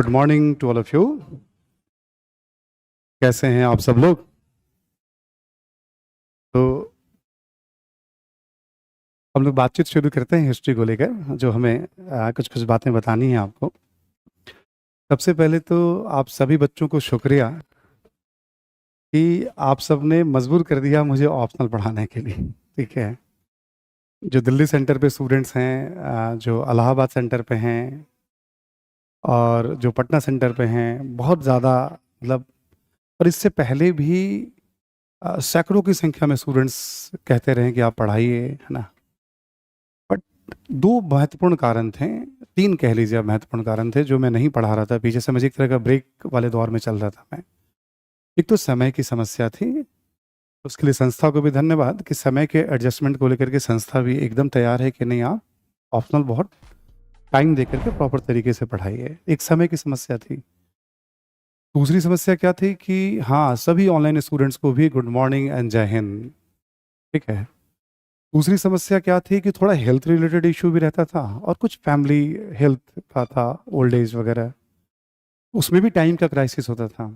Good morning to all of you. कैसे हैं आप सब लोग? तो हम लोग बातचीत शुरू करते हैं हिस्ट्री को लेकर, जो हमें कुछ कुछ बातें बतानी है आपको। सबसे पहले तो आप सभी बच्चों को शुक्रिया कि आप सब ने मजबूर कर दिया मुझे ऑप्शनल पढ़ाने के लिए। ठीक है, जो दिल्ली सेंटर पे स्टूडेंट्स हैं, जो इलाहाबाद सेंटर पे हैं और जो पटना सेंटर पे हैं, बहुत ज़्यादा मतलब, और इससे पहले भी सैकड़ों की संख्या में स्टूडेंट्स कहते रहे कि आप पढ़ाइए, है ना। बट दो महत्वपूर्ण कारण थे, तीन कह लीजिए महत्वपूर्ण कारण थे जो मैं नहीं पढ़ा रहा था। पीछे से मुझे एक तरह का ब्रेक वाले दौर में चल रहा था मैं। एक तो समय की समस्या थी, उसके लिए संस्था को भी धन्यवाद कि समय के एडजस्टमेंट को लेकर के संस्था भी एकदम तैयार है कि नहीं, आप ऑप्शनल बहुत टाइम दे करके प्रॉपर तरीके से पढ़ाइए। एक समय की समस्या थी। दूसरी समस्या क्या थी कि हाँ, सभी ऑनलाइन स्टूडेंट्स को भी गुड मॉर्निंग एंड जय हिंद। ठीक है। दूसरी समस्या क्या थी कि थोड़ा हेल्थ रिलेटेड इशू भी रहता था और कुछ फैमिली हेल्थ का था, ओल्ड एज वगैरह, उसमें भी टाइम का क्राइसिस होता था।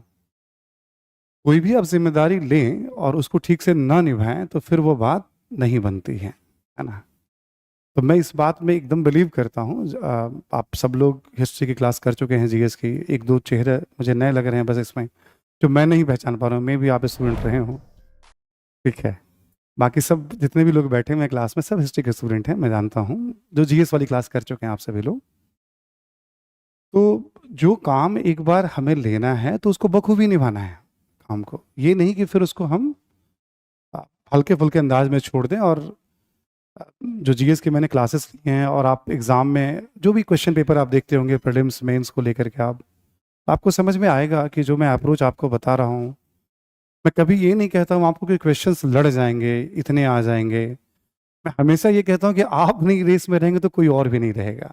कोई भी आप जिम्मेदारी लें और उसको ठीक से ना निभाएं तो फिर वो बात नहीं बनती है ना। तो मैं इस बात में एकदम बिलीव करता हूँ। आप सब लोग हिस्ट्री की क्लास कर चुके हैं, जीएस की। एक दो चेहरे मुझे नए लग रहे हैं बस इसमें, जो मैं नहीं पहचान पा रहा हूँ। मैं भी आप स्टूडेंट रहे हूँ, ठीक है। बाकी सब जितने भी लोग बैठे हुए हैं क्लास में, सब हिस्ट्री के स्टूडेंट हैं, मैं जानता हूँ, जो जीएस वाली क्लास कर चुके हैं आप सभी लोग। तो जो काम एक बार हमें लेना है तो उसको बखूबी निभाना है काम को। ये नहीं कि फिर उसको हम हल्के फुल्के अंदाज में छोड़ दें। और जो जीएस के मैंने क्लासेस लिए हैं और आप एग्ज़ाम में जो भी क्वेश्चन पेपर आप देखते होंगे प्रीलिम्स मेंस को लेकर के, आपको समझ में आएगा कि जो मैं अप्रोच आपको बता रहा हूँ, मैं कभी ये नहीं कहता हूँ आपको कि क्वेश्चंस लड़ जाएंगे, इतने आ जाएंगे। मैं हमेशा ये कहता हूँ कि आप नहीं रेस में रहेंगे तो कोई और भी नहीं रहेगा।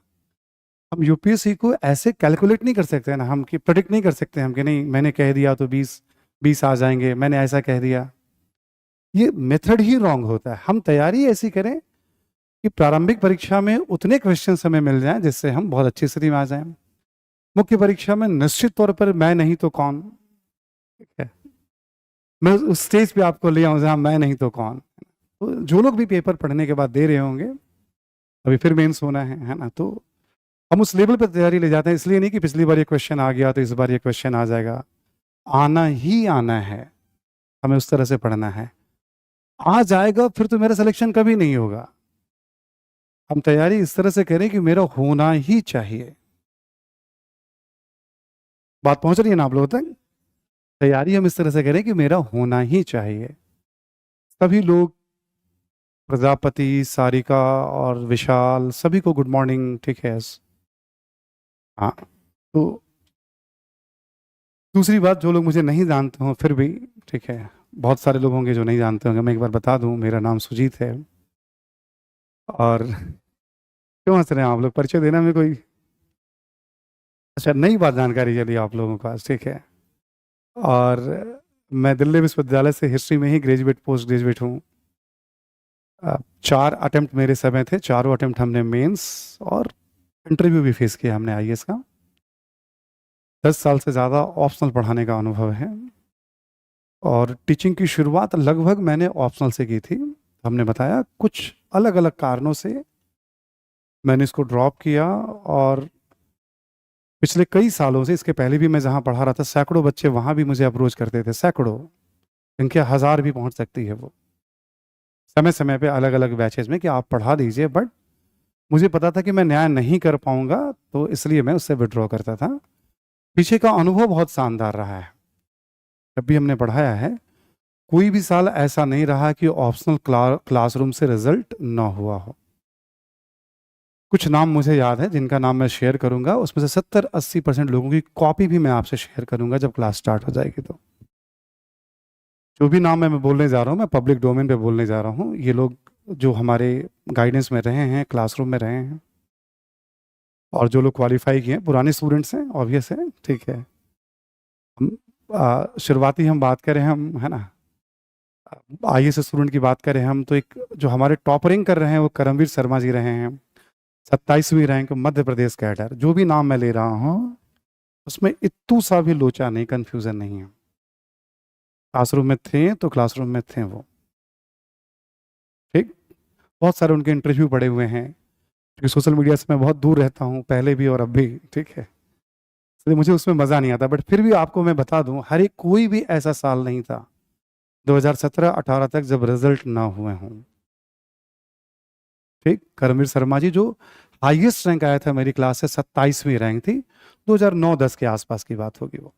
हम यूपीएससी को ऐसे कैलकुलेट नहीं कर सकते ना, हम कि प्रेडिक्ट नहीं कर सकते हम कि नहीं मैंने कह दिया तो 20 आ जाएंगे, मैंने ऐसा कह दिया। ये मेथड ही रॉन्ग होता है। हम तैयारी ऐसी करें कि प्रारंभिक परीक्षा में उतने क्वेश्चन हमें मिल जाएं जिससे हम बहुत अच्छी स्थिति में आ जाएं। मुख्य परीक्षा में निश्चित तौर पर मैं नहीं तो कौन, ठीक है, मैं उस स्टेज पे आपको ले आऊं जहां मैं नहीं तो कौन। तो जो लोग भी पेपर पढ़ने के बाद दे रहे होंगे, अभी फिर मेंस होना है ना, तो हम उस लेवल पर तैयारी ले जाते हैं। इसलिए नहीं कि पिछली बार ये क्वेश्चन आ गया तो इस बार ये क्वेश्चन आ जाएगा। आना ही आना है, हमें उस तरह से पढ़ना है। आ जाएगा फिर तो मेरा सिलेक्शन कभी नहीं होगा। हम तैयारी इस तरह से करें कि मेरा होना ही चाहिए। बात पहुंच रही है ना आप लोगों तक? तैयारी हम इस तरह से करें कि मेरा होना ही चाहिए। सभी लोग, प्रजापति, सारिका और विशाल, सभी को गुड मॉर्निंग। ठीक है। हाँ, तो दूसरी बात, जो लोग मुझे नहीं जानते हो फिर भी, ठीक है, बहुत सारे लोग होंगे जो नहीं जानते होंगे, मैं एक बार बता दूं, मेरा नाम सुजीत है। और क्यों हंस रहे हैं आप लोग? परिचय देना में कोई, अच्छा, नई बात जानकारी चली आप लोगों के पास, ठीक है। और मैं दिल्ली विश्वविद्यालय से हिस्ट्री में ही ग्रेजुएट पोस्ट ग्रेजुएट हूँ। 4 अटेम्प्ट मेरे समय थे, चारों अटेम्प्ट हमने मेंस और इंटरव्यू भी फेस किया हमने आईएएस का। 10 साल से ज़्यादा ऑप्शनल पढ़ाने का अनुभव है। और टीचिंग की शुरुआत लगभग मैंने ऑप्शनल से की थी। हमने बताया कुछ अलग अलग कारणों से मैंने इसको ड्रॉप किया। और पिछले कई सालों से, इसके पहले भी मैं जहाँ पढ़ा रहा था, सैकड़ों बच्चे वहाँ भी मुझे अप्रोच करते थे, सैकड़ों, इनके 1000 भी पहुँच सकती है वो, समय समय पे अलग अलग बैचेज में, कि आप पढ़ा दीजिए। बट मुझे पता था कि मैं न्याय नहीं कर पाऊंगा, तो इसलिए मैं उससे विड्रॉ करता था। पीछे का अनुभव बहुत शानदार रहा है। जब भी हमने पढ़ाया है, कोई भी साल ऐसा नहीं रहा कि ऑप्शनल क्लासरूम से रिजल्ट ना हुआ हो। कुछ नाम मुझे याद है जिनका नाम मैं शेयर करूंगा, उसमें से 70-80% लोगों की कॉपी भी मैं आपसे शेयर करूंगा जब क्लास स्टार्ट हो जाएगी। तो जो भी नाम मैं बोलने जा रहा हूँ, मैं पब्लिक डोमेन पे बोलने जा रहा हूँ। ये लोग जो हमारे गाइडेंस में रहे हैं, क्लासरूम में रहे हैं, और जो लोग क्वालिफाई किए हैं, पुराने स्टूडेंट्स हैं, ऑब्वियस है, ठीक है। हम शुरुआती हम बात करें, हम, है ना, आईएएस स्टूडेंट की बात करें हम, तो एक जो हमारे टॉपरिंग कर रहे हैं वो करमवीर शर्मा जी रहे हैं, 27वीं रैंक, मध्य प्रदेश कैडर। जो भी नाम मैं ले रहा हूँ उसमें इत्तू सा भी लोचा नहीं, कन्फ्यूज़न नहीं है। क्लासरूम में थे तो क्लासरूम में थे वो, ठीक? बहुत सारे उनके इंटरव्यू पड़े हुए हैं, क्योंकि सोशल मीडिया से मैं बहुत दूर रहता हूँ, पहले भी और अब भी, ठीक है? इसलिए मुझे उसमें मज़ा नहीं आता, बट फिर भी आपको मैं बता दूँ, हर एक कोई भी ऐसा साल नहीं था 2017-18 तक जब रिजल्ट ना हुए हों, ठीक? करमवीर शर्मा जी जो हाईएस्ट रैंक आया था मेरी क्लास से, 27वीं रैंक थी, 2009-10 के आसपास की बात होगी वो,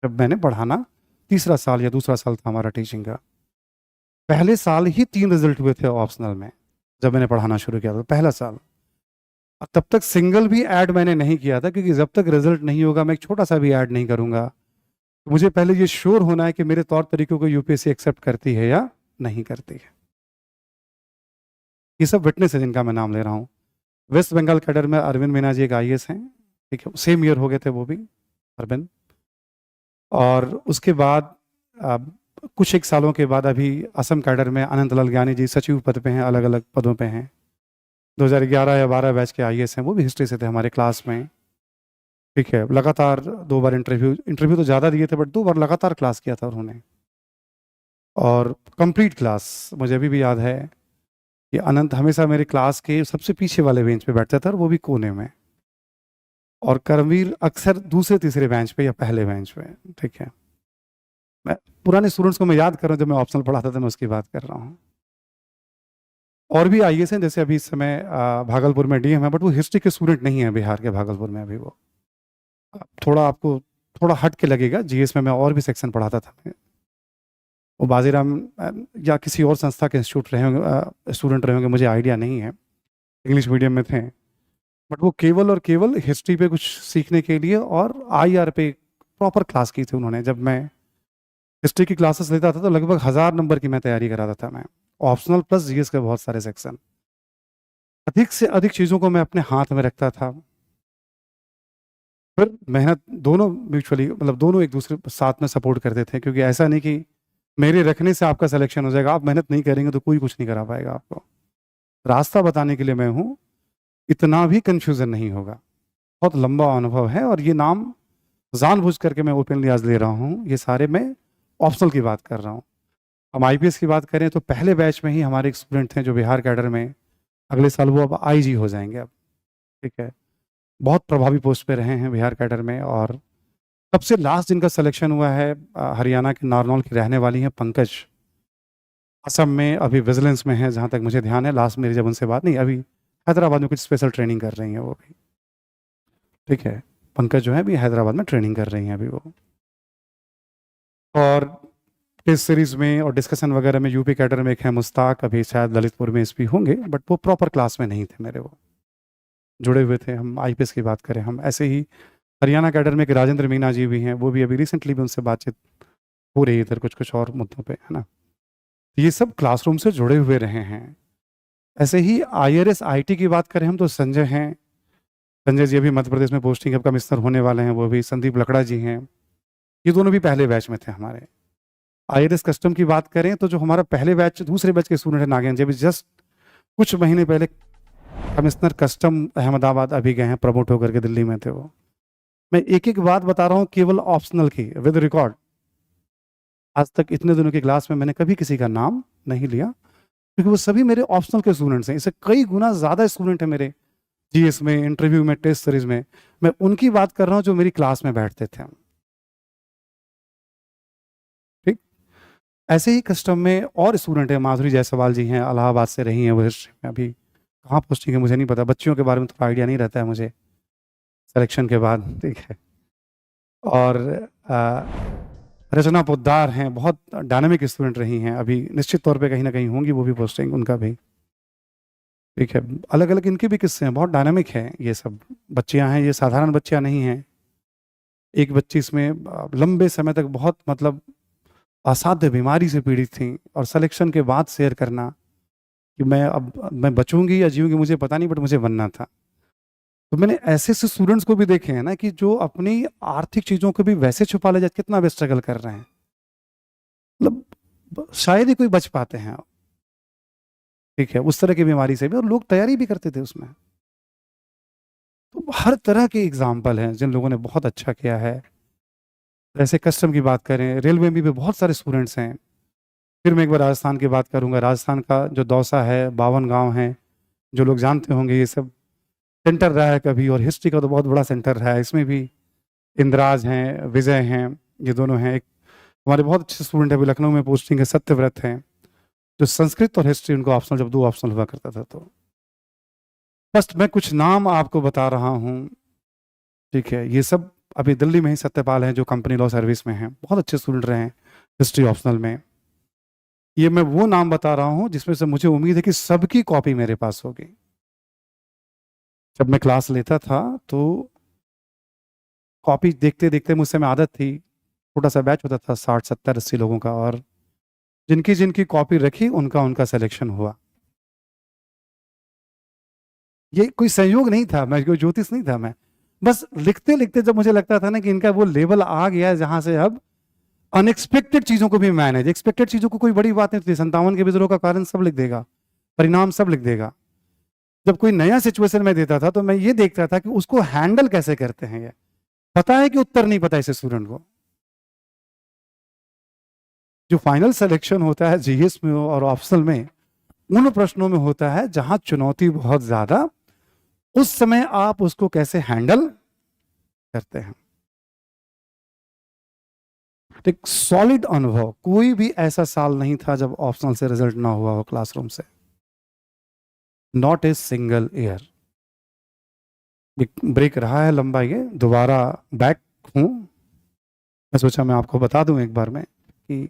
जब मैंने पढ़ाना तीसरा साल या दूसरा साल था हमारा टीचिंग का। पहले साल ही 3 रिजल्ट हुए थे ऑप्शनल में, जब मैंने पढ़ाना शुरू किया था, पहला साल। और तब तक सिंगल भी ऐड मैंने नहीं किया था, क्योंकि जब तक रिजल्ट नहीं होगा मैं एक छोटा सा भी ऐड नहीं करूंगा। तो मुझे पहले ये श्योर होना है कि मेरे तौर तरीकों को यूपीएससी एक्सेप्ट करती है या नहीं करती है। ये सब विटनेस है जिनका मैं नाम ले रहा हूँ। वेस्ट बंगाल कैडर में अरविंद मीना जी एक आईएएस हैं, ठीक है, सेम ईयर हो गए थे वो भी, अरविंद। और उसके बाद अब कुछ एक सालों के बाद अभी असम कैडर में अनंत लाल ज्ञानी जी सचिव पद पे हैं, अलग अलग पदों पे हैं। 2011 या 12 बैच के आईएएस हैं, वो भी हिस्ट्री से थे हमारे क्लास में, ठीक है। लगातार 2 बार इंटरव्यू इंटरव्यू तो ज़्यादा दिए थे, बट 2 बार लगातार क्लास किया था उन्होंने, और कंप्लीट क्लास। मुझे अभी भी याद है कि अनंत हमेशा मेरे क्लास के सबसे पीछे वाले बेंच पे बैठता था, और वो भी कोने में, और करमवीर अक्सर दूसरे तीसरे बेंच पे या पहले बेंच पे, ठीक है। मैं पुराने स्टूडेंट्स को मैं याद कर रहा हूँ, जब मैं ऑप्शनल पढ़ाता था मैं उसकी बात कर रहा हूँ। और भी आईएएस हैं, जैसे अभी इस समय भागलपुर में डीएम है, बट वो हिस्ट्री के स्टूडेंट नहीं है बिहार के, भागलपुर में अभी वो। थोड़ा आपको थोड़ा हट के लगेगा, जीएस में मैं और भी सेक्शन पढ़ाता था मैं। वो बाजीराम या किसी और संस्था के इंस्टीट्यूट रहे होंगे, स्टूडेंट रहे होंगे, मुझे आइडिया नहीं है, इंग्लिश मीडियम में थे। बट वो केवल और केवल हिस्ट्री पे कुछ सीखने के लिए और आईआर पे प्रॉपर क्लास की थी उन्होंने। जब मैं हिस्ट्री की क्लासेस लेता था तो लगभग 1000 नंबर की मैं तैयारी कराता था मैं, ऑप्शनल प्लस जीएस के बहुत सारे सेक्शन। अधिक से अधिक चीज़ों को मैं अपने हाथ में रखता था, फिर मेहनत दोनों म्यूचुअली, मतलब दोनों एक दूसरे साथ में सपोर्ट करते थे, क्योंकि ऐसा नहीं कि मेरे रखने से आपका सिलेक्शन हो जाएगा। आप मेहनत नहीं करेंगे तो कोई कुछ नहीं करा पाएगा आपको। रास्ता बताने के लिए मैं हूँ, इतना भी कंफ्यूजन नहीं होगा। बहुत लंबा अनुभव है, और ये नाम जानबूझ करके मैं ओपनली आज ले रहा हूँ। ये सारे मैं ऑप्शनल की बात कर रहा हूँ। हम आईपीएस की बात करें तो पहले बैच में ही हमारे एक स्टूडेंट थे जो बिहार कैडर में, अगले साल वो अब आईजी हो जाएंगे अब, ठीक है। बहुत प्रभावी पोस्ट पे रहे हैं बिहार कैडर में। और सबसे लास्ट जिनका सिलेक्शन हुआ है, हरियाणा के नारनौल की रहने वाली हैं पंकज, असम में अभी विजिलेंस में है जहाँ तक मुझे ध्यान है। लास्ट मेरी जब उनसे बात नहीं, अभी हैदराबाद में कुछ स्पेशल ट्रेनिंग कर रही हैं वो भी, ठीक है। पंकज जो है अभी हैदराबाद में ट्रेनिंग कर रही हैं अभी वो। और टेस्ट सीरीज में और डिस्कशन वगैरह में यूपी कैडर में एक है मुश्ताक, अभी शायद ललितपुर में एसपी होंगे, बट वो प्रॉपर क्लास में नहीं थे मेरे, वो जुड़े हुए थे। हम आईपीएस की बात करें, हम ऐसे ही हरियाणा कैडर में एक राजेंद्र मीना जी भी हैं, वो भी अभी रिसेंटली भी उनसे बातचीत हो रही है इधर कुछ कुछ और मुद्दों पे, है ना। ये सब क्लासरूम से जुड़े हुए रहे हैं। ऐसे ही आईआरएस आईटी की बात करें हम तो संजय हैं, संजय जी अभी मध्य प्रदेश में पोस्टिंग अब कमिश्नर होने वाले हैं, वो भी संदीप लकड़ा जी हैं, ये दोनों भी पहले बैच में थे हमारे। आईआरएस कस्टम की बात करें तो जो हमारा पहले बैच दूसरे बैच के स्टूडेंट है नागेंद्र जी, अभी जस्ट कुछ महीने पहले कमिश्नर कस्टम अहमदाबाद अभी गए हैं, प्रमोट होकर के दिल्ली में थे वो। मैं एक एक बात बता रहा हूँ केवल ऑप्शनल की, विद रिकॉर्ड। आज तक इतने दिनों की क्लास में मैंने कभी किसी का नाम नहीं लिया, क्योंकि वो सभी मेरे ऑप्शनल के स्टूडेंट्स हैं। इससे कई गुना ज़्यादा स्टूडेंट हैं मेरे जीएस में, इंटरव्यू में, टेस्ट सीरीज में। मैं उनकी बात कर रहा हूँ जो मेरी क्लास में बैठते थे, ठीक। ऐसे ही कस्टम में और स्टूडेंट है, माधुरी जायसवाल जी हैं, इलाहाबाद से रही हैं वो हिस्ट्री में, अभी कहाँ पोस्टिंग है मुझे नहीं पता, बच्चियों के बारे में थोड़ा आइडिया नहीं रहता है मुझे सिलेक्शन के बाद, ठीक है। और रचना पोद्दार हैं, बहुत डायनामिक स्टूडेंट रही हैं, अभी निश्चित तौर पे कहीं ना कहीं होंगी वो भी पोस्टिंग उनका भी, ठीक है। अलग अलग इनके भी किस्से हैं, बहुत डायनामिक हैं ये सब बच्चियां हैं, ये साधारण बच्चियां नहीं हैं। एक बच्ची इसमें लंबे समय तक बहुत, मतलब असाध्य बीमारी से पीड़ित थी, और सिलेक्शन के बाद शेयर करना कि मैं बचूंगी या जीऊंगी मुझे पता नहीं, बट मुझे बनना था। तो मैंने ऐसे ऐसे स्टूडेंट्स को भी देखे हैं ना, कि जो अपनी आर्थिक चीजों को भी वैसे छुपा ले जाते, कितना भी स्ट्रगल कर रहे हैं, मतलब शायद ही कोई बच पाते हैं, ठीक है, उस तरह की बीमारी से भी, और लोग तैयारी भी करते थे उसमें। तो हर तरह के एग्जाम्पल हैं जिन लोगों ने बहुत अच्छा किया है। जैसे कस्टम की बात करें, रेलवे में भी बहुत सारे स्टूडेंट्स हैं। फिर मैं एक बार राजस्थान की बात करूंगा। राजस्थान का जो दौसा है, 52 गांव हैं, जो लोग जानते होंगे, ये सब सेंटर रहा है कभी, और हिस्ट्री का तो बहुत बड़ा सेंटर रहा है। इसमें भी इंद्राज हैं, विजय हैं, ये दोनों हैं। एक हमारे बहुत अच्छे स्टूडेंट है, अभी लखनऊ में पोस्टिंग है, सत्यव्रत हैं, जो संस्कृत और हिस्ट्री उनको ऑप्शनल, जब 2 ऑप्शनल हुआ करता था। तो बस मैं कुछ नाम आपको बता रहा हूँ, ठीक है। ये सब अभी दिल्ली में ही सत्यपाल हैं, जो कंपनी लॉ सर्विस में हैं, बहुत अच्छे स्टूडेंट रहे हैं हिस्ट्री ऑप्शनल में। ये मैं वो नाम बता रहा हूँ जिसमें से मुझे उम्मीद है कि सबकी कॉपी मेरे पास होगी। जब मैं क्लास लेता था तो कॉपी देखते देखते मुझसे में आदत थी, छोटा सा बैच होता था 60 70 80 लोगों का, और जिनकी जिनकी कॉपी रखी उनका उनका सिलेक्शन हुआ। ये कोई संयोग नहीं था, मैं कोई ज्योतिष नहीं था। मैं बस लिखते लिखते जब मुझे लगता था ना कि इनका वो लेवल आ गया है जहां से अब अनएक्सपेक्टेड चीजों को भी मैनेज, एक्सपेक्टेड चीजों को कोई बड़ी बात नहीं थी। 57 के विद्रोह का कारण सब लिख देगा, परिणाम सब लिख देगा। जब कोई नया सिचुएशन में देता था तो मैं ये देखता था कि उसको हैंडल कैसे करते हैं। ये पता है कि उत्तर नहीं पता इस स्टूडेंट को। जो फाइनल सिलेक्शन होता है जीएस में और ऑप्शनल में, उन प्रश्नों में होता है जहां चुनौती बहुत ज्यादा, उस समय आप उसको कैसे हैंडल करते हैं। एक सॉलिड अनुभव, कोई भी ऐसा साल नहीं था जब ऑप्शनल से रिजल्ट ना हुआ हो क्लासरूम से, not a single year. Break रहा है लंबा, ये दोबारा बैक हूं। मैं सोचा मैं आपको बता दूं एक बार में कि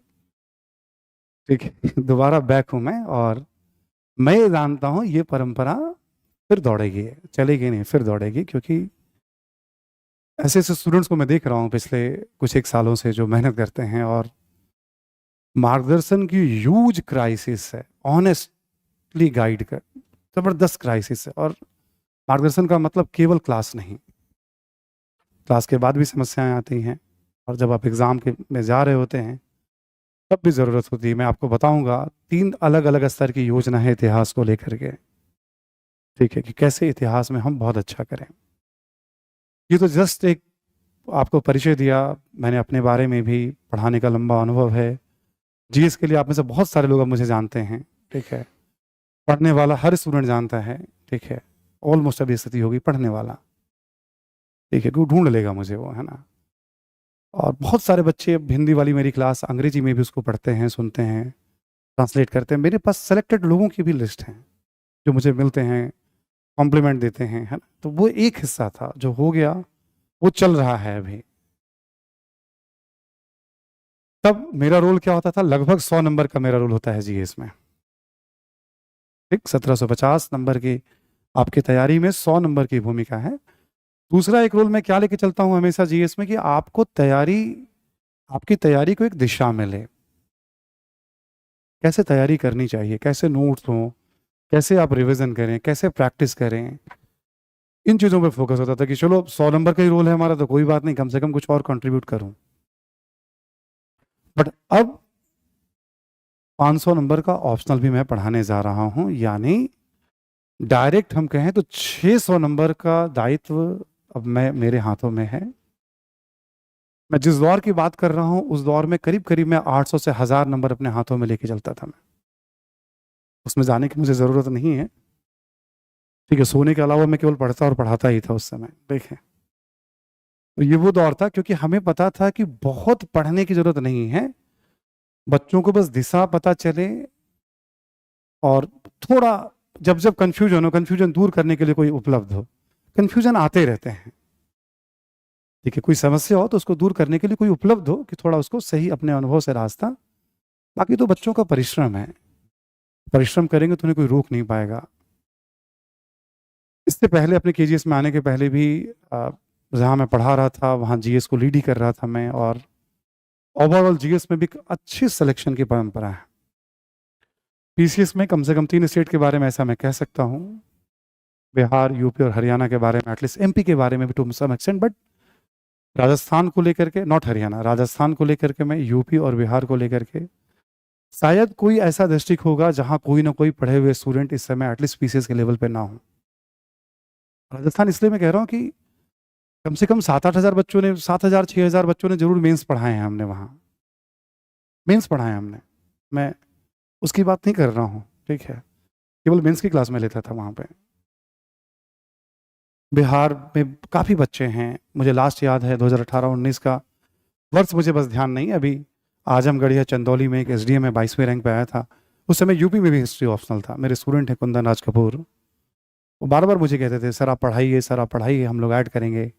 ठीक है, दोबारा बैक हूं मैं, और मैं ये जानता हूं ये परंपरा फिर दौड़ेगी, चलेगी नहीं, फिर दौड़ेगी। क्योंकि ऐसे ऐसे स्टूडेंट्स को मैं देख रहा हूँ पिछले कुछ एक सालों से, जो मेहनत करते हैं, और मार्गदर्शन की ह्यूज क्राइसिस है, ऑनेस्टली गाइड कर, जबरदस्त क्राइसिस है। और मार्गदर्शन का मतलब केवल क्लास नहीं, क्लास के बाद भी समस्याएं आती हैं, और जब आप एग्जाम के में जा रहे होते हैं तब भी ज़रूरत होती है। मैं आपको बताऊंगा 3 अलग अलग स्तर की योजना है इतिहास को लेकर के, ठीक है, कि कैसे इतिहास में हम बहुत अच्छा करें। ये तो जस्ट एक आपको परिचय दिया मैंने, अपने बारे में भी पढ़ाने का लंबा अनुभव है। जीएस के लिए आप में से बहुत सारे लोग अब मुझे जानते हैं, ठीक है। पढ़ने वाला हर स्टूडेंट जानता है, ठीक है। ऑलमोस्ट अभी स्थिति होगी पढ़ने वाला, ठीक है, क्यों ढूंढ लेगा मुझे वो, है ना। और बहुत सारे बच्चे अब हिंदी वाली मेरी क्लास, अंग्रेजी में भी उसको पढ़ते हैं, सुनते हैं, ट्रांसलेट करते हैं। मेरे पास सेलेक्टेड लोगों की भी लिस्ट है जो मुझे मिलते हैं, कॉम्प्लीमेंट देते हैं, है ना। तो वो एक हिस्सा था जो हो गया, वो चल रहा है अभी। तब मेरा रोल क्या होता था, लगभग 100 नंबर का मेरा रोल होता है जीएस में, ठीक। 1750 नंबर की आपकी तैयारी में 100 नंबर की भूमिका है। दूसरा एक रोल मैं क्या लेके चलता हूं हमेशा जीएस में, कि आपको तैयारी, आपकी तैयारी को एक दिशा मिले, कैसे तैयारी करनी चाहिए, कैसे नोट्स हो, कैसे आप रिवीजन करें, कैसे प्रैक्टिस करें। इन चीज़ों पे फोकस होता था कि चलो 100 नंबर का ही रोल है हमारा तो कोई बात नहीं, कम से कम कुछ और कंट्रीब्यूट करूं। बट अब 500 नंबर का ऑप्शनल भी मैं पढ़ाने जा रहा हूं, यानी डायरेक्ट हम कहें तो 600 नंबर का दायित्व अब मैं, मेरे हाथों में है। मैं जिस दौर की बात कर रहा हूं उस दौर में करीब करीब मैं 800 से 1000 नंबर अपने हाथों में लेके चलता था मैं। उसमें जाने की मुझे ज़रूरत नहीं है, ठीक है। सोने के अलावा मैं केवल पढ़ता और पढ़ाता ही था उस समय, देखें। तो ये वो दौर था, क्योंकि हमें पता था कि बहुत पढ़ने की जरूरत नहीं है, बच्चों को बस दिशा पता चले, और थोड़ा जब जब कंफ्यूजन हो, कंफ्यूजन दूर करने के लिए कोई उपलब्ध हो। कंफ्यूजन आते रहते हैं, ठीक है। कोई समस्या हो तो उसको दूर करने के लिए कोई उपलब्ध हो, कि थोड़ा उसको सही अपने अनुभव से रास्ता। बाकी तो बच्चों का परिश्रम है, परिश्रम करेंगे तो उन्हें कोई रोक नहीं पाएगा। इससे पहले अपने केजीएस में आने के पहले भी जहाँ मैं पढ़ा रहा था वहाँ जीएस को लीड ही कर रहा था मैं, और ओवरऑल जीएस में भी एक अच्छी सिलेक्शन की परंपरा है। पीसीएस में कम से कम 3 स्टेट के बारे में ऐसा मैं कह सकता हूँ, बिहार, यूपी और हरियाणा के बारे में, एटलीस्ट एमपी के बारे में भी to some extent. But Rajasthan को लेकर के, नॉट हरियाणा, राजस्थान को लेकर के मैं, यूपी और बिहार को लेकर के शायद कोई ऐसा डिस्ट्रिक्ट होगा जहां कोई ना कोई पढ़े हुए स्टूडेंट इस समय एटलीस्ट पीसीएस के लेवल पे ना हो। राजस्थान इसलिए मैं कह रहा हूँ कि कम से कम 7-8 हज़ार बच्चों ने, 7,000-6,000 बच्चों ने जरूर मेंस पढ़ाए हैं हमने वहाँ, मेंस पढ़ाए हैं हमने। मैं उसकी बात नहीं कर रहा हूँ, ठीक है, केवल मेंस की क्लास में लेता था वहाँ पे। बिहार में काफ़ी बच्चे हैं, मुझे लास्ट याद है 2018-19 का वर्ष मुझे बस ध्यान नहीं, अभी आजमगढ़ या चंदौली में एक एसडीएम में 22वें रैंक पे आया था। उस समय यूपी में भी हिस्ट्री ऑप्शनल था। मेरे स्टूडेंट है कुंदन राज कपूर, वो बार बार मुझे कहते थे सर आप पढ़ाइए, सर आप पढ़ाइए, हम लोग ऐड करेंगे,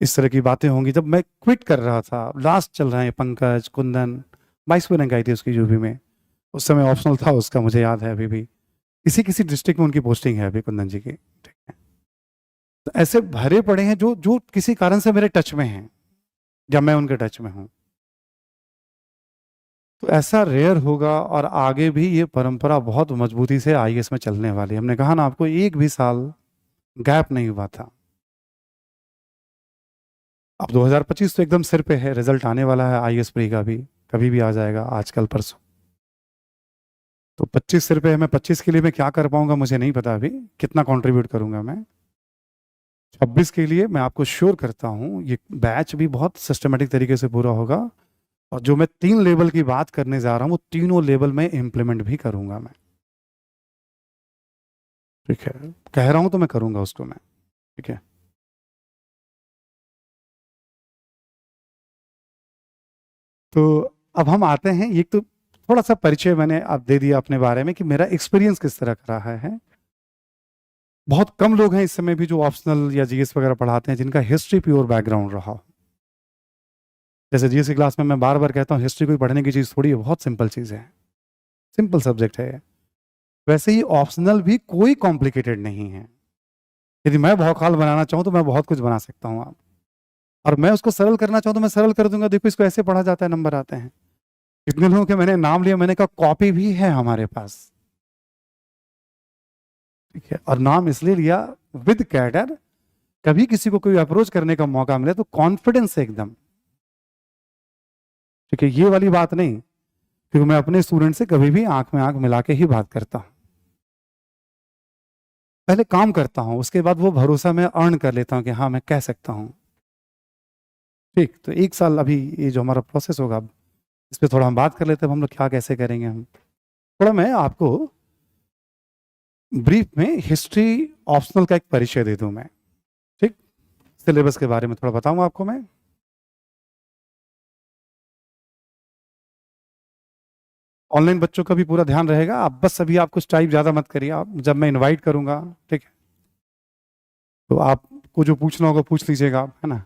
इस तरह की बातें होंगी। जब मैं क्विट कर रहा था, लास्ट चल रहे हैं पंकज, कुंदन, 22वें रैंक आई थी उसकी यूपी में, उस समय ऑप्शनल था उसका, मुझे याद है अभी भी। किसी किसी डिस्ट्रिक्ट में उनकी पोस्टिंग है अभी कुंदन जी की, ठीक है। तो ऐसे भरे पड़े हैं जो जो किसी कारण से मेरे टच में हैं, जब मैं उनके टच में हूँ। तो ऐसा रेयर होगा, और आगे भी ये परंपरा बहुत मजबूती से आईएएस में चलने वाली है। हमने कहा ना आपको, एक भी साल गैप नहीं हुआ था। अब 2025 तो एकदम सिर पे है, रिजल्ट आने वाला है आईएएस प्री का भी, कभी भी आ जाएगा, आजकल परसों। तो 25 सिर पे है, मैं 25 के लिए मैं क्या कर पाऊंगा मुझे नहीं पता अभी, कितना कंट्रीब्यूट करूंगा मैं। 26 के लिए मैं आपको श्योर करता हूँ ये बैच भी बहुत सिस्टमेटिक तरीके से पूरा होगा, और जो मैं 3 लेवल की बात करने जा रहा हूँ वो तीनों लेवल में इंप्लीमेंट भी करूंगा मैं, ठीक है। कह रहा हूं तो मैं करूंगा उसको मैं, ठीक है। तो अब हम आते हैं, ये तो थोड़ा सा परिचय मैंने अब दे दिया अपने बारे में कि मेरा एक्सपीरियंस किस तरह का रहा है। बहुत कम लोग हैं इस समय भी जो ऑप्शनल या जीएस वगैरह पढ़ाते हैं जिनका हिस्ट्री प्योर बैकग्राउंड रहा हो। जैसे जीएस की क्लास में मैं बार बार कहता हूँ, हिस्ट्री कोई पढ़ने की चीज़ थोड़ी है, बहुत सिंपल चीज़ है, सिंपल सब्जेक्ट है। वैसे ही ऑप्शनल भी कोई कॉम्प्लिकेटेड नहीं है। यदि मैं भौकाल बनाना चाहूँ तो मैं बहुत कुछ बना सकता हूँ आप, और मैं उसको सरल करना चाहूँ तो मैं सरल कर दूंगा। देखो इसको ऐसे पढ़ा जाता है, नंबर आते हैं। इतने लोगों के मैंने नाम लिया, मैंने कहा कॉपी भी है हमारे पास, ठीक है। और नाम इसलिए लिया विद कैडर, कभी किसी को कोई अप्रोच करने का मौका मिले तो कॉन्फिडेंस से एकदम, ठीक है, ये वाली बात नहीं, क्योंकि मैं अपने स्टूडेंट से कभी भी आंख में आंख मिला के ही बात करता हूं। पहले काम करता हूं, उसके बाद वो भरोसा मैं अर्न कर लेता हूं कि हाँ मैं कह सकता हूं, ठीक। तो 1 साल अभी ये जो हमारा प्रोसेस होगा, इस पर थोड़ा हम बात कर लेते हैं, हम लोग क्या कैसे करेंगे। हम थोड़ा मैं आपको ब्रीफ में हिस्ट्री ऑप्शनल का एक परिचय दे दूं मैं, ठीक। सिलेबस के बारे में थोड़ा बताऊंगा आपको मैं। ऑनलाइन बच्चों का भी पूरा ध्यान रहेगा, आप बस अभी आप कुछ टाइप ज़्यादा मत करिए, आप जब मैं इनवाइट करूंगा, ठीक है, तो आपको जो पूछना होगा पूछ लीजिएगा आप, है ना।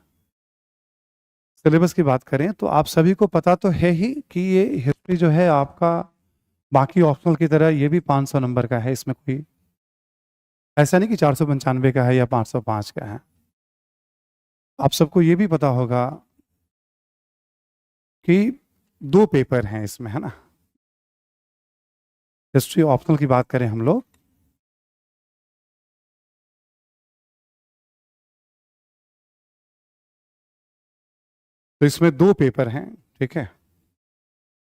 सिलेबस की बात करें तो आप सभी को पता तो है ही कि ये हिस्ट्री जो है आपका बाकी ऑप्शनल की तरह ये भी 500 नंबर का है। इसमें कोई ऐसा नहीं कि 495 का है या 505 का है। आप सबको ये भी पता होगा कि 2 पेपर हैं इसमें, है ना। हिस्ट्री ऑप्शनल की बात करें हम लोग, तो इसमें 2 पेपर हैं, ठीक है।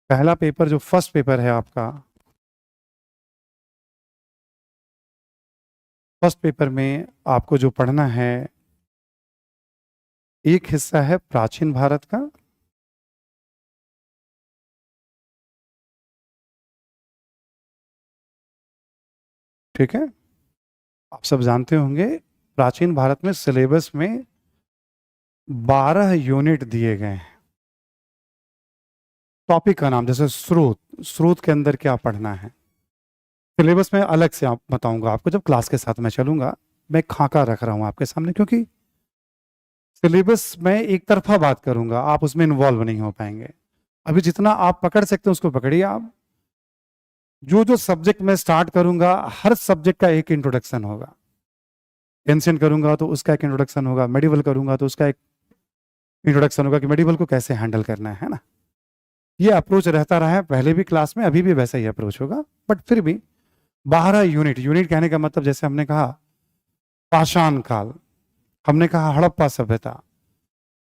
पहला पेपर जो फर्स्ट पेपर है आपका, फर्स्ट पेपर में आपको जो पढ़ना है, एक हिस्सा है प्राचीन भारत का, ठीक है। आप सब जानते होंगे प्राचीन भारत में सिलेबस में 12 यूनिट दिए गए हैं। टॉपिक का नाम जैसे स्रोत, स्रोत के अंदर क्या पढ़ना है, सिलेबस में अलग से आप बताऊंगा आपको जब क्लास के साथ मैं चलूंगा। मैं खाका रख रहा हूं आपके सामने, क्योंकि सिलेबस में एक तरफा बात करूंगा, आप उसमें इन्वॉल्व नहीं हो पाएंगे। अभी जितना आप पकड़ सकते हैं उसको पकड़िए आप। जो जो सब्जेक्ट में स्टार्ट करूंगा, हर सब्जेक्ट का एक इंट्रोडक्शन होगा। एंशिएंट करूंगा तो उसका एक इंट्रोडक्शन होगा, मेडिवल करूंगा तो उसका एक इंट्रोडक्शन होगा कि मेडिवल को कैसे हैंडल करना है ना। ये अप्रोच रहता रहा है पहले भी क्लास में, अभी भी वैसा ही अप्रोच होगा, बट फिर भी 12 यूनिट, यूनिट कहने का मतलब जैसे हमने कहा पाषाण काल, हमने कहा हड़प्पा सभ्यता,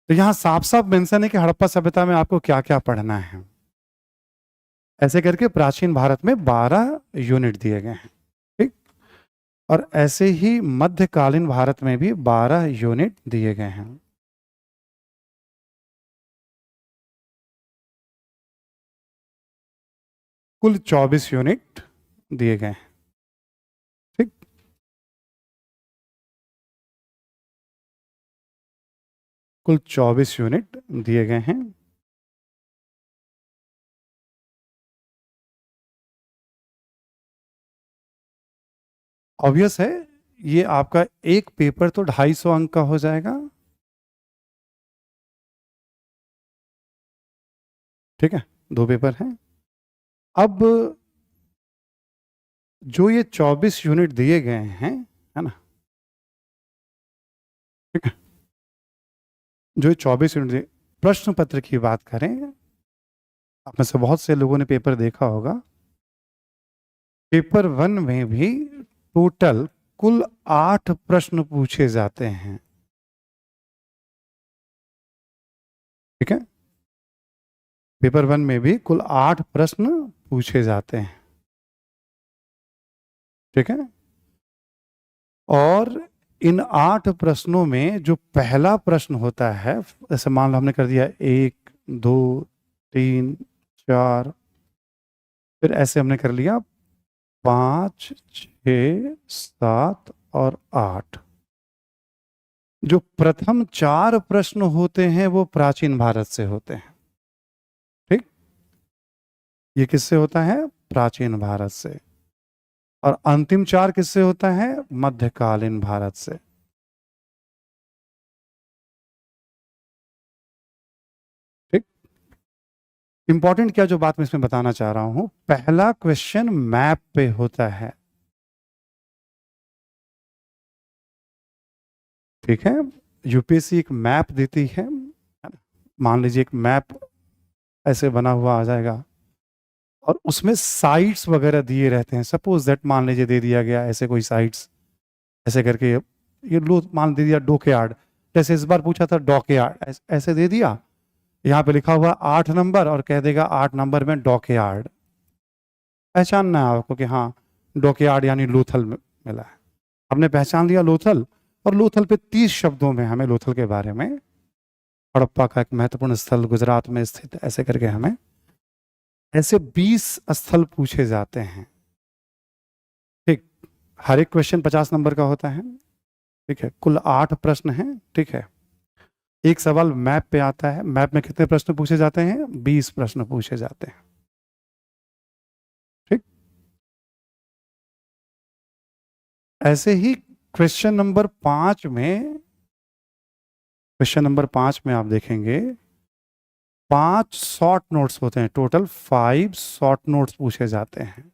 तो यहां साफ साफ मेंशन है कि हड़प्पा सभ्यता में आपको क्या क्या पढ़ना है। ऐसे करके प्राचीन भारत में 12 यूनिट दिए गए हैं, ठीक। और ऐसे ही मध्यकालीन भारत में भी 12 यूनिट दिए गए हैं। कुल 24 यूनिट दिए गए हैं। ठीक, कुल 24 यूनिट दिए गए हैं। ऑब्वियस है, ये आपका एक पेपर तो 250 अंक का हो जाएगा। ठीक है, 2 पेपर हैं। अब जो ये 24 यूनिट दिए गए हैं, है ना, ठीक है, जो ये 24 यूनिट प्रश्न पत्र की बात करें, आप में से बहुत से लोगों ने पेपर देखा होगा। पेपर 1 में भी टोटल कुल 8 प्रश्न पूछे जाते हैं। ठीक है, पेपर 1 में भी कुल 8 प्रश्न पूछे जाते हैं। ठीक है, और इन 8 प्रश्नों में जो पहला प्रश्न होता है, जैसे मान लो हमने कर दिया 1 2 3 4, फिर ऐसे हमने कर लिया 5 6 7 और 8। जो प्रथम 4 प्रश्न होते हैं वो प्राचीन भारत से होते हैं। ठीक, ये किससे होता है? प्राचीन भारत से। और अंतिम 4 किससे होता है? मध्यकालीन भारत से। ठीक, इंपॉर्टेंट क्या जो बात मैं इसमें बताना चाह रहा हूं, पहला क्वेश्चन मैप पे होता है। ठीक है, यूपीएससी एक मैप देती है ना? मान लीजिए एक मैप ऐसे बना हुआ आ जाएगा और उसमें साइट्स वगैरह दिए रहते हैं। सपोज दैट मान लीजिए दे दिया गया ऐसे कोई साइट्स, ऐसे करके ये लो मान दे दिया डॉकयार्ड, जैसे इस बार पूछा था डॉकयार्ड, ऐसे दे दिया। यहाँ पे लिखा हुआ 8 नंबर और कह देगा 8 नंबर में डॉकयार्ड। पहचानना है आपको कि हाँ डॉकयार्ड यानी लोथल मिला है। हमने पहचान लिया लोथल, और लोथल पे 30 शब्दों में हमें लोथल के बारे में, हड़प्पा का एक महत्वपूर्ण स्थल गुजरात में स्थित, ऐसे करके हमें ऐसे 20 स्थल पूछे जाते हैं। ठीक, हर एक क्वेश्चन 50 नंबर का होता है। ठीक है, कुल 8 प्रश्न हैं। ठीक है, एक सवाल मैप पे आता है। मैप में कितने प्रश्न पूछे जाते हैं? 20 प्रश्न पूछे जाते हैं। ठीक, ऐसे ही क्वेश्चन नंबर 5 में आप देखेंगे 5 शॉर्ट नोट्स होते हैं। टोटल 5 शॉर्ट नोट्स पूछे जाते हैं।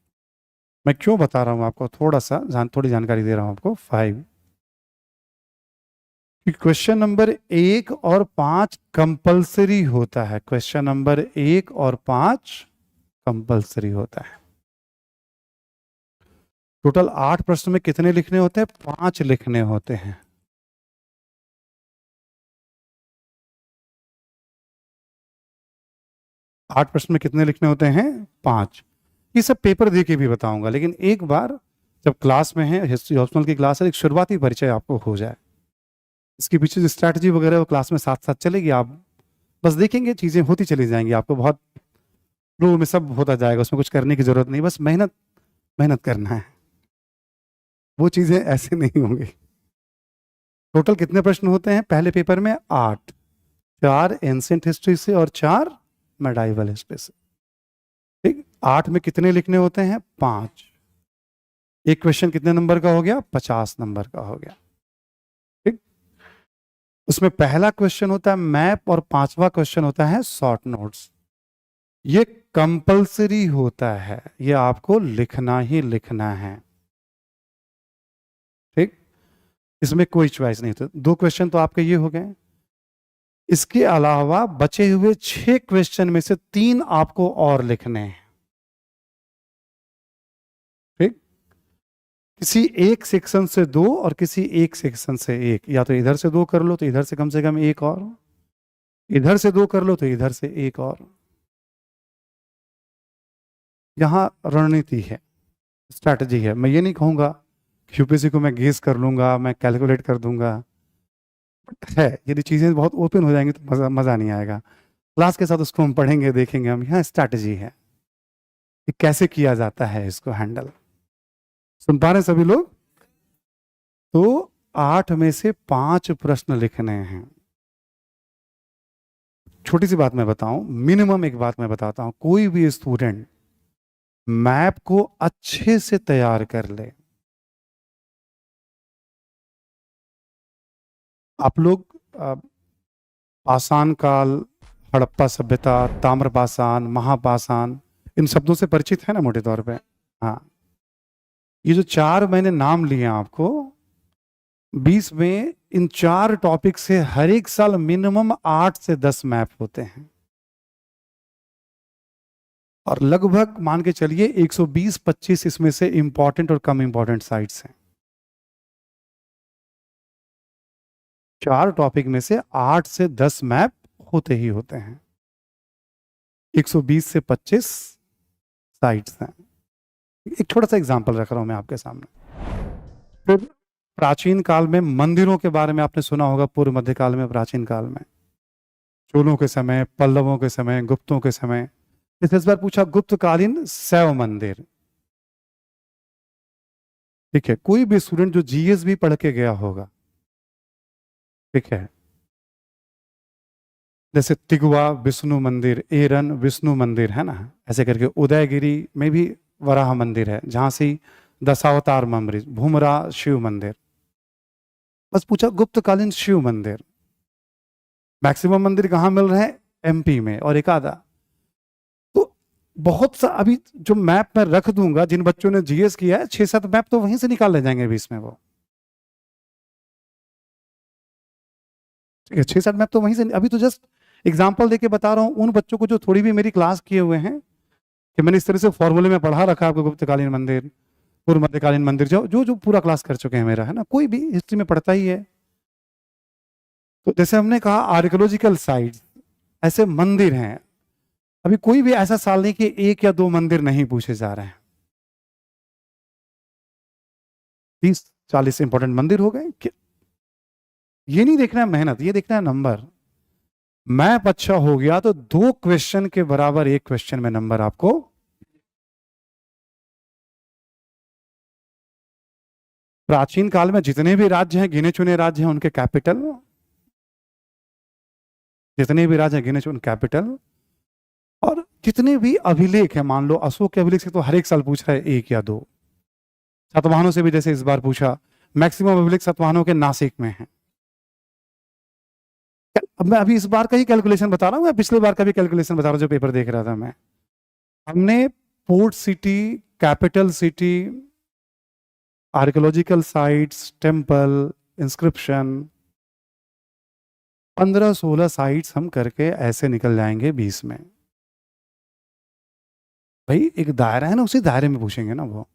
मैं क्यों बता रहा हूं आपको, थोड़ा सा थोड़ी जानकारी दे रहा हूं आपको। 5, क्वेश्चन नंबर 1 और 5 कंपलसरी होता है। क्वेश्चन नंबर 1 और 5 कंपलसरी होता है। टोटल 8 प्रश्न में कितने लिखने होते हैं? 5 लिखने होते हैं। 8 प्रश्न में कितने लिखने होते हैं? 5। ये सब पेपर दे के भी बताऊंगा, लेकिन एक बार जब क्लास में है, हिस्ट्री ऑप्शनल की क्लास है, एक शुरुआती परिचय आपको हो जाए। इसके पीछे जो स्ट्रैटेजी वगैरह वो क्लास में साथ साथ चलेगी। आप बस देखेंगे, चीज़ें होती चली जाएंगी। आपको बहुत फ्लो में सब होता जाएगा, उसमें कुछ करने की जरूरत नहीं, बस मेहनत मेहनत करना है। वो चीज़ें ऐसे नहीं होंगी। टोटल कितने प्रश्न होते हैं पहले पेपर में? 8। 4 एंशिएंट हिस्ट्री से और 4 मेडाइवल हिस्ट्री से। ठीक, 8 में कितने लिखने होते हैं? 5। एक क्वेश्चन कितने नंबर का हो गया? 50 नंबर का हो गया। ठीक, उसमें पहला क्वेश्चन होता है मैप और 5वां क्वेश्चन होता है शॉर्ट नोट्स। ये कंपलसरी होता है, ये आपको लिखना ही लिखना है। ठीक, इसमें कोई चॉइस नहीं। तो 2 क्वेश्चन तो आपके ये हो गए। इसके अलावा बचे हुए 6 क्वेश्चन में से 3 आपको और लिखने हैं। ठीक, किसी एक सेक्शन से 2 और किसी एक सेक्शन से 1, या तो इधर से 2 कर लो तो इधर से कम 1 और, इधर से 2 कर लो तो इधर से 1 और। यहां रणनीति है, स्ट्रैटेजी है। मैं ये नहीं कहूंगा यूपीएससी को मैं गेस कर लूंगा, मैं कैलकुलेट कर दूंगा, बट है यदि चीज़ें बहुत ओपन हो जाएंगी तो मज़ा मज़ा नहीं आएगा। क्लास के साथ उसको हम पढ़ेंगे, देखेंगे हम, यहाँ स्ट्रैटेजी है कि कैसे किया जाता है इसको हैंडल। सुन पा रहे हैं सभी लोग? तो 8 में से 5 प्रश्न लिखने हैं। छोटी सी बात मैं बताऊं, मिनिमम एक बात मैं बताता हूं, कोई भी स्टूडेंट मैप को अच्छे से तैयार कर ले। आप लोग पाषाण काल, हड़प्पा सभ्यता, ताम्रपाषाण, महापाषाण, इन शब्दों से परिचित है ना मोटे तौर पे? हाँ, ये जो 4 मैंने नाम लिए आपको, 20 में इन 4 टॉपिक से हर एक साल मिनिमम 8 से 10 मैप होते हैं, और लगभग मान के चलिए 120-25 इसमें से इंपॉर्टेंट और कम इंपॉर्टेंट साइट्स हैं। 4 टॉपिक में से 8 से 10 मैप होते ही होते हैं, 120 से 25 साइट्स हैं। एक छोटा सा एग्जांपल रख रहा हूं मैं आपके सामने। फिर प्राचीन काल में मंदिरों के बारे में आपने सुना होगा, पूर्व मध्य काल में, प्राचीन काल में, चोलों के समय, पल्लवों के समय, गुप्तों के समय। इस बार पूछा गुप्तकालीन शैव मंदिर। ठीक है, कोई भी स्टूडेंट जो जीएस भी पढ़ के गया होगा, ठीक है, जैसे तिगवा विष्णु मंदिर, एरन विष्णु मंदिर है ना, ऐसे करके उदयगिरी में भी वराह मंदिर है, झांसी दशावतार मंदिर, भूमरा शिव मंदिर। बस पूछा गुप्तकालीन शिव मंदिर। मैक्सिमम मंदिर कहाँ मिल रहे हैं? एमपी में, और एक आधा। तो बहुत सा अभी जो मैप मैं रख दूंगा, जिन बच्चों ने जीएस किया है, 6-7 मैप तो वहीं से निकाल ले जाएंगे 20 में वो। ठीक है, 6-7 मैप तो वहीं से। अभी तो जस्ट एग्जाम्पल देके बता रहा हूं उन बच्चों को जो थोड़ी भी मेरी क्लास किए हुए हैं, कि मैंने इस तरह से फॉर्मूले में पढ़ा रखा है आपको, गुप्तकालीन मंदिर, पूर्व मध्यकालीन मंदिर, जो जो जो पूरा क्लास कर चुके हैं मेरा, है ना, कोई भी हिस्ट्री में पढ़ता ही है। तो जैसे हमने कहा आर्कियोलॉजिकल साइट्स, ऐसे मंदिर हैं। अभी कोई भी ऐसा साल नहीं कि 1 या 2 मंदिर नहीं पूछे जा रहे हैं। 30-40 इंपॉर्टेंट मंदिर हो गए। ये नहीं देखना है मेहनत, ये देखना है नंबर। मैप अच्छा हो गया तो 2 क्वेश्चन के बराबर 1 क्वेश्चन में नंबर आपको। प्राचीन काल में जितने भी राज्य हैं, गिने चुने राज्य हैं, उनके कैपिटल, जितने भी राज्य हैं गिने चुने कैपिटल, और जितने भी अभिलेख हैं, मान लो अशोक के अभिलेख से तो हर एक साल पूछ रहा है 1 या 2। सातवाहनों से भी जैसे इस बार पूछा, मैक्सिमम अभिलेख सातवाहनों के नासिक में है। अब मैं अभी इस बार का ही कैलकुलेशन बता रहा हूँ, या पिछले बार का भी कैलकुलेशन बता रहा हूँ जो पेपर देख रहा था मैं। हमने port city, capital city, archaeological sites, temple, inscription, 15-16 sites हम करके ऐसे निकल जाएंगे 20 में। भाई एक दायरा है ना, उसी दायरे में पूछेंगे ना वो।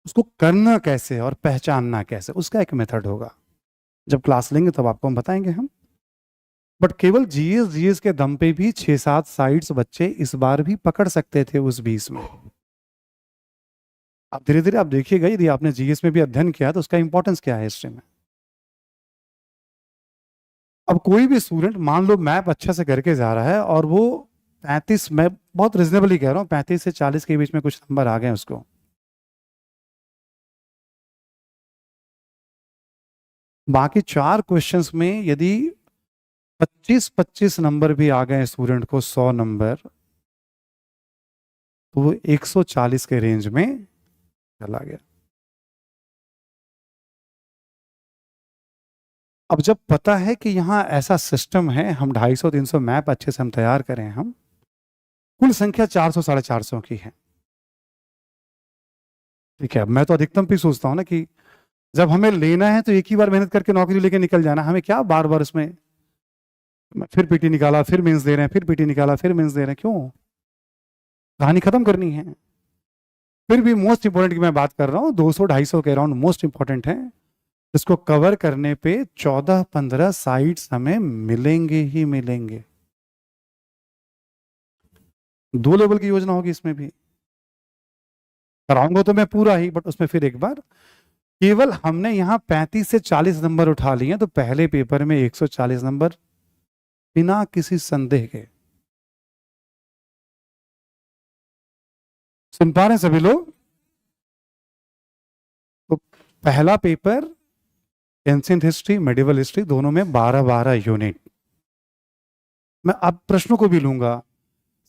उसको करना कैसे और पहचानना कैसे, उसका एक मेथड होगा। जब क्लास लेंगे तब आपको हम बताएंगे हम। बट केवल जीएस के दम पे भी 6-7 साइट्स बच्चे इस बार भी पकड़ सकते थे उस 20 में। आप धीरे धीरे आप देखिएगा, यदि आपने जीएस में भी अध्ययन किया तो उसका इंपॉर्टेंस क्या है हिस्ट्री में। अब कोई भी स्टूडेंट मान लो मैप अच्छा से करके जा रहा है, और वो 35, मैं बहुत रिजनेबली कह रहा हूँ, 35 से 40 के बीच में कुछ नंबर आ गए उसको, बाकी 4 क्वेश्चंस में यदि 25-25 नंबर भी आ गए स्टूडेंट को, 100 नंबर, तो वो 140 के रेंज में चला गया। अब जब पता है कि यहाँ ऐसा सिस्टम है, हम 250-300 मैप अच्छे से हम तैयार करें, हम कुल संख्या 400-450 की है। ठीक है, मैं तो अधिकतम भी सोचता हूँ ना कि जब हमें लेना है तो एक ही बार मेहनत करके नौकरी लेके निकल जाना, हमें क्या बार बार उसमें फिर पीटी निकाला, फिर मेंस दे रहे हैं, फिर पीटी निकाला, फिर मेंस दे रहे हैं, क्यों? कहानी खत्म करनी है। फिर भी मोस्ट इंपोर्टेंट की मैं बात कर रहा हूँ, 200-250 के अराउंड मोस्ट इंपोर्टेंट है, इसको कवर करने पे 14-15 साइट्स हमें मिलेंगे ही मिलेंगे। 2 लेवल की योजना होगी इसमें भी। कराऊंगा तो मैं पूरा ही, बट उसमें फिर एक बार केवल हमने यहाँ 35 से 40 नंबर उठा लिए तो पहले पेपर में 140 नंबर बिना किसी संदेह के। सुन पा रहे हैं सभी लोग? तो पहला paper ancient history, medieval history, दोनों में 12-12 यूनिट। मैं अब प्रश्नों को भी लूंगा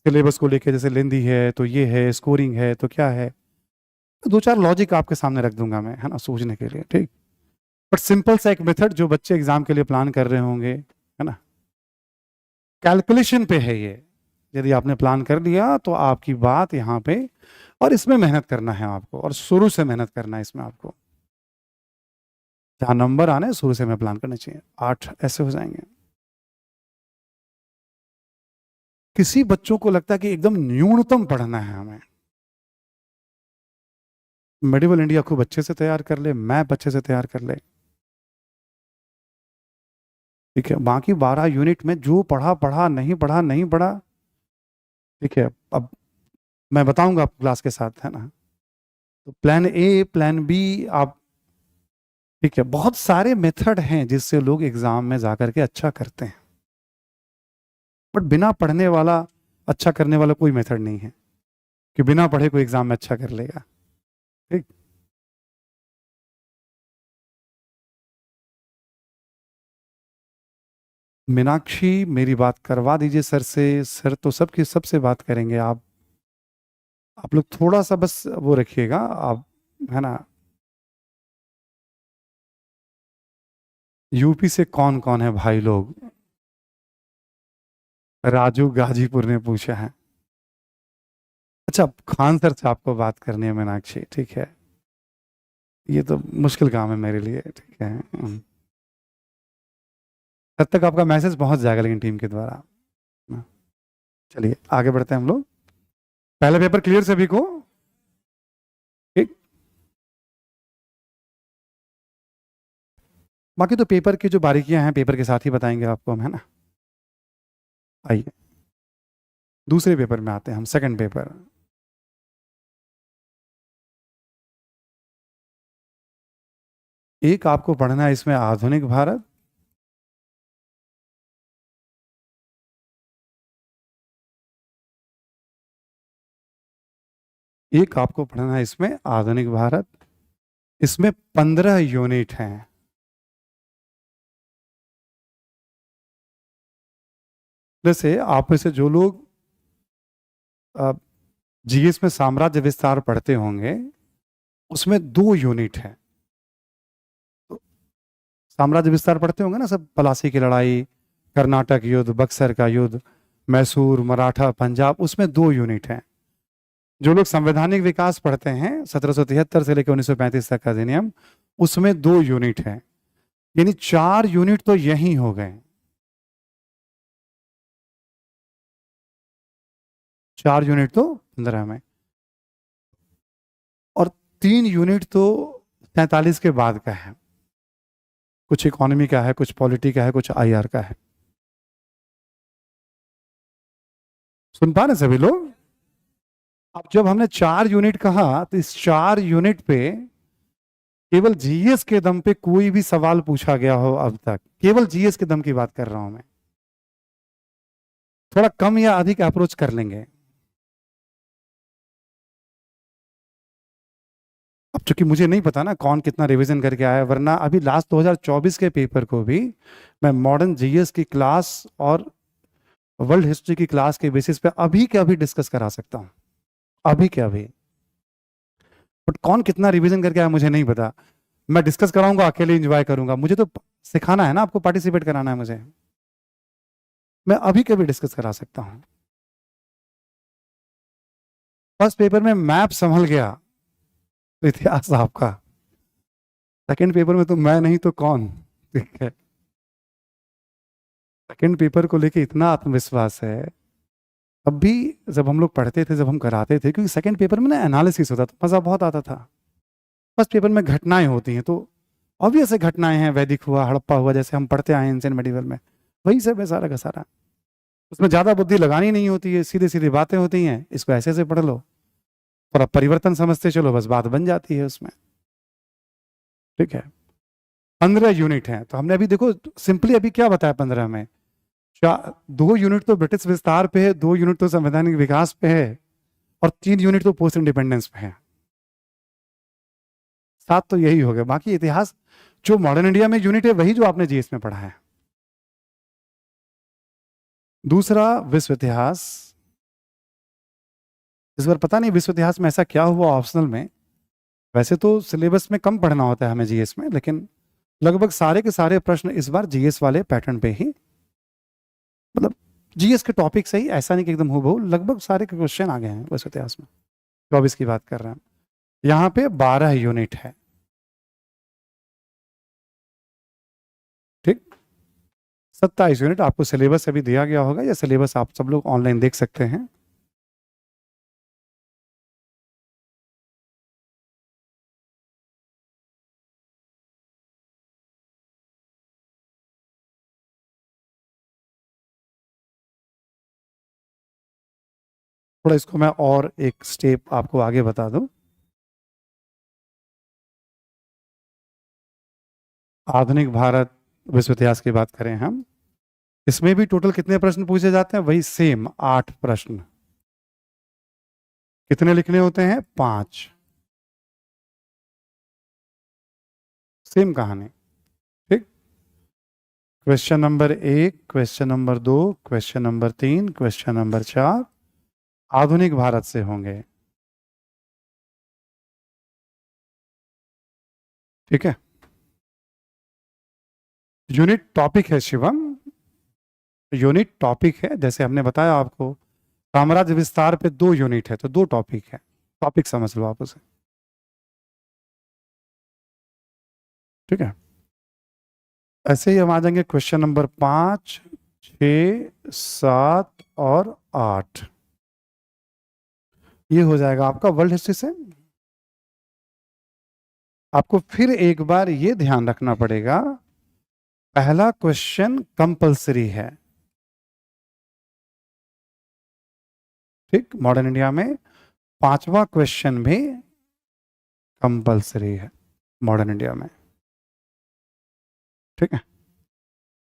सिलेबस को लेके, जैसे लेंदी है तो ये है, स्कोरिंग है तो क्या है, तो 2-4 लॉजिक आपके सामने रख दूंगा मैं, है ना, सोचने के लिए, ठीक। बट सिंपल सा एक मेथड जो बच्चे एग्जाम के लिए प्लान कर रहे होंगे, है ना, कैलकुलेशन पे है ये। यदि आपने प्लान कर लिया तो आपकी बात यहाँ पे, और इसमें मेहनत करना है आपको, और शुरू से मेहनत करना है इसमें आपको। जहां नंबर आने शुरू से में प्लान करना चाहिए, 8 ऐसे हो जाएंगे। किसी बच्चों को लगता है कि एकदम न्यूनतम पढ़ना है हमें, मेडिवल इंडिया खूब अच्छे से तैयार कर ले, मैप अच्छे से तैयार कर ले, ठीक है, बाकी 12 यूनिट में जो पढ़ा पढ़ा, नहीं पढ़ा नहीं पढ़ा, ठीक है। अब मैं बताऊंगा आपको क्लास के साथ, है ना। तो प्लान ए, प्लान बी, आप, ठीक है, बहुत सारे मेथड हैं जिससे लोग एग्जाम में जाकर के अच्छा करते हैं, बट बिना पढ़ने वाला अच्छा करने वाला कोई मेथड नहीं है कि बिना पढ़े कोई एग्जाम में अच्छा कर लेगा, ठीक। मीनाक्षी, मेरी बात करवा दीजिए सर से। सर तो सबकी सबसे बात करेंगे, आप लोग थोड़ा सा बस वो रखिएगा आप, है ना। यूपी से कौन कौन है भाई लोग? राजू गाजीपुर ने पूछा है। अच्छा, खान सर से आपको बात करनी है मीनाक्षी, ठीक है, ये तो मुश्किल काम है मेरे लिए, ठीक है। तब तक आपका मैसेज पहुंच जाएगा लेकिन टीम के द्वारा। चलिए आगे बढ़ते हैं हम लोग। पहला पेपर क्लियर सभी को? ठीक। बाकी तो पेपर की जो बारीकियां हैं पेपर के साथ ही बताएंगे आपको हम, है ना। आइए दूसरे पेपर में आते हैं हम, सेकंड पेपर। एक आपको पढ़ना है इसमें आधुनिक भारत, एक आपको पढ़ना है इसमें आधुनिक भारत, इसमें 15 यूनिट हैं। जैसे आप में से जो लोग जीएस में साम्राज्य विस्तार पढ़ते होंगे, उसमें 2 यूनिट है। तो साम्राज्य विस्तार पढ़ते होंगे ना सब, पलासी की लड़ाई, कर्नाटक युद्ध, बक्सर का युद्ध, मैसूर, मराठा, पंजाब, उसमें 2 यूनिट हैं। जो लोग संवैधानिक विकास पढ़ते हैं 1773 से लेकर 1935 तक का अधिनियम, उसमें 2 यूनिट है, यानी 4 यूनिट तो यही हो गए। 4 यूनिट तो 15 में, और 3 यूनिट तो 43 के बाद का है, कुछ इकोनॉमी का है, कुछ पॉलिटी का है, कुछ आईआर का है। सुन पा रहे सभी लोग? अब जब हमने 4 यूनिट कहा तो इस 4 यूनिट पे केवल जीएस के दम पे कोई भी सवाल पूछा गया हो अब तक, केवल जीएस के दम की बात कर रहा हूं मैं, थोड़ा कम या अधिक अप्रोच कर लेंगे। अब चूंकि मुझे नहीं पता ना कौन कितना रिवीजन करके आया, वरना अभी लास्ट 2024 के पेपर को भी मैं मॉडर्न जीएस की क्लास और वर्ल्ड हिस्ट्री की क्लास के बेसिस पे अभी के अभी डिस्कस करा सकता हूं, अभी के अभी। बट कौन कितना रिवीजन करके आया मुझे नहीं पता, मैं डिस्कस कराऊंगा, अकेले एंजॉय करूंगा, मुझे तो सिखाना है ना आपको, पार्टिसिपेट कराना है मुझे, मैं अभी के अभी डिस्कस करा सकता हूं। फर्स्ट पेपर में मैप संभल गया तो इतिहास आपका, सेकंड पेपर में तो मैं नहीं तो कौन, ठीक है। सेकंड पेपर को लेके इतना आत्मविश्वास है, अब भी जब हम लोग पढ़ते थे, जब हम कराते थे, क्योंकि सेकंड पेपर में ना एनालिसिस होता था, मजा बहुत आता था। फर्स्ट पेपर में घटनाएं होती हैं, तो ऑब्वियस है घटनाएं हैं, वैदिक हुआ, हड़प्पा हुआ, जैसे हम पढ़ते आए एंशिएंट मेडिवल में, वही सब है सारा का सारा। उसमें ज्यादा बुद्धि लगानी नहीं होती है, सीधे सीधे बातें होती हैं, इसको ऐसे ऐसे पढ़ लो। थोड़ा परिवर्तन समझते चलो, बस बात बन जाती है उसमें। ठीक है, 15 यूनिट है, तो हमने अभी देखो सिंपली अभी क्या बताया 15 में, 2 यूनिट तो ब्रिटिश विस्तार पे है, 2 यूनिट तो संवैधानिक विकास पे है, और 3 यूनिट तो पोस्ट इंडिपेंडेंस पे है। 7 तो यही हो गया, बाकी इतिहास जो मॉडर्न इंडिया में यूनिट है वही जो आपने जीएस में पढ़ा है। दूसरा, विश्व इतिहास। इस बार पता नहीं विश्व इतिहास में ऐसा क्या हुआ ऑप्शनल में, वैसे तो सिलेबस में कम पढ़ना होता है हमें जीएस में, लेकिन लगभग सारे के सारे प्रश्न इस बार जीएस वाले पैटर्न पे ही, मतलब जीएस के टॉपिक से ही, ऐसा नहीं कि एकदम हूबहू, लगभग सारे के क्वेश्चन आ गए हैं विश्व इतिहास में। 24 की बात कर रहे हैं, यहाँ पे 12 यूनिट है। ठीक, 27 यूनिट आपको सिलेबस अभी दिया गया होगा, या सिलेबस आप सब लोग ऑनलाइन देख सकते हैं। थोड़ा इसको मैं और एक स्टेप आपको आगे बता दूं। आधुनिक भारत विश्व इतिहास की बात करें हम, इसमें भी टोटल कितने प्रश्न पूछे जाते हैं, वही सेम 8 प्रश्न। कितने लिखने होते हैं, 5। सेम कहानी। ठीक, question number 1, question number 2, question number 3, question number 4 आधुनिक भारत से होंगे। ठीक है, यूनिट टॉपिक है शिवम, यूनिट टॉपिक है, जैसे हमने बताया आपको साम्राज्य विस्तार पे 2 यूनिट है, तो 2 टॉपिक है, टॉपिक समझ लो आप उसे। ठीक है, ऐसे ही हम आ जाएंगे क्वेश्चन नंबर 5, 6, 7 और 8। ये हो जाएगा आपका वर्ल्ड हिस्ट्री से। आपको फिर एक बार ये ध्यान रखना पड़ेगा, पहला क्वेश्चन कंपलसरी है। ठीक, मॉडर्न इंडिया में 5वां क्वेश्चन भी कंपलसरी है मॉडर्न इंडिया में। ठीक है,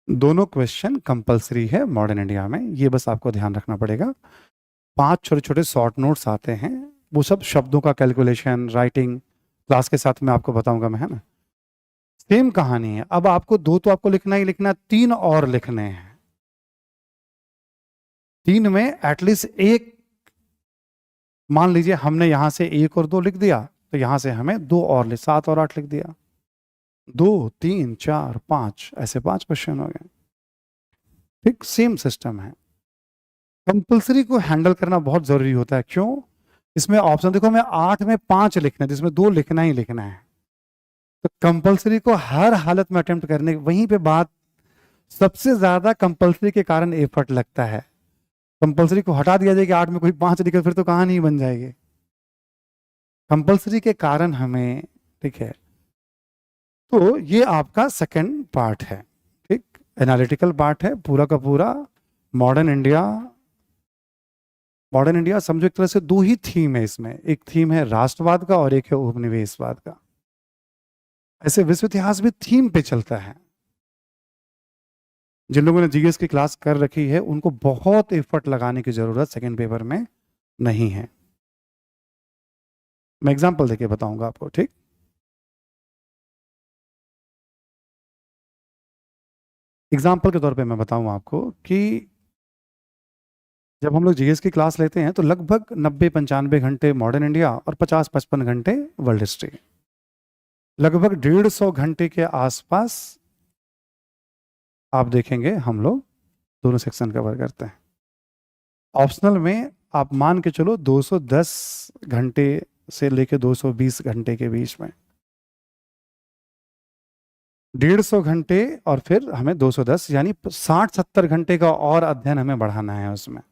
दोनों क्वेश्चन कंपलसरी है मॉडर्न इंडिया में, ये बस आपको ध्यान रखना पड़ेगा। 5 छोटे छोटे शॉर्ट नोट्स आते हैं, वो सब शब्दों का कैलकुलेशन, राइटिंग क्लास के साथ में आपको बताऊंगा मैं, है ना। सेम कहानी है, अब आपको 2 तो आपको लिखना ही लिखना, 3 और लिखने हैं। 3 में एटलीस्ट एक, मान लीजिए हमने यहां से 1 और 2 लिख दिया, तो यहां से हमें 2 और 7 और 8 लिख दिया, 2, 3, 4, 5, ऐसे 5 क्वेश्चन हो गए। ठीक, सेम सिस्टम है। कंपलसरी को हैंडल करना बहुत जरूरी होता है, क्यों, इसमें ऑप्शन देखो, हमें 8 में 5 लिखना है, जिसमें 2 लिखना ही लिखना है, तो कंपलसरी को हर हालत में अटेम्प्ट करने, वहीं पे बात, सबसे ज्यादा कंपलसरी के कारण एफर्ट लगता है। कंपलसरी को हटा दिया जाए कि 8 में कोई 5 लिखे, फिर तो कहानी बन जाएगी। कंपलसरी के कारण हमें, ठीक है, तो ये आपका सेकंड पार्ट है। ठीक, एनालिटिकल पार्ट है पूरा का पूरा। मॉडर्न इंडिया, मॉडर्न इंडिया समझो एक तरह से 2 ही थीम है इसमें, एक थीम है राष्ट्रवाद का और एक है उपनिवेशवाद का। ऐसे विश्व इतिहास भी थीम पे चलता है। जिन लोगों ने जीएस की क्लास कर रखी है उनको बहुत एफर्ट लगाने की जरूरत सेकंड पेपर में नहीं है। मैं एग्जांपल देके बताऊंगा आपको। ठीक, एग्जाम्पल के तौर पे मैं बताऊं आपको कि जब हम लोग जीएस की क्लास लेते हैं तो लगभग 90-95 घंटे मॉडर्न इंडिया और 50-55 घंटे वर्ल्ड हिस्ट्री, लगभग 150 घंटे के आसपास आप देखेंगे हम लोग दोनों सेक्शन कवर करते हैं। ऑप्शनल में आप मान के चलो 210 घंटे से लेके 220 घंटे के बीच में, 150 घंटे और फिर हमें 210, यानी 60-70 घंटे का और अध्ययन हमें बढ़ाना है उसमें।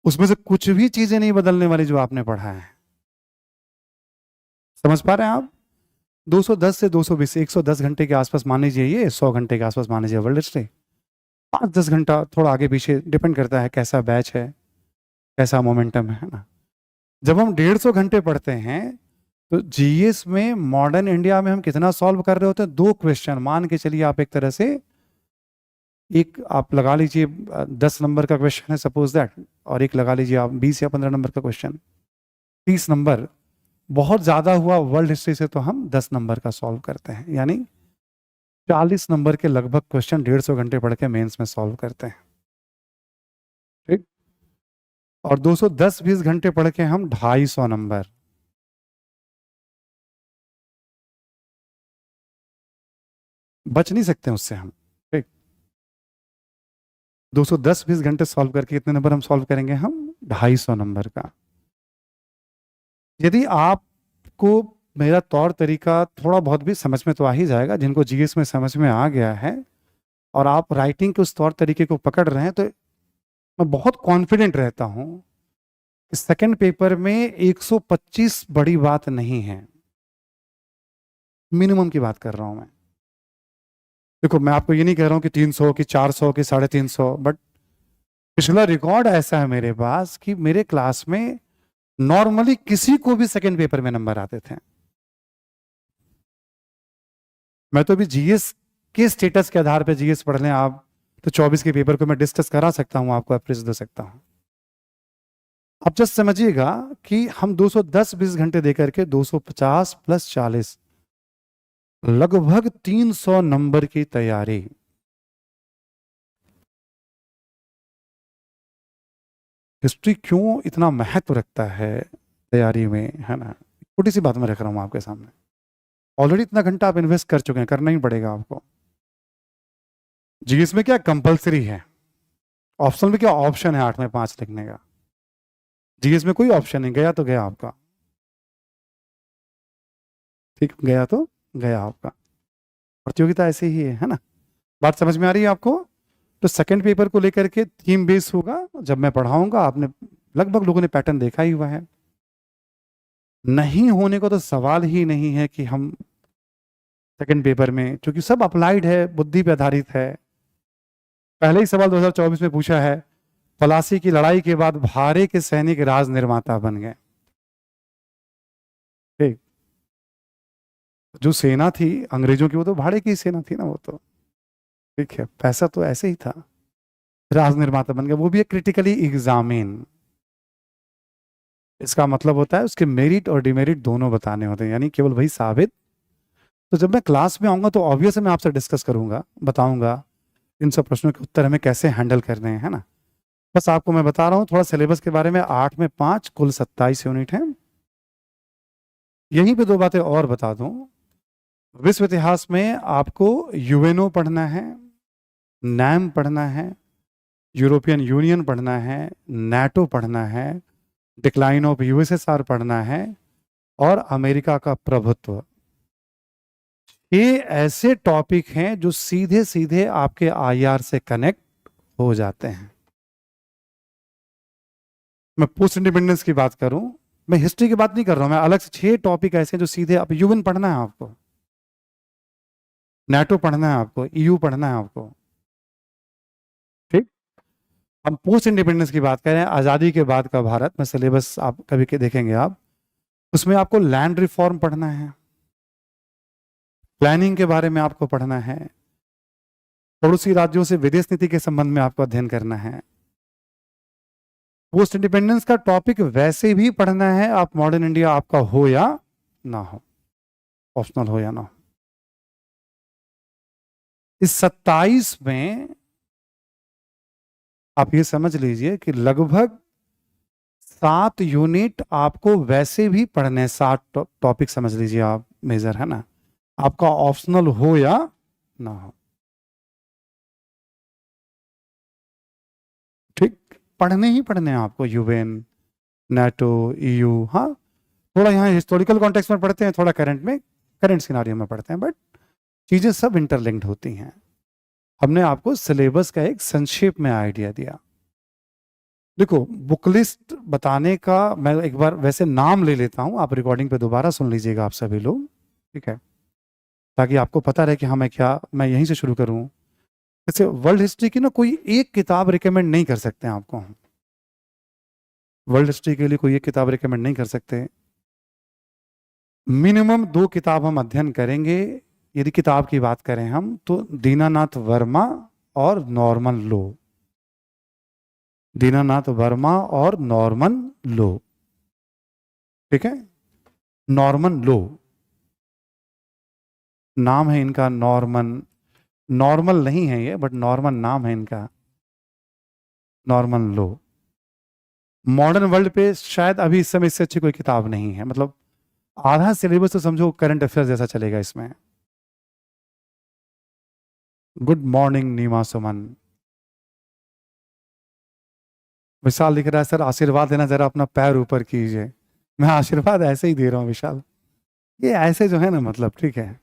उसमें से कुछ भी चीजें नहीं बदलने वाली जो आपने पढ़ा है। समझ पा रहे हैं आप? 210 से 220, 110 घंटे के आसपास मान लीजिए, ये 100 घंटे के आसपास मान लीजिए वर्ल्ड हिस्ट्री। 5-10 घंटा थोड़ा आगे पीछे डिपेंड करता है कैसा बैच है, कैसा मोमेंटम है ना। जब हम 150 घंटे पढ़ते हैं तो जीएस में मॉडर्न इंडिया में हम कितना सॉल्व कर रहे होते हैं? 2 क्वेश्चन मान के चलिए आप, एक तरह से एक आप लगा लीजिए 10 नंबर का क्वेश्चन है सपोज दैट, और एक लगा लीजिए आप 20 या 15 नंबर का क्वेश्चन, 30 नंबर। बहुत ज्यादा हुआ वर्ल्ड हिस्ट्री से तो हम 10 नंबर का सॉल्व करते हैं, यानी 40 नंबर के लगभग क्वेश्चन 150 घंटे पढ़ के मेंस में सॉल्व करते हैं। ठीक। और 210-20 घंटे पढ़ के हम 250 नंबर। बच नहीं सकते उससे हम। ठीक। 210-20 घंटे सॉल्व करके कितने नंबर हम सॉल्व करेंगे? हम 250 नंबर का। यदि आपको मेरा तौर तरीका थोड़ा बहुत भी समझ में तो आ ही जाएगा, जिनको जीएस में समझ में आ गया है और आप राइटिंग के उस तौर तरीके को पकड़ रहे हैं, तो मैं बहुत कॉन्फिडेंट रहता हूं कि सेकंड पेपर में 125 बड़ी बात नहीं है। मिनिमम की बात कर रहा हूं मैं। देखो, मैं आपको ये नहीं कह रहा हूं कि 300 की 400 की 350, बट पिछला रिकॉर्ड ऐसा है मेरे पास कि मेरे क्लास में नॉर्मली किसी को भी सेकंड पेपर में नंबर आते थे। मैं तो अभी जीएस के स्टेटस के आधार पे, जीएस पढ़ लें आप तो 24 के पेपर को मैं डिस्कस करा सकता हूं, आपको एवरेज दे सकता हूं। अब जस्ट समझिएगा कि हम 210-20 घंटे देकर के 250 + 40 लगभग 300 नंबर की तैयारी। हिस्ट्री क्यों इतना महत्व रखता है तैयारी में, है ना? छोटी सी बात मैं रख रहा हूं आपके सामने। ऑलरेडी इतना घंटा आप इन्वेस्ट कर चुके हैं, करना ही पड़ेगा आपको। जीएस में क्या कंपलसरी है? ऑप्शनल में क्या ऑप्शन है 8 में 5 लिखने का? जीएस में कोई ऑप्शन नहीं, गया तो गया आपका। ठीक, गया तो गया आपका। प्रतियोगिता ऐसे ही है ना? बात समझ में आ रही है आपको? तो सेकंड पेपर को लेकर के थीम बेस होगा, जब मैं पढ़ाऊंगा आपने लगभग लोगों ने पैटर्न देखा ही हुआ है। नहीं होने को तो सवाल ही नहीं है कि हम सेकंड पेपर में, क्योंकि सब अप्लाइड है, बुद्धि पे आधारित है। पहले ही सवाल 2024 में पूछा है, पलासी की लड़ाई के बाद भारे के सैनिक राज निर्माता बन गए। ठीक। जो सेना थी अंग्रेजों की, वो तो भाड़े की सेना थी ना, वो तो ठीक है, पैसा तो ऐसे ही था, राज निर्माता बन गया, वो भी एक क्रिटिकली एग्जामिन। इसका मतलब होता है उसके मेरिट और डिमेरिट दोनों बताने होते हैं, यानी केवल वही साबित। तो जब मैं क्लास में आऊंगा तो ऑब्वियस मैं आपसे डिस्कस करूंगा, बताऊंगा इन सब प्रश्नों के उत्तर हमें कैसे हैंडल करने हैं, है ना? बस आपको मैं बता रहा हूं थोड़ा सिलेबस के बारे में। 8 में 5, कुल 27 यूनिट है। यहीं पे 2 बातें और बता दूं। विश्व इतिहास में आपको यूएनओ पढ़ना है, नैम पढ़ना है, यूरोपियन यूनियन पढ़ना है, नाटो पढ़ना है, डिक्लाइन ऑफ यूएसएसआर पढ़ना है, और अमेरिका का प्रभुत्व। ये ऐसे टॉपिक हैं जो सीधे सीधे आपके आईआर से कनेक्ट हो जाते हैं। मैं पोस्ट इंडिपेंडेंस की बात करूं, मैं हिस्ट्री की बात नहीं कर रहा हूं, मैं अलग से 6 टॉपिक ऐसे हैं जो सीधे, आप यूएन पढ़ना है आपको, नाटो पढ़ना है आपको, ईयू पढ़ना है आपको। ठीक। हम पोस्ट इंडिपेंडेंस की बात करें, आजादी के बाद का भारत में सिलेबस आप कभी के देखेंगे आप, उसमें आपको लैंड रिफॉर्म पढ़ना है, प्लानिंग के बारे में आपको पढ़ना है, पड़ोसी राज्यों से विदेश नीति के संबंध में आपको अध्ययन करना है। पोस्ट इंडिपेंडेंस का टॉपिक वैसे भी पढ़ना है, आप मॉडर्न इंडिया आपका हो या ना हो, ऑप्शनल हो या ना हो। इस 27 में आप ये समझ लीजिए कि लगभग 7 यूनिट आपको वैसे भी पढ़ने, 7 टॉपिक समझ लीजिए आप मेजर, है ना? आपका ऑप्शनल हो या ना हो। ठीक। पढ़ने ही पढ़ने हैं आपको, यूएन, नाटो, ईयू। हाँ, थोड़ा यहाँ हिस्टोरिकल कॉन्टेक्स्ट में पढ़ते हैं, थोड़ा करंट में, करंट सिनारियो में पढ़ते हैं, बट चीजें सब इंटरलिंक्ड होती हैं। हमने आपको सिलेबस का एक संक्षेप में आइडिया दिया। देखो, बुक लिस्ट बताने का मैं एक बार वैसे नाम ले लेता हूं, आप रिकॉर्डिंग पे दोबारा सुन लीजिएगा आप सभी लोग, ठीक है? ताकि आपको पता रहे कि हाँ मैं यहीं से शुरू करूं। जैसे वर्ल्ड हिस्ट्री की ना कोई एक किताब रिकमेंड नहीं कर सकते हैं आपको हम। वर्ल्ड हिस्ट्री के लिए कोई एक किताब रिकमेंड नहीं कर सकते। मिनिमम 2 किताब हम अध्ययन करेंगे। यदि किताब की बात करें हम तो दीनानाथ वर्मा और नॉर्मन लो, दीनानाथ वर्मा और नॉर्मन लो, ठीक है। नॉर्मन लो नाम है इनका, नॉर्मन, नॉर्मल नहीं है ये, बट नॉर्मन नाम है इनका, नॉर्मन लो। मॉडर्न वर्ल्ड पे शायद अभी इस समय इससे अच्छी कोई किताब नहीं है, मतलब आधा सिलेबस तो समझो करंट अफेयर्स जैसा चलेगा इसमें। गुड मॉर्निंग नीमा सुमन। विशाल लिख रहा है सर आशीर्वाद देना, जरा अपना पैर ऊपर कीजिए। मैं आशीर्वाद ऐसे ही दे रहा हूँ विशाल, ये ऐसे जो है ना, मतलब ठीक है।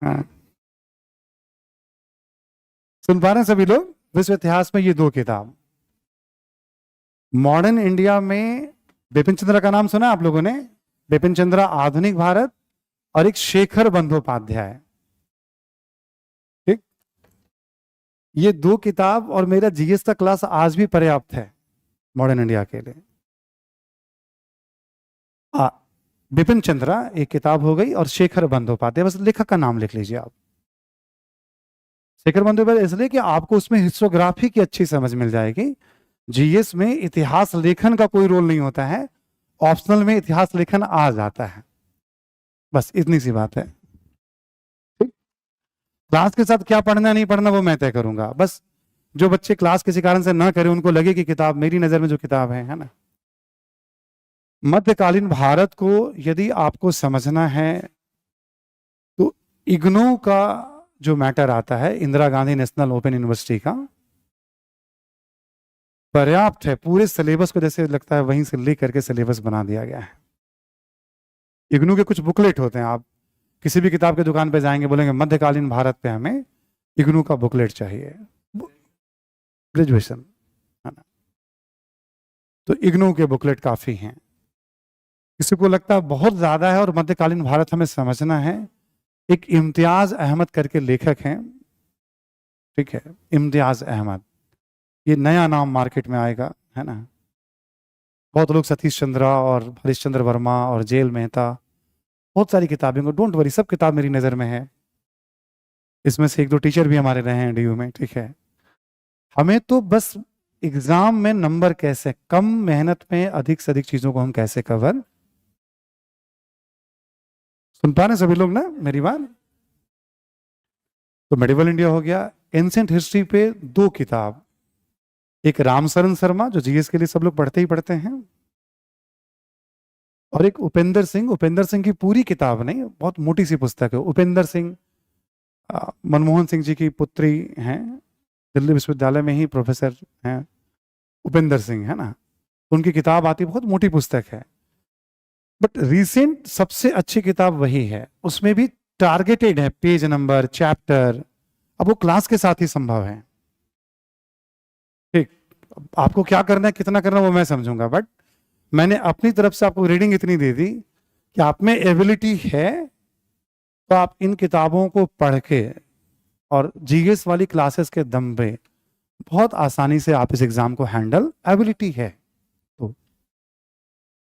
हाँ। सुन पा रहे हैं सभी लोग? विश्व इतिहास में ये 2 किताब। मॉडर्न इंडिया में बिपिन चंद्र का नाम सुना आप लोगों ने? बिपिन चंद्र आधुनिक भारत, और एक शेखर बंदोपाध्याय, ठीक। ये 2 किताब और मेरा जीएस का क्लास आज भी पर्याप्त है मॉडर्न इंडिया के लिए। बिपिन चंद्र एक किताब हो गई, और शेखर बंदोपाध्याय, बस लेखक का नाम लिख लीजिए आप। शेखर बंदोपाध्याय इसलिए कि आपको उसमें हिस्टोग्राफी की अच्छी समझ मिल जाएगी। जीएस में इतिहास लेखन का कोई रोल नहीं होता है, ऑप्शनल में इतिहास लेखन आ जाता है, बस इतनी सी बात है। क्लास के साथ क्या पढ़ना नहीं पढ़ना वो मैं तय करूंगा, बस जो बच्चे क्लास किसी कारण से ना करें उनको लगे कि किताब मेरी नजर में जो किताब है ना। मध्यकालीन भारत को यदि आपको समझना है तो इग्नू का जो मैटर आता है, Indira Gandhi national open university का, पर्याप्त है। पूरे सिलेबस को जैसे लगता है वहीं से लेकर के सिलेबस बना दिया गया है। इग्नू के कुछ बुकलेट होते हैं, आप किसी भी किताब की दुकान पे जाएंगे, बोलेंगे मध्यकालीन भारत पे हमें इग्नू का बुकलेट चाहिए, ग्रेजुएशन, है ना। तो इग्नू के बुकलेट काफी हैं। किसी को लगता है बहुत ज्यादा है और मध्यकालीन भारत हमें समझना है, एक इम्तियाज अहमद करके लेखक हैं, ठीक है, इम्तियाज अहमद, ये नया नाम मार्केट में आएगा, है ना। बहुत लोग सतीश चंद्रा और हरिश्चंद्र वर्मा और जेल मेहता, बहुत सारी किताबें को, डोंट वरी, सब किताब मेरी नज़र में है। इसमें से 1-2 टीचर भी हमारे रहे हैं डीयू में, ठीक है। हमें तो बस एग्जाम में नंबर कैसे, कम मेहनत में अधिक से अधिक चीजों को हम कैसे कवर। सुन पा रहे सभी लोग ना मेरी बात? तो मेडिवल इंडिया हो गया। एंशिएंट हिस्ट्री पे 2 किताब, एक रामशरण शर्मा जो जीएस के लिए सब लोग पढ़ते ही पढ़ते हैं, और एक उपेंद्र सिंह। उपेंद्र सिंह की पूरी किताब नहीं, बहुत मोटी सी पुस्तक है। उपेंद्र सिंह मनमोहन सिंह जी की पुत्री हैं, दिल्ली विश्वविद्यालय में ही प्रोफेसर हैं उपेंद्र सिंह, है ना। उनकी किताब आती, बहुत मोटी पुस्तक है, बट रिसेंट सबसे अच्छी किताब वही है। उसमें भी टारगेटेड है, पेज नंबर, चैप्टर, अब वो क्लास के साथ ही संभव है, ठीक। आपको क्या करना है, कितना करना है, वो मैं समझूंगा, बट मैंने अपनी तरफ से आपको रीडिंग इतनी दे दी कि आप में एबिलिटी है तो आप इन किताबों को पढ़ के और जीएस वाली क्लासेस के दम पे बहुत आसानी से आप इस एग्जाम को हैंडल, एबिलिटी है तो।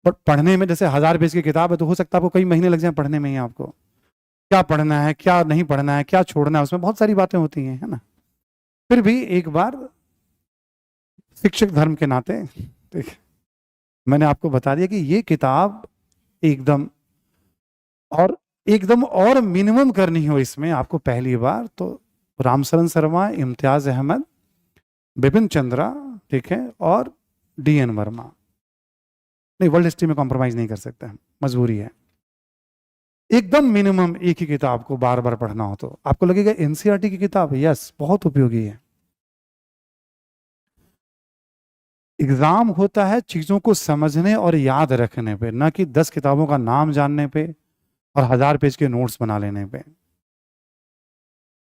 बट पढ़ने में जैसे 1000 पेज की किताब है तो हो सकता है आपको कई महीने लग जाए पढ़ने में ही। आपको क्या पढ़ना है, क्या नहीं पढ़ना है, क्या छोड़ना है, उसमें बहुत सारी बातें होती हैं, है ना। फिर भी एक बार शिक्षक धर्म के नाते, ठीक, मैंने आपको बता दिया कि ये किताब एकदम और मिनिमम करनी हो इसमें आपको पहली बार तो रामशरण शर्मा, इम्तियाज अहमद, बिपिन चंद्रा, ठीक है, और डीएन वर्मा। नहीं, वर्ल्ड हिस्ट्री में कॉम्प्रोमाइज नहीं कर सकते, मजबूरी है। एकदम मिनिमम एक ही किताब को बार बार पढ़ना हो तो आपको लगेगा एनसीईआरटी की किताब, यस, बहुत उपयोगी है। एग्जाम होता है चीजों को समझने और याद रखने पे, ना कि 10 किताबों का नाम जानने पे और 1000 पेज के नोट्स बना लेने पे।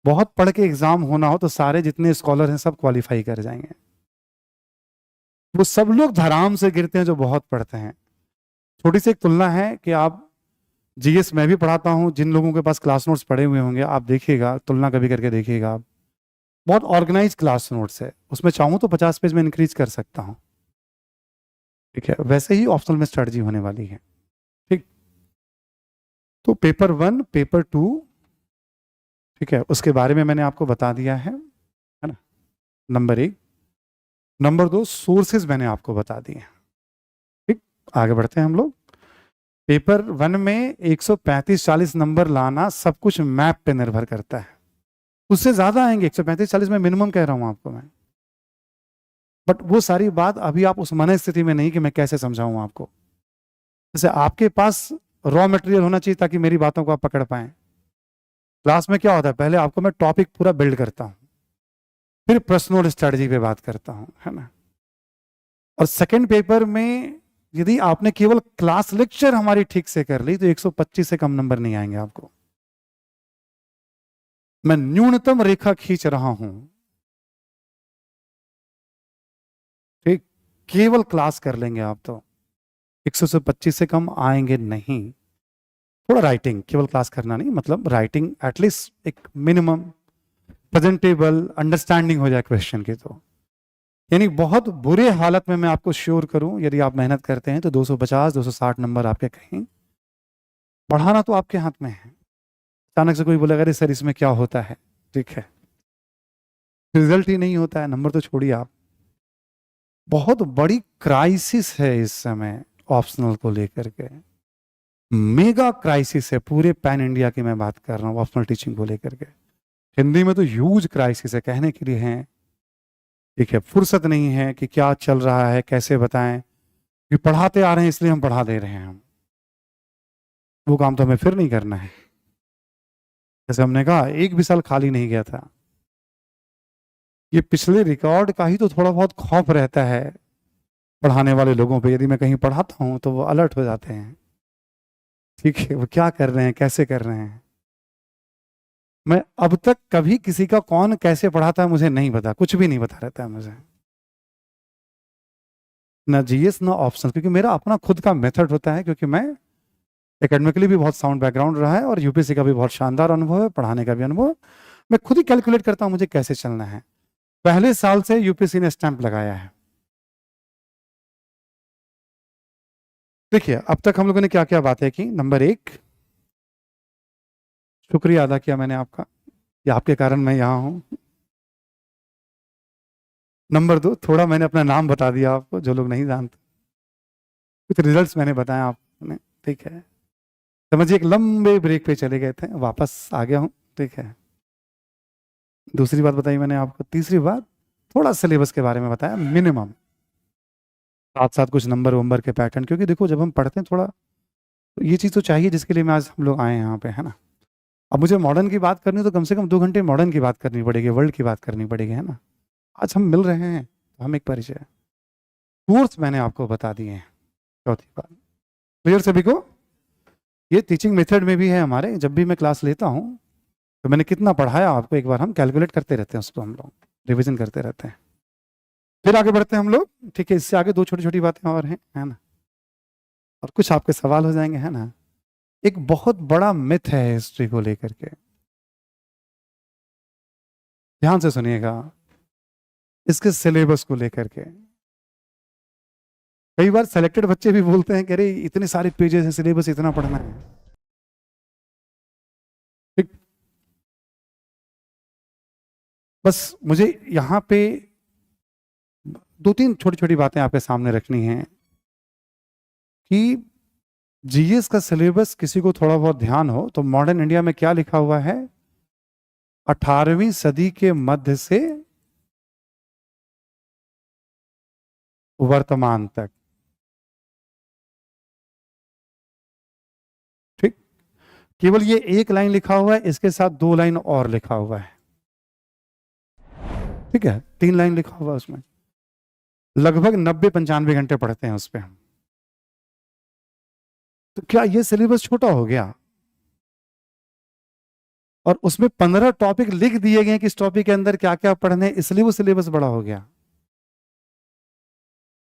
बहुत पढ़ के एग्जाम होना हो तो सारे जितने स्कॉलर हैं सब क्वालिफाई कर जाएंगे। वो सब लोग धराम से गिरते हैं जो बहुत पढ़ते हैं। छोटी सी एक तुलना है कि आप जीएस मैं भी पढ़ाता हूं, जिन लोगों के पास क्लास नोट्स पढ़े हुए होंगे आप देखिएगा, तुलना कभी करके देखिएगा आप, बहुत ऑर्गेनाइज क्लास नोट्स है। उसमें चाहूं तो 50 पेज में इंक्रीज कर सकता हूं, ठीक है, वैसे ही ऑप्शनल में स्ट्रेटजी होने वाली है। ठीक, तो पेपर 1, पेपर 2, ठीक है, उसके बारे में मैंने आपको बता दिया है ना, नंबर 1। नंबर 2, सोर्सेज मैंने आपको बता दिए। ठीक, आगे बढ़ते हैं हम लोग। पेपर 1 में 135-40 नंबर लाना सब कुछ मैप पे निर्भर करता है। उससे ज्यादा आएंगे, 135-40 में मिनिमम कह रहा हूं आपको मैं। बट वो सारी बात अभी आप उस मन स्थिति में नहीं कि मैं कैसे समझाऊं आपको। जैसे आपके पास रॉ मटेरियल होना चाहिए ताकि मेरी बातों को आप पकड़ पाए। क्लास में क्या होता है, पहले आपको मैं टॉपिक पूरा बिल्ड करता हूं, फिर प्रश्न और स्ट्रेटजी पे बात करता हूं, है ना। और सेकंड पेपर में यदि आपने केवल क्लास लेक्चर हमारी ठीक से कर ली तो 125 से कम नंबर नहीं आएंगे आपको। मैं न्यूनतम रेखा खींच रहा हूं। ठीक, केवल क्लास कर लेंगे आप तो 125 से कम आएंगे नहीं। थोड़ा राइटिंग, केवल क्लास करना नहीं, मतलब राइटिंग एटलीस्ट एक मिनिमम प्रेजेंटेबल अंडरस्टैंडिंग हो जाए क्वेश्चन की। तो यानी बहुत बुरे हालत में मैं आपको श्योर करूं, यदि आप मेहनत करते हैं तो 250 260 नंबर आपके कहीं। बढ़ाना तो आपके हाथ में है। अचानक से कोई बोलेगा अरे सर इसमें क्या होता है, ठीक है, रिजल्ट ही नहीं होता है, नंबर तो छोड़िए आप। बहुत बड़ी क्राइसिस है इस समय ऑप्शनल को लेकर के। मेगा क्राइसिस है, पूरे पैन इंडिया की मैं बात कर रहा हूँ ऑप्शनल टीचिंग को लेकर के। हिंदी में तो ह्यूज क्राइसिस है, कहने के लिए है, ठीक है, फुर्सत नहीं है कि क्या चल रहा है कैसे बताएं, कि पढ़ाते आ रहे हैं इसलिए हम पढ़ा दे रहे हैं। हम वो काम तो हमें फिर नहीं करना है। जैसे हमने कहा, एक भी साल खाली नहीं गया था। ये पिछले रिकॉर्ड का ही तो थोड़ा बहुत खौफ रहता है पढ़ाने वाले लोगों पे। यदि मैं कहीं पढ़ाता हूं तो वो अलर्ट हो जाते हैं, ठीक है, वो क्या कर रहे हैं कैसे कर रहे हैं। मैं अब तक कभी किसी का कौन कैसे पढ़ाता है मुझे नहीं पता, कुछ भी नहीं पता रहता है मुझे, ना जीएस ना ऑप्शनल, क्योंकि मेरा अपना खुद का मेथड होता है, क्योंकि मैं एकेडमिकली भी बहुत साउंड बैकग्राउंड रहा है और यूपीएससी का भी बहुत शानदार अनुभव है, पढ़ाने का भी अनुभव है। मैं खुद ही कैलकुलेट करता हूं मुझे कैसे चलना है। पहले साल से यूपीएससी ने स्टैंप लगाया है। देखिए अब तक हम लोगों ने क्या क्या बातें की। नंबर 1, शुक्रिया अदा किया मैंने आपका, कि आपके कारण मैं यहाँ हूँ। नंबर 2, थोड़ा मैंने अपना नाम बता दिया आपको जो लोग नहीं जानते। कुछ रिजल्ट्स मैंने बताया आपने, ठीक है। समझिए एक लंबे ब्रेक पे चले गए थे, वापस आ गया हूँ, ठीक है। दूसरी बात बताई मैंने आपको। तीसरी बात, थोड़ा सिलेबस के बारे में बताया मिनिमम, साथ साथ कुछ नंबर वंबर के पैटर्न, क्योंकि देखो जब हम पढ़ते हैं थोड़ा तो ये चीज़ तो चाहिए जिसके लिए मैं आज हम लोग आए हैं यहाँ पे, है ना। अब मुझे मॉडर्न की बात करनी तो कम से कम 2 घंटे मॉडर्न की बात करनी पड़ेगी, वर्ल्ड की बात करनी पड़ेगी, है ना। आज हम मिल रहे हैं तो हम एक परिचय, कोर्स मैंने आपको बता दिए हैं। चौथी बात, क्लियर सभी को। ये टीचिंग मेथड में भी है हमारे, जब भी मैं क्लास लेता हूँ तो मैंने कितना पढ़ाया आपको एक बार हम कैलकुलेट करते रहते हैं, उसको हम लोग रिविजन करते रहते हैं। फिर आगे बढ़ते हैं हम लोग, ठीक है। इससे आगे 2 छोटी छोटी बातें और हैं, है ना, और कुछ आपके सवाल हो जाएंगे, है ना। एक बहुत बड़ा मिथ है हिस्ट्री को लेकर के, ध्यान से सुनिएगा, इसके सिलेबस को लेकर के। कई बार सेलेक्टेड बच्चे भी बोलते हैं कि अरे इतने सारे पेजेस है, सिलेबस इतना पढ़ना है। ठीक, बस मुझे यहाँ पे 2-3 छोटी छोटी बातें आपके सामने रखनी है कि जीएस का सिलेबस किसी को थोड़ा बहुत ध्यान हो तो मॉडर्न इंडिया में क्या लिखा हुआ है, 18वीं सदी के मध्य से वर्तमान तक। ठीक, केवल ये एक लाइन लिखा हुआ है, इसके साथ 2 लाइन और लिखा हुआ है, ठीक है, 3 लाइन लिखा हुआ है उसमें। लगभग 90-95 घंटे पढ़ते हैं उस पर हम। तो क्या ये सिलेबस छोटा हो गया? और उसमें 15 टॉपिक लिख दिए गए कि इस टॉपिक के अंदर क्या क्या पढ़ने, इसलिए वो सिलेबस बड़ा हो गया।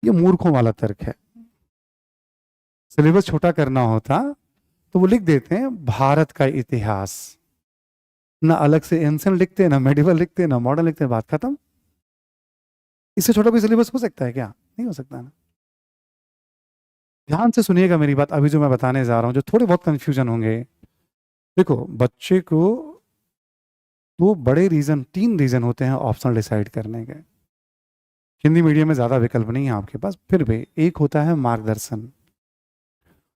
ये मूर्खों वाला तर्क है। सिलेबस छोटा करना होता तो वो लिख देते हैं भारत का इतिहास, ना अलग से एंशिएंट लिखते, ना मेडिवल लिखते, ना मॉडर्न लिखते, बात खत्म। इससे छोटा कोई सिलेबस हो सकता है क्या? नहीं हो सकता ना। ध्यान से सुनिएगा मेरी बात, अभी जो मैं बताने जा रहा हूँ, जो थोड़े बहुत कंफ्यूजन होंगे। देखो, बच्चे को दो बड़े रीजन, तीन रीजन होते हैं ऑप्शनल डिसाइड करने के। हिंदी मीडियम में ज्यादा विकल्प नहीं है आपके पास, फिर भी एक होता है मार्गदर्शन,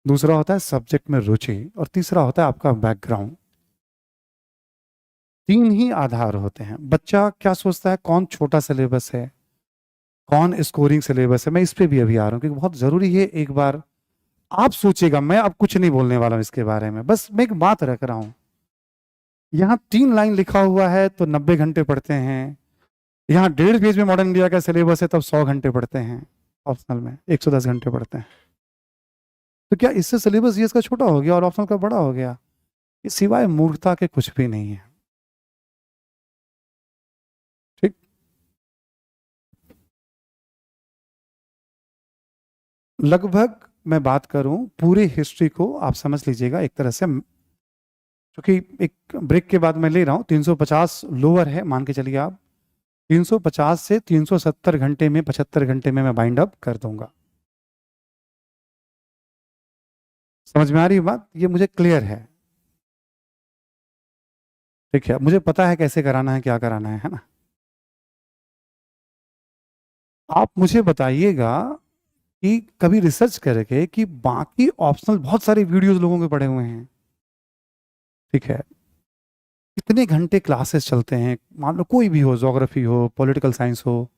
दूसरा होता है सब्जेक्ट में रुचि, और तीसरा होता है आपका बैकग्राउंड। तीन ही आधार होते हैं। बच्चा क्या सोचता है, कौन छोटा सिलेबस है, कौन स्कोरिंग सिलेबस है, मैं इस पे भी अभी आ रहा हूँ क्योंकि बहुत जरूरी है। एक बार आप सोचिएगा, मैं अब कुछ नहीं बोलने वाला हूं इसके बारे में, बस मैं एक बात रख रहा हूं। यहाँ 3 लाइन लिखा हुआ है तो 90 घंटे पढ़ते हैं, यहाँ 1.5 पेज में मॉडर्न इंडिया का सिलेबस है तब 100 घंटे पढ़ते हैं, ऑप्शनल में 110 घंटे पढ़ते हैं। तो क्या इससे सिलेबस जीएस का छोटा हो गया और ऑप्शनल का बड़ा हो गया? ये सिवाय मूर्खता के कुछ भी नहीं है। ठीक। लगभग मैं बात करूं पूरे हिस्ट्री को, आप समझ लीजिएगा एक तरह से, क्योंकि एक ब्रेक के बाद मैं ले रहा हूं, 350 लोअर है मान के चलिए आप, 350 से 370 घंटे में, 75 घंटे में मैं बाइंड अप कर दूंगा। समझ में आ रही बात? ये मुझे क्लियर है। ठीक है, मुझे पता है कैसे कराना है, क्या कराना है ना? आप मुझे बताइएगा कि कभी रिसर्च करके कि बाकी ऑप्शनल बहुत सारे वीडियोस लोगों के पड़े हुए हैं, ठीक है, कितने घंटे क्लासेस चलते हैं, मान लो कोई भी हो, ज्योग्राफी हो, पॉलिटिकल साइंस हो,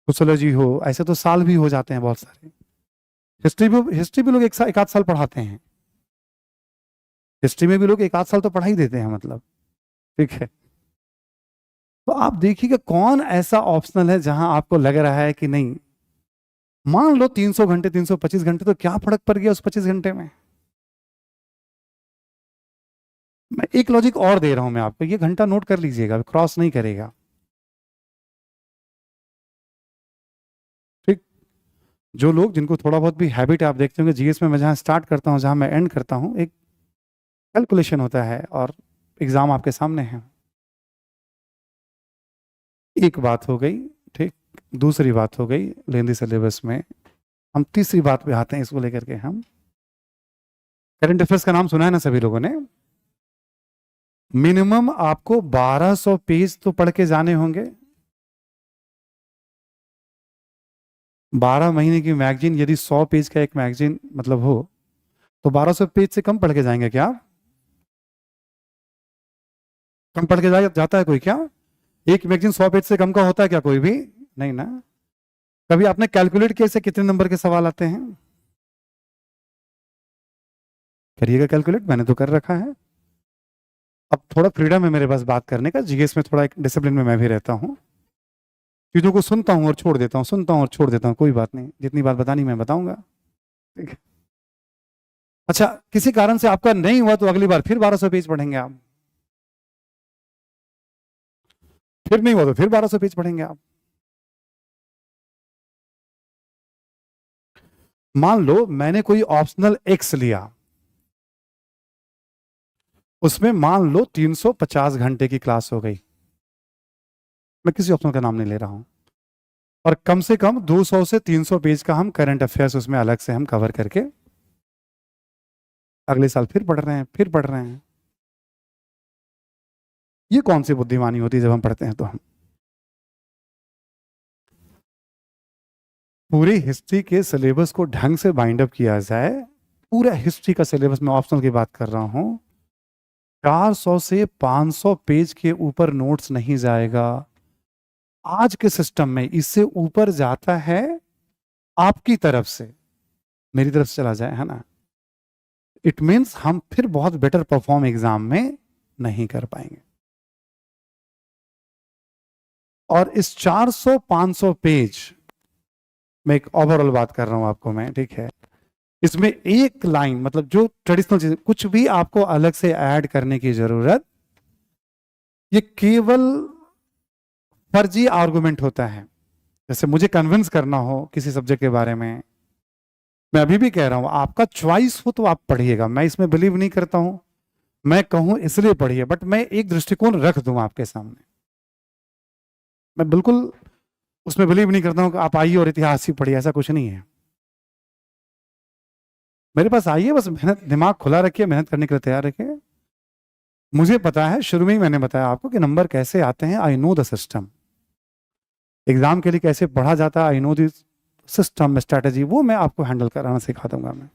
सोशोलॉजी हो, ऐसे तो साल भी हो जाते हैं बहुत सारे। हिस्ट्री भी लोग एक आध साल पढ़ाते हैं, हिस्ट्री में भी लोग एक आध साल तो पढ़ा ही देते हैं मतलब। ठीक है, तो आप देखिएगा कौन ऐसा ऑप्शनल है जहां आपको लग रहा है कि नहीं, मान लो 300 घंटे, 325 घंटे, तो क्या फर्क पड़ गया उस 25 घंटे में? मैं एक लॉजिक और दे रहा हूं मैं आपको, ये घंटा नोट कर लीजिएगा, क्रॉस नहीं करेगा। ठीक। जो लोग, जिनको थोड़ा बहुत भी हैबिट आप देखते होंगे जीएस में, मैं जहां स्टार्ट करता हूं जहां मैं एंड करता हूं, एक कैलकुलेशन होता है और एग्जाम आपके सामने है। एक बात हो गई, ठीक। दूसरी बात हो गई लेंदी सिलेबस में, हम तीसरी बात पे आते हैं, इसको लेकर के हम, करंट अफेयर्स का नाम सुना है ना सभी लोगों ने? मिनिमम आपको 1200 पेज तो पढ़ के जाने होंगे। 12 महीने की मैगजीन, यदि 100 पेज का एक मैगजीन मतलब हो, तो 1200 पेज से कम पढ़ के जाएंगे क्या आप? कम पढ़ के जाता है कोई क्या? एक मैगजीन 100 पेज से कम का होता है क्या कोई भी? नहीं ना। कभी आपने कैलकुलेट किया से कितने नंबर के सवाल आते हैं? करिएगा कैलकुलेट, मैंने तो कर रखा है। अब थोड़ा फ्रीडम है मेरे पास बात करने का, जीएस में थोड़ा एक डिसिप्लिन में मैं भी रहता हूँ, चीजों को सुनता हूँ और छोड़ देता हूँ, सुनता हूँ और छोड़ देता हूँ, कोई बात नहीं, जितनी बात बतानी मैं बताऊंगा। ठीक है। अच्छा, किसी कारण से आपका नहीं हुआ तो अगली बार फिर 1200 पेज पढ़ेंगे आप, फिर नहीं हुआ तो फिर 1200 पेज पढ़ेंगे आप। मान लो मैंने कोई ऑप्शनल एक्स लिया, उसमें मान लो 350 घंटे की क्लास हो गई, मैं किसी ऑप्शनल का नाम नहीं ले रहा हूं, और कम से कम 200 से 300 पेज का हम करंट अफेयर्स उसमें अलग से हम कवर करके अगले साल फिर पढ़ रहे हैं, फिर पढ़ रहे हैं। ये कौन सी बुद्धिमानी होती है जब हम पढ़ते हैं तो हम पूरी हिस्ट्री के सिलेबस को ढंग से बाइंड अप किया जाए। पूरा हिस्ट्री का सिलेबस, मैं ऑप्शनल की बात कर रहा हूं, 400 से 500 पेज के ऊपर नोट्स नहीं जाएगा आज के सिस्टम में। इससे ऊपर जाता है आपकी तरफ से, मेरी तरफ से चला जाए, है ना, इट मीन्स हम फिर बहुत बेटर परफॉर्म एग्जाम में नहीं कर पाएंगे। और इस 400-500 पेज में एक ओवरऑल बात कर रहा हूं आपको मैं, ठीक है, इसमें एक लाइन मतलब जो ट्रेडिशनल चीज, कुछ भी आपको अलग से ऐड करने की जरूरत, ये केवल फर्जी आर्गुमेंट होता है। जैसे मुझे कन्विंस करना हो किसी सब्जेक्ट के बारे में, मैं अभी भी कह रहा हूं आपका चॉइस हो तो आप पढ़िएगा, मैं इसमें बिलीव नहीं करता हूं, मैं कहूं इसलिए पढ़िए, बट मैं एक दृष्टिकोण रख दूं आपके सामने। मैं बिल्कुल उसमें बिलीव नहीं करता हूं कि आप आइए और इतिहास ही पढ़िए, ऐसा कुछ नहीं है। मेरे पास आइए, बस मेहनत, दिमाग खुला रखिए, मेहनत करने के लिए तैयार रखिए। मुझे पता है, शुरू में ही मैंने बताया आपको कि नंबर कैसे आते हैं। I know the system. Exam के लिए कैसे पढ़ा जाता है, I know this system strategy, वो मैं आपको हैंडल कराना सिखा दूंगा मैं।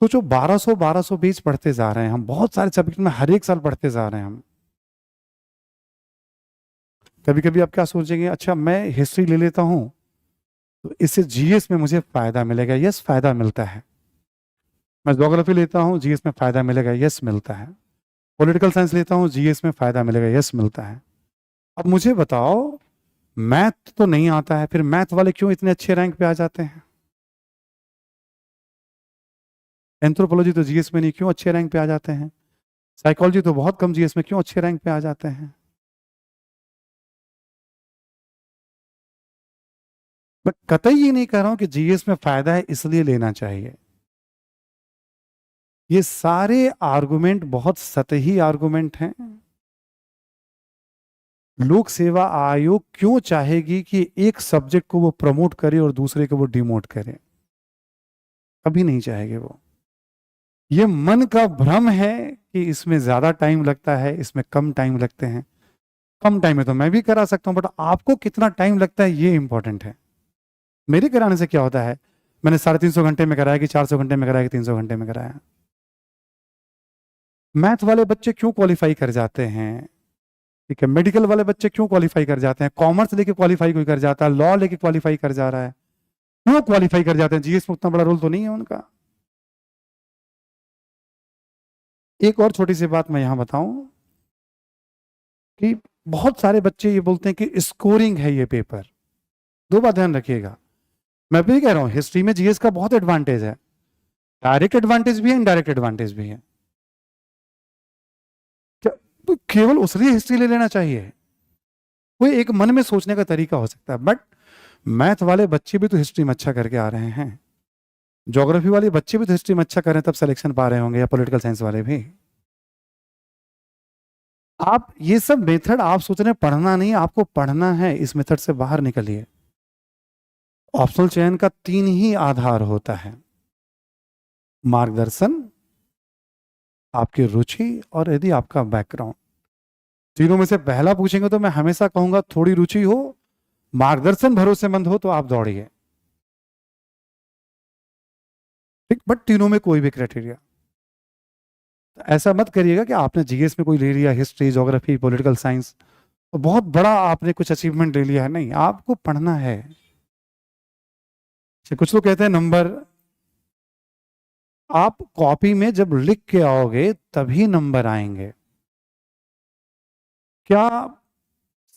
सोचो 1200 पेज पढ़ते जा रहे हैं हम, बहुत सारे सब्जेक्ट में हर एक साल पढ़ते जा रहे हैं हम। कभी कभी आप क्या सोचेंगे, अच्छा मैं हिस्ट्री ले लेता हूं तो इससे जीएस में मुझे फायदा मिलेगा। यस, फायदा मिलता है। मैं ज्योग्राफी लेता हूं, जीएस में फायदा मिलेगा। यस, मिलता है। पॉलिटिकल साइंस लेता हूं, जीएस में फायदा मिलेगा। यस, मिलता है। अब मुझे बताओ, मैथ तो नहीं आता है, फिर मैथ वाले क्यों इतने अच्छे रैंक पे आ जाते हैं? एंथ्रोपोलॉजी तो जीएस में नहीं, क्यों अच्छे रैंक पे आ जाते हैं? साइकोलॉजी तो बहुत कम जीएस में, क्यों अच्छे रैंक पे आ जाते हैं? मैं कतई ये नहीं कह रहा हूं कि जीएस में फायदा है इसलिए लेना चाहिए। ये सारे आर्गुमेंट बहुत सतही आर्गुमेंट हैं। लोक सेवा आयोग क्यों चाहेगी कि एक सब्जेक्ट को वो प्रमोट करे और दूसरे को वो डिमोट करे? कभी नहीं चाहेंगे वो। ये मन का भ्रम है कि इसमें ज्यादा टाइम लगता है, इसमें कम टाइम लगते हैं। कम टाइम में तो मैं भी करा सकता हूं, बट आपको कितना टाइम लगता है ये इंपॉर्टेंट है। मेरे कराने से क्या होता है, मैंने 350 घंटे में कराया कि 400 घंटे में कराया कि 300 घंटे में कराया? मैथ वाले बच्चे क्यों क्वालिफाई कर जाते हैं? ठीक है, मेडिकल वाले बच्चे क्यों क्वालिफाई कर जाते हैं? कॉमर्स लेके क्वालिफाई कोई कर जाता है, लॉ लेके क्वालिफाई कर जा रहा है, क्यों क्वालिफाई कर जाते हैं? जीएस में उतना बड़ा रोल तो नहीं है उनका। एक और छोटी सी बात मैं यहां बताऊं कि बहुत सारे बच्चे ये बोलते हैं कि स्कोरिंग है ये पेपर। दो बात ध्यान रखिएगा, मैं भी कह रहा हूं हिस्ट्री में जीएस का बहुत एडवांटेज है। डायरेक्ट एडवांटेज भी है, इनडायरेक्ट एडवांटेज भी है। क्या तो केवल उसलिए हिस्ट्री ले लेना चाहिए? कोई एक मन में सोचने का तरीका हो सकता है, बट मैथ वाले बच्चे भी तो हिस्ट्री में अच्छा करके आ रहे हैं, ज्योग्राफी वाले बच्चे भी तो हिस्ट्री में अच्छा कर रहे हैं, तब सिलेक्शन पा रहे होंगे, या पॉलिटिकल साइंस वाले भी। आप ये सब मेथड आप सोच रहे हैं पढ़ना नहीं, आपको पढ़ना है। इस मेथड से बाहर निकलिए। ऑप्शनल चयन का 3 ही आधार होता है, मार्गदर्शन, आपकी रुचि, और यदि आपका बैकग्राउंड। तीनों में से पहला पूछेंगे तो मैं हमेशा कहूंगा थोड़ी रुचि हो, मार्गदर्शन भरोसेमंद हो तो आप दौड़िए। ठीक, बट तीनों में कोई भी क्राइटेरिया। ऐसा मत करिएगा कि आपने जीएस में कोई ले लिया, हिस्ट्री, ज्योग्राफी, पॉलिटिकल साइंस, तो बहुत बड़ा आपने कुछ अचीवमेंट ले लिया है। नहीं, आपको पढ़ना है। कुछ लोग कहते हैं नंबर, आप कॉपी में जब लिख के आओगे तभी नंबर आएंगे। क्या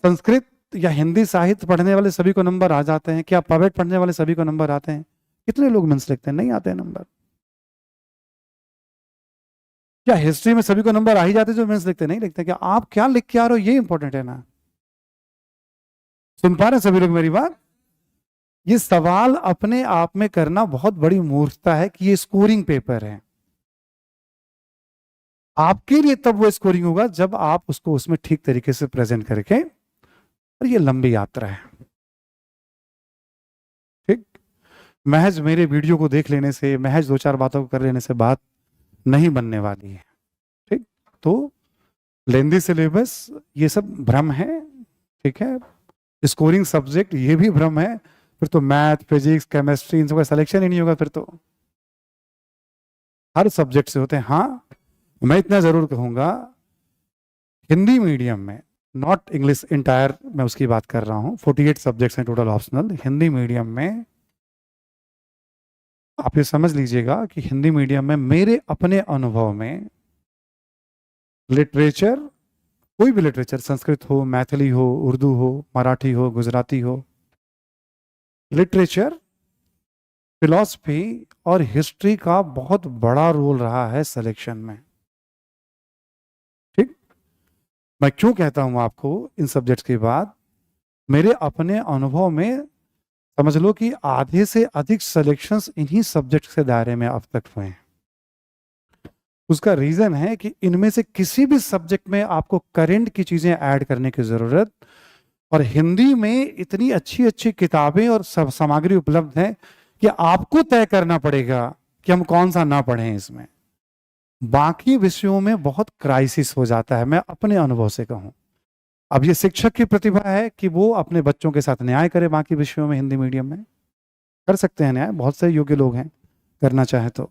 संस्कृत या हिंदी साहित्य पढ़ने वाले सभी को नंबर आ जाते हैं? क्या पवेट पढ़ने वाले सभी को नंबर आते हैं? कितने लोग मेंस लिखते हैं? नहीं आते हैं नंबर। क्या हिस्ट्री में सभी को नंबर आ ही जाते जो मेंस लिखते? नहीं लिखते। क्या आप क्या लिख के आ रहे हो ये इंपॉर्टेंट है ना। सुन पा रहे हैं सभी लोग मेरी बात? ये सवाल अपने आप में करना बहुत बड़ी मूर्खता है कि ये स्कोरिंग पेपर है। आपके लिए तब वो स्कोरिंग होगा जब आप उसको उसमें ठीक तरीके से प्रेजेंट करके, और ये लंबी यात्रा है। ठीक, महज मेरे वीडियो को देख लेने से, महज 2-4 बातों को कर लेने से बात नहीं बनने वाली है। ठीक, तो लेंदी सिलेबस ये सब भ्रम है। ठीक है, स्कोरिंग सब्जेक्ट ये भी भ्रम है। फिर तो मैथ, फिजिक्स, केमिस्ट्री, इन सबका सिलेक्शन ही नहीं होगा। फिर तो हर सब्जेक्ट से होते हैं। हाँ, मैं इतना जरूर कहूंगा, हिंदी मीडियम में, नॉट इंग्लिश इंटायर, मैं उसकी बात कर रहा हूं, 48 सब्जेक्ट्स हैं टोटल ऑप्शनल। हिंदी मीडियम में आप ये समझ लीजिएगा कि हिंदी मीडियम में मेरे अपने अनुभव में लिटरेचर, कोई भी लिटरेचर, संस्कृत हो, मैथिली हो, उर्दू हो, मराठी हो, गुजराती हो, लिटरेचर, फिलॉसफी और हिस्ट्री का बहुत बड़ा रोल रहा है सिलेक्शन में। ठीक, मैं क्यों कहता हूं आपको इन सब्जेक्ट्स की बात, मेरे अपने अनुभव में समझ लो कि आधे से अधिक सिलेक्शंस इन्हीं सब्जेक्ट के दायरे में अब तक हुए हैं। उसका रीजन है कि इनमें से किसी भी सब्जेक्ट में आपको करंट की चीजें ऐड करने की जरूरत, और हिंदी में इतनी अच्छी अच्छी किताबें और सामग्री उपलब्ध है कि आपको तय करना पड़ेगा कि हम कौन सा ना पढ़ें इसमें। बाकी विषयों में बहुत क्राइसिस हो जाता है, मैं अपने अनुभव से कहूं। अब ये शिक्षक की प्रतिभा है कि वो अपने बच्चों के साथ न्याय करे, बाकी विषयों में हिंदी मीडियम में कर सकते हैं न्याय, बहुत से योग्य लोग हैं, करना चाहे तो।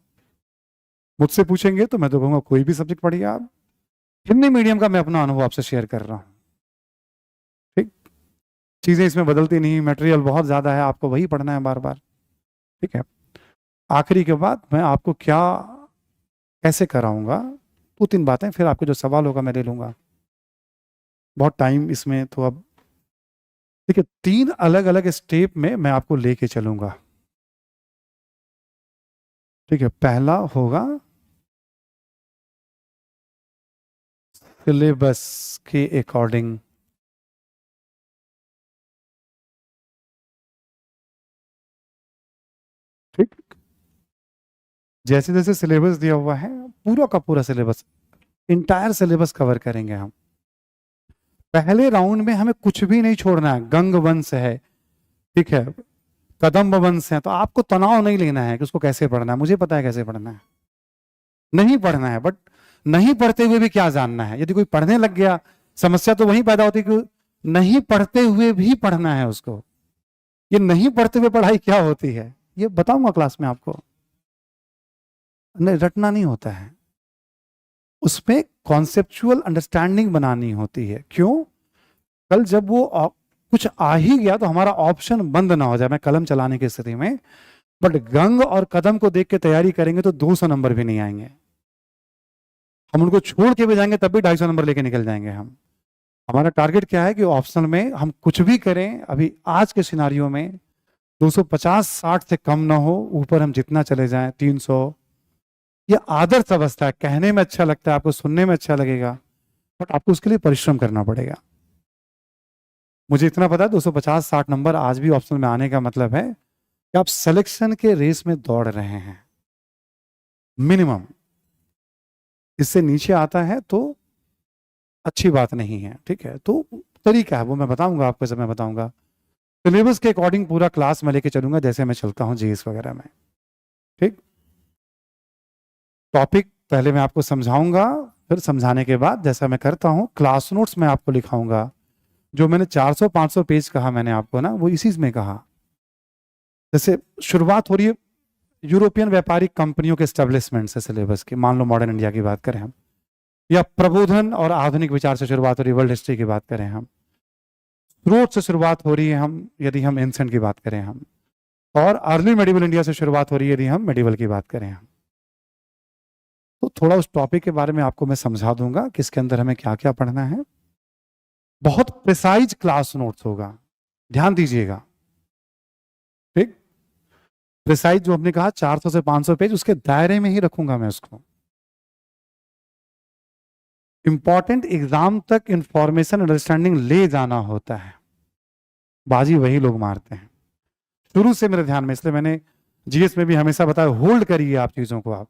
मुझसे पूछेंगे तो मैं तो कहूंगा कोई भी सब्जेक्ट पढ़िए आप। हिंदी मीडियम का मैं अपना अनुभव आपसे शेयर कर रहा हूं, ठीक। चीजें इसमें बदलती नहीं, मटेरियल बहुत ज्यादा है, आपको वही पढ़ना है बार बार, ठीक है। आखिरी के बाद मैं आपको क्या कैसे कराऊंगा, 2-3 बातें, फिर आपके जो सवाल होगा मैं ले लूंगा, बहुत टाइम इसमें तो अब। ठीक है, 3 अलग अलग स्टेप में मैं आपको लेके चलूंगा, ठीक है। पहला होगा सिलेबस के अकॉर्डिंग, ठीक। जैसे जैसे सिलेबस दिया हुआ है, पूरा का पूरा सिलेबस, इंटायर सिलेबस कवर करेंगे हम। पहले राउंड में हमें कुछ भी नहीं छोड़ना है। गंग वंश है, ठीक है, कदम्ब वंश है, तो आपको तनाव नहीं लेना है कि उसको कैसे पढ़ना है, मुझे पता है कैसे पढ़ना है। नहीं पढ़ना है, बट नहीं पढ़ते हुए भी क्या जानना है। यदि कोई पढ़ने लग गया, समस्या तो वही पैदा होती है कि नहीं पढ़ते हुए भी पढ़ना है उसको। ये नहीं पढ़ते हुए पढ़ाई क्या होती है ये बताऊंगा क्लास में आपको। नहीं, रटना नहीं होता है, उसमें कॉन्सेप्चुअल अंडरस्टैंडिंग बनानी होती है। क्यों? कल जब वो कुछ आ ही गया तो हमारा ऑप्शन बंद ना हो जाए, मैं कलम चलाने की स्थिति में। बट गंग और कदम को देख के तैयारी करेंगे तो 200 नंबर भी नहीं आएंगे। हम उनको छोड़ के भी जाएंगे तब भी 250 नंबर लेके निकल जाएंगे हम। हमारा टारगेट क्या है कि ऑप्शनल में हम कुछ भी करें, अभी आज के सिनारियो में 250-60 से कम ना हो, ऊपर हम जितना चले जाएं 300। ये आदर्श अवस्था है, कहने में अच्छा लगता है, आपको सुनने में अच्छा लगेगा, बट आपको उसके लिए परिश्रम करना पड़ेगा। मुझे इतना पता है 250-60 नंबर आज भी ऑप्शनल में आने का मतलब है कि आप सिलेक्शन के रेस में दौड़ रहे हैं मिनिमम। इससे नीचे आता है तो अच्छी बात नहीं है, ठीक है। तो तरीका है वो मैं बताऊंगा आपको, जब मैं बताऊंगा सिलेबस के अकॉर्डिंग पूरा क्लास में लेके चलूंगा, जैसे मैं चलता हूं जीएस वगैरह में, ठीक। टॉपिक पहले मैं आपको समझाऊंगा, फिर समझाने के बाद जैसा मैं करता हूं क्लास नोट्स में आपको लिखाऊंगा। जो मैंने 400-500 पेज कहा मैंने आपको ना, वो इसी में कहा। जैसे शुरुआत हो रही है यूरोपियन व्यापारिक कंपनियों के स्टेब्लिशमेंट से सिलेबस की, मान लो मॉडर्न इंडिया की बात करें हम, या प्रबोधन और आधुनिक विचार से शुरुआत हो रही है, वर्ल्ड हिस्ट्री की बात करें हम, स्रोत से शुरुआत हो रही है हम यदि हम एंसेंट की बात करें हम, और अर्ली मेडिवल इंडिया से शुरुआत हो रही है यदि हम मेडिवल की बात करें हम। तो थोड़ा उस टॉपिक के बारे में आपको मैं समझा दूंगा कि इसके अंदर हमें क्या क्या पढ़ना है। बहुत प्रिसाइज क्लास नोट्स होगा, ध्यान दीजिएगा, ठीक। प्रिसाइज जो हमने कहा 400 से 500 पेज, उसके दायरे में ही रखूंगा मैं उसको। इंपॉर्टेंट एग्जाम तक इंफॉर्मेशन अंडरस्टैंडिंग ले जाना होता है, बाजी वही लोग मारते हैं शुरू से मेरे ध्यान में। इसलिए मैंने जीएस में भी हमेशा बताया, होल्ड करिए आप चीजों को, आप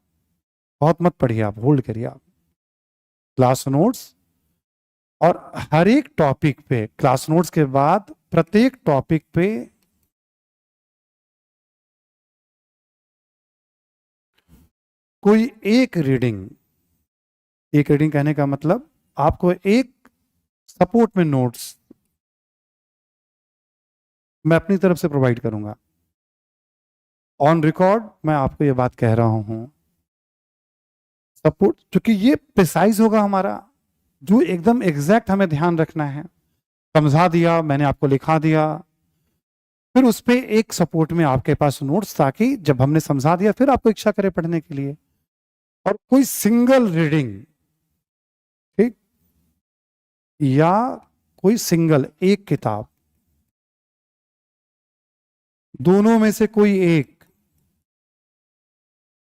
बहुत मत पढ़िए, आप होल्ड करिए आप क्लास नोट्स। और हर एक टॉपिक पे क्लास नोट्स के बाद प्रत्येक टॉपिक पे कोई एक रीडिंग, एक रीडिंग कहने का मतलब आपको एक सपोर्ट में नोट्स मैं अपनी तरफ से प्रोवाइड करूंगा। ऑन रिकॉर्ड मैं आपको ये बात कह रहा हूं, सपोर्ट, क्योंकि ये प्रिसाइज होगा हमारा, जो एकदम एग्जैक्ट हमें ध्यान रखना है। समझा दिया मैंने आपको, लिखा दिया, फिर उस पर एक सपोर्ट में आपके पास नोट्स, ताकि जब हमने समझा दिया फिर आपको इच्छा करे पढ़ने के लिए। और कोई सिंगल रीडिंग, ठीक, या कोई सिंगल एक किताब, दोनों में से कोई एक।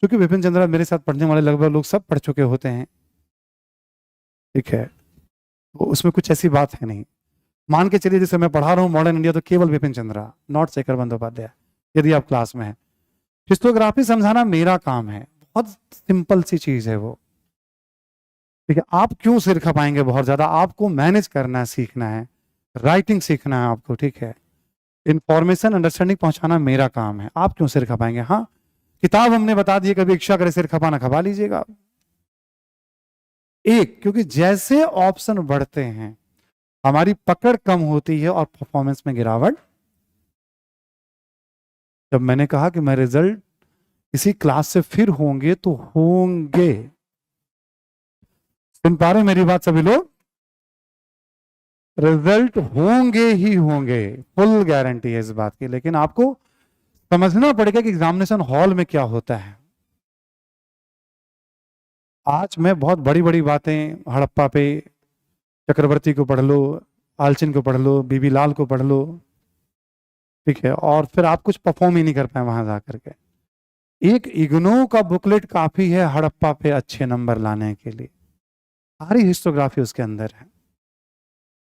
क्योंकि विपिन चंद्रा मेरे साथ पढ़ने वाले लगभग लोग सब पढ़ चुके होते हैं, ठीक है, तो उसमें कुछ ऐसी बात है नहीं। मान के चलिए जैसे मैं पढ़ा रहा हूँ मॉडर्न इंडिया, तो केवल विपिन चंद्रा, नॉट शेखर बंदोपाध्याय, यदि आप क्लास में है। हिस्टोग्राफी समझाना मेरा काम है, बहुत सिंपल सी चीज है वो, ठीक है। आप क्यों सिर खपाएंगे बहुत ज्यादा, आपको मैनेज करना है, सीखना है, राइटिंग सीखना है आपको, ठीक है। इंफॉर्मेशन अंडरस्टैंडिंग पहुंचाना मेरा काम है, आप क्यों सिर खपाएंगे? हाँ, किताब हमने बता दी, कभी इच्छा करे सिर खपाना खपा लीजिएगा आप। एक, क्योंकि जैसे ऑप्शन बढ़ते हैं हमारी पकड़ कम होती है और परफॉर्मेंस में गिरावट। जब मैंने कहा कि मैं रिजल्ट इसी क्लास से फिर होंगे तो होंगे, सुन पा रहे मेरी बात सभी लोग? रिजल्ट होंगे ही होंगे, फुल गारंटी है इस बात की। लेकिन आपको समझना पड़ेगा कि एग्जामिनेशन हॉल में क्या होता है। आज मैं बहुत बड़ी बड़ी बातें, हड़प्पा पे चक्रवर्ती को पढ़ लो, आलचिन को पढ़ लो, बीबी लाल को पढ़ लो, ठीक है, और फिर आप कुछ परफॉर्म ही नहीं कर पाए वहां जाकर के। एक इग्नो का बुकलेट काफी है हड़प्पा पे अच्छे नंबर लाने के लिए, सारी हिस्टोग्राफी उसके अंदर है,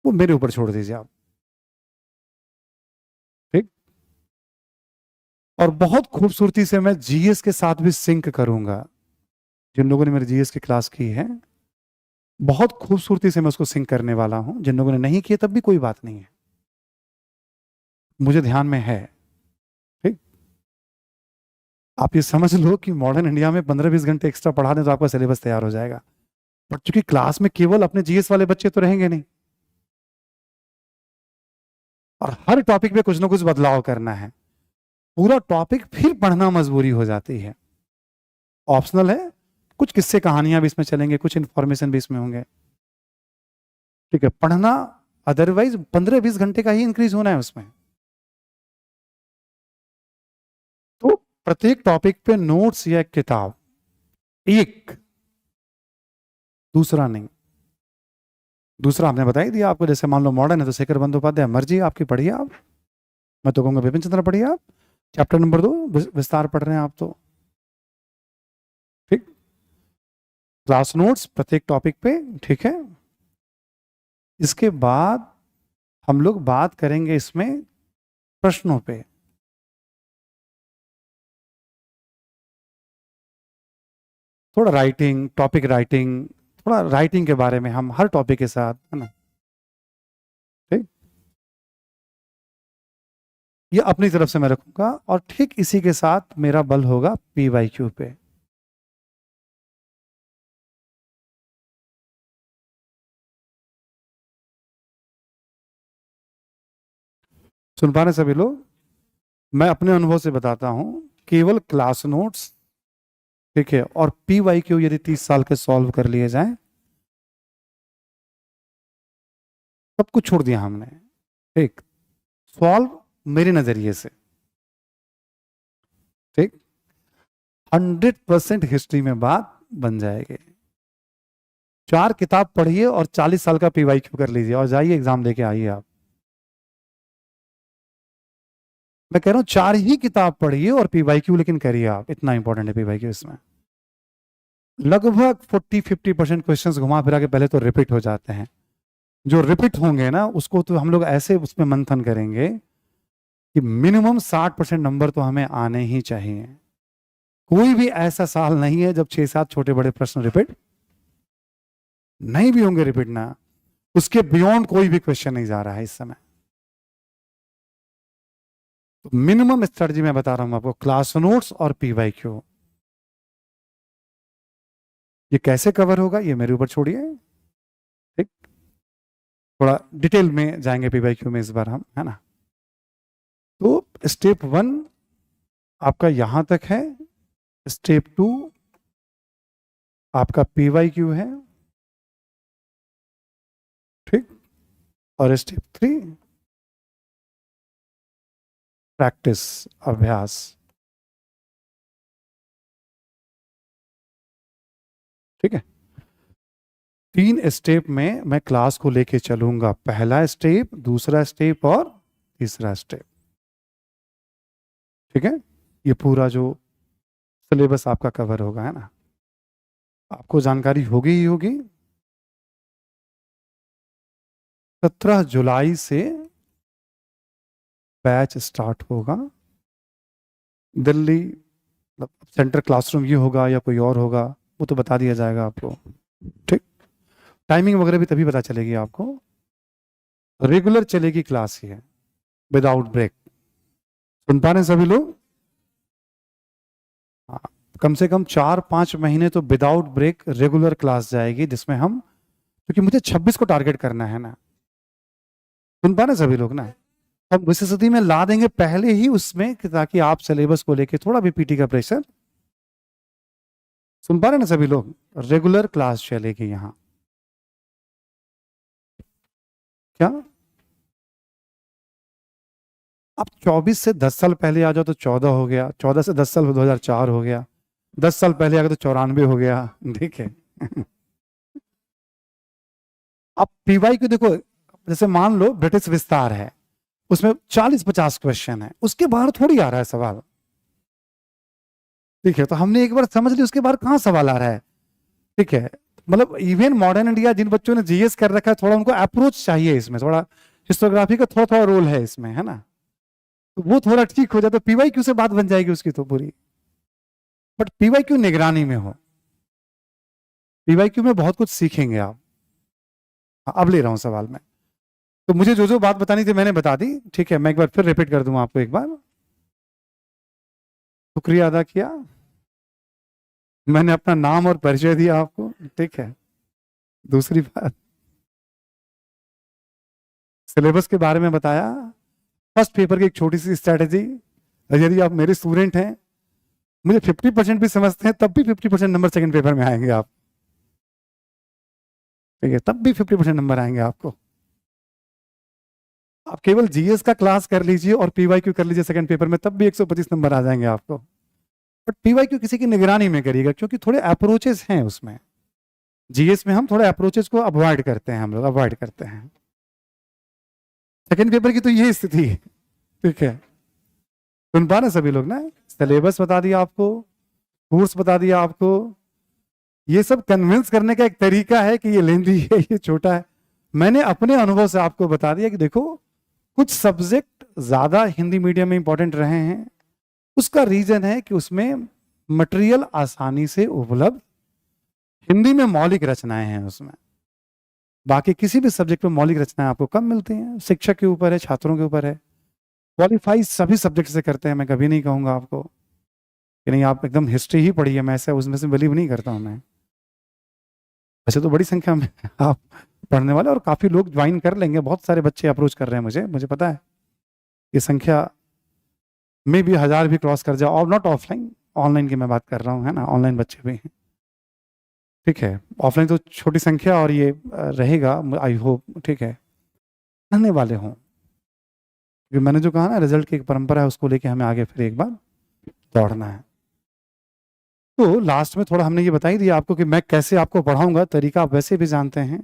वो मेरे ऊपर छोड़ दीजिए आप, ठीक। और बहुत खूबसूरती से मैं जीएस के साथ भी सिंक करूंगा। जिन लोगों ने मेरी जीएस की क्लास की है, बहुत खूबसूरती से मैं उसको सिंक करने वाला हूं। जिन लोगों ने नहीं किए तब भी कोई बात नहीं है, मुझे ध्यान में है, ठीक। आप ये समझ लो कि मॉडर्न इंडिया में 15-20 घंटे एक्स्ट्रा पढ़ा दें तो आपका सिलेबस तैयार हो जाएगा। बट चूंकि क्लास में केवल अपने जीएस वाले बच्चे तो रहेंगे नहीं, और हर टॉपिक पे कुछ ना कुछ बदलाव करना है, पूरा टॉपिक फिर पढ़ना मजबूरी हो जाती है। ऑप्शनल है, कुछ किस्से कहानियां भी इसमें चलेंगे, कुछ इंफॉर्मेशन भी इसमें होंगे, ठीक है, पढ़ना अदरवाइज 15-20 घंटे का ही इंक्रीज होना है उसमें। तो प्रत्येक टॉपिक पे नोट्स या किताब, एक, दूसरा नहीं। दूसरा आपने बता ही दिया आपको, जैसे मान लो मॉडर्न है तो शेखर बंदोपाध्याय, मर्जी आपकी, पढ़िए आप। मैं तो कहूंगा बिपिन चंद्र पढ़िए आप, चैप्टर नंबर 2 विस्तार पढ़ रहे हैं आप तो, ठीक। क्लास नोट्स प्रत्येक टॉपिक पे, ठीक है। इसके बाद हम लोग बात करेंगे इसमें प्रश्नों पे। थोड़ा राइटिंग, टॉपिक राइटिंग, थोड़ा राइटिंग के बारे में हम हर टॉपिक के साथ, है ना, ठीक। ये अपनी तरफ से मैं रखूंगा, और ठीक इसी के साथ मेरा बल होगा पीवाईक्यू पे। सुन पा रहे सभी लोग? मैं अपने अनुभव से बताता हूं, केवल क्लास नोट्स, ठीक है, और पीवाईक्यू यदि 30 साल के सॉल्व कर लिए जाएं, सब कुछ छोड़ दिया हमने, ठीक, सॉल्व मेरे नजरिए से, ठीक, 100% हिस्ट्री में बात बन जाएगी। 4 किताब पढ़िए और 40 साल का पीवाईक्यू कर लीजिए और जाइए एग्जाम देके आइए आप। मैं कह रहा हूं 4 ही किताब पढ़िए और पीवाईक्यू लेकिन करिए आप, इतना इंपॉर्टेंट है पीवाईक्यू। इसमें लगभग 40-50% क्वेश्चंस घुमा फिरा के पहले तो रिपीट हो जाते हैं। जो रिपीट होंगे ना उसको तो हम लोग ऐसे उसमें मंथन करेंगे कि मिनिमम 60% नंबर तो हमें आने ही चाहिए। कोई भी ऐसा साल नहीं है जब 6-7 छोटे बड़े प्रश्न रिपीट नहीं भी होंगे, रिपीट ना, उसके बियॉन्ड कोई भी क्वेश्चन नहीं जा रहा है इस समय। तो मिनिमम स्ट्रेटजी मैं बता रहा हूं आपको, क्लास नोट्स और पीवाईक्यू। ये कैसे कवर होगा ये मेरे ऊपर छोड़िए, ठीक। थोड़ा डिटेल में जाएंगे पीवाईक्यू में इस बार हम, है ना। तो स्टेप 1 आपका यहां तक है, स्टेप 2 आपका पीवाईक्यू है, ठीक, और स्टेप 3 प्रैक्टिस, अभ्यास, ठीक है। 3 स्टेप में मैं क्लास को लेके चलूंगा, पहला स्टेप, दूसरा स्टेप और तीसरा स्टेप, ठीक है। ये पूरा जो सिलेबस आपका कवर होगा, है ना, आपको जानकारी होगी ही होगी। 17 जुलाई से बैच स्टार्ट होगा दिल्ली, सेंटर क्लासरूम ये होगा या कोई और होगा वो तो बता दिया जाएगा आपको, ठीक। टाइमिंग वगैरह भी तभी पता चलेगी आपको। रेगुलर चलेगी क्लास ही है, विदाउट ब्रेक, सुन पा रहे हैं सभी लोग? हाँ, कम से कम 4-5 महीने तो विदाउट ब्रेक रेगुलर क्लास जाएगी, जिसमें हम, क्योंकि मुझे 26 को टारगेट करना है ना। सुन पा रहे हैं सभी लोग ना? हम उस स्थिति में ला देंगे पहले ही उसमें कि ताकि आप सिलेबस को लेके थोड़ा भी पीटी का प्रेशर। सुन पा रहे हैं ना सभी लोग? रेगुलर क्लास चलेगी यहां। क्या आप 24 से 10 साल पहले आ जाओ तो 14 हो गया, 14 से 10 साल 2004 हो गया, 10 साल पहले आ गए तो 94 हो गया। ठीक है। आप पीवाई को देखो, जैसे मान लो ब्रिटिश विस्तार है, उसमें 40-50 क्वेश्चन है, उसके बाहर थोड़ी आ रहा है सवाल। ठीक है, तो हमने एक बार समझ लिया, उसके बाहर कहाँ सवाल आ रहा है। ठीक है, मतलब इवन मॉडर्न इंडिया जिन बच्चों ने जीएस कर रखा है, थोड़ा उनको अप्रोच चाहिए इसमें, थोड़ा हिस्टोग्राफी का थोड़ा थोड़ा रोल है इसमें, है ना। तो वो थोड़ा ठीक हो जाए तो पीवाई क्यू से बात बन जाएगी उसकी तो पूरी। बट पीवाई क्यू निगरानी में हो, पीवाई क्यू में बहुत कुछ सीखेंगे आप। अब ले रहा हूं सवाल में, तो मुझे जो जो बात बतानी थी मैंने बता दी। ठीक है, मैं एक बार फिर रिपीट कर दूंगा आपको एक बार। शुक्रिया अदा किया, मैंने अपना नाम और परिचय दिया आपको। ठीक है, दूसरी बात, सिलेबस के बारे में बताया, फर्स्ट पेपर की एक छोटी सी स्ट्रेटेजी। यदि आप मेरे स्टूडेंट हैं, मुझे 50% भी समझते हैं, तब भी 50% नंबर सेकंड पेपर में आएंगे आप। ठीक है, तब भी 50% नंबर आएंगे आपको। आप केवल जीएस का क्लास कर लीजिए और पीवाईक्यू कर लीजिए सेकंड पेपर में, तब भी 125 नंबर आ जाएंगे आपको। बट पीवाईक्यू किसी की निगरानी में करिएगा, क्योंकि थोड़े अप्रोचेस हैं उसमें। जीएस में हम थोड़े अप्रोचेस को अवॉइड करते हैं, हम लोग अवॉइड करते हैं। सेकंड पेपर की तो यही स्थिति है। ठीक है, सुन पा रहे सभी लोग ना? सिलेबस बता दिया आपको, कोर्स बता दिया आपको। ये सब कन्विंस करने का एक तरीका है कि ये लेंदी है, ये छोटा है। मैंने अपने अनुभव से आपको बता दिया कि देखो, कुछ सब्जेक्ट ज्यादा हिंदी मीडियम में इंपॉर्टेंट रहे हैं। उसका रीजन है कि उसमें मटेरियल आसानी से उपलब्ध, हिंदी में मौलिक रचनाएं हैं उसमें। बाकी किसी भी सब्जेक्ट में मौलिक रचनाएं आपको कम मिलती हैं। शिक्षक के ऊपर है, छात्रों के ऊपर है। क्वालिफाई सभी सब्जेक्ट से करते हैं, मैं कभी नहीं कहूंगा आपको कि नहीं आप एकदम हिस्ट्री ही पढ़िए, मैं ऐसा उसमें से बिलीव नहीं करता हूं मैं। वैसे तो बड़ी संख्या में आप पढ़ने वाले, और काफी लोग ज्वाइन कर लेंगे, बहुत सारे बच्चे अप्रोच कर रहे हैं मुझे, मुझे पता है। ये संख्या में भी 1000 भी क्रॉस कर जाए, और नॉट ऑफलाइन, ऑनलाइन की मैं बात कर रहा हूँ, है ना। ऑनलाइन बच्चे भी हैं। ठीक है, ऑफलाइन तो छोटी संख्या, और ये रहेगा आई होप। ठीक है, पढ़ने वाले हों, क्योंकि मैंने जो कहा ना, रिजल्ट की एक परंपरा है, उसको लेके हमें आगे फिर एक बार दौड़ना है। तो लास्ट में थोड़ा हमने ये बता ही दिया आपको कि मैं कैसे आपको पढ़ाऊंगा, तरीका आप वैसे भी जानते हैं।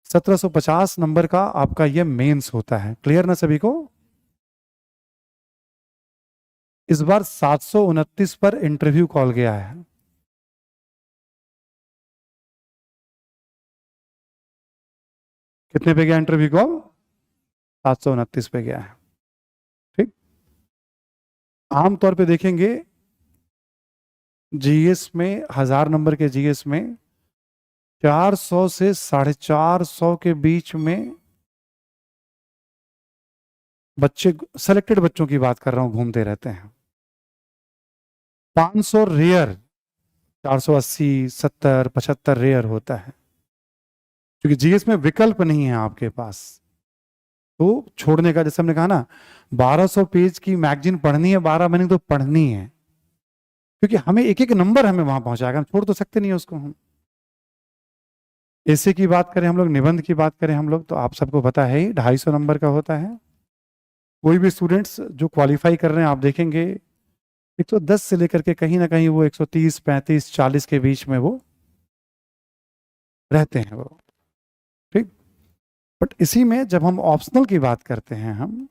1750 नंबर का आपका ये मेंस होता है, क्लियर ना सभी को? इस बार 729 पर इंटरव्यू कॉल गया है। कितने पे गया इंटरव्यू कॉल? 729 पे गया है। ठीक, आमतौर पे देखेंगे जीएस में, 1000 नंबर के जीएस में 400 से 450 के बीच में बच्चे, सेलेक्टेड बच्चों की बात कर रहा हूं, घूमते रहते हैं। 500 रेयर, 480, 70, 75 रेयर होता है, क्योंकि जीएस में विकल्प नहीं है आपके पास तो छोड़ने का। जैसे हमने कहा ना, 1200 पेज की मैगजीन पढ़नी है 12 महीने तो पढ़नी है, क्योंकि हमें एक एक नंबर हमें वहां पहुंचाएगा, हम छोड़ तो सकते नहीं है उसको। हम ऐसे की बात करें हम लोग, निबंध की बात करें हम लोग, तो आप सबको पता है ही 250 नंबर का होता है। कोई भी स्टूडेंट्स जो क्वालिफाई कर रहे हैं, आप देखेंगे 110 से लेकर के कहीं ना कहीं वो 130, 35, 40 के बीच में वो रहते हैं वो। ठीक, बट इसी में जब हम ऑप्शनल की बात करते हैं हम,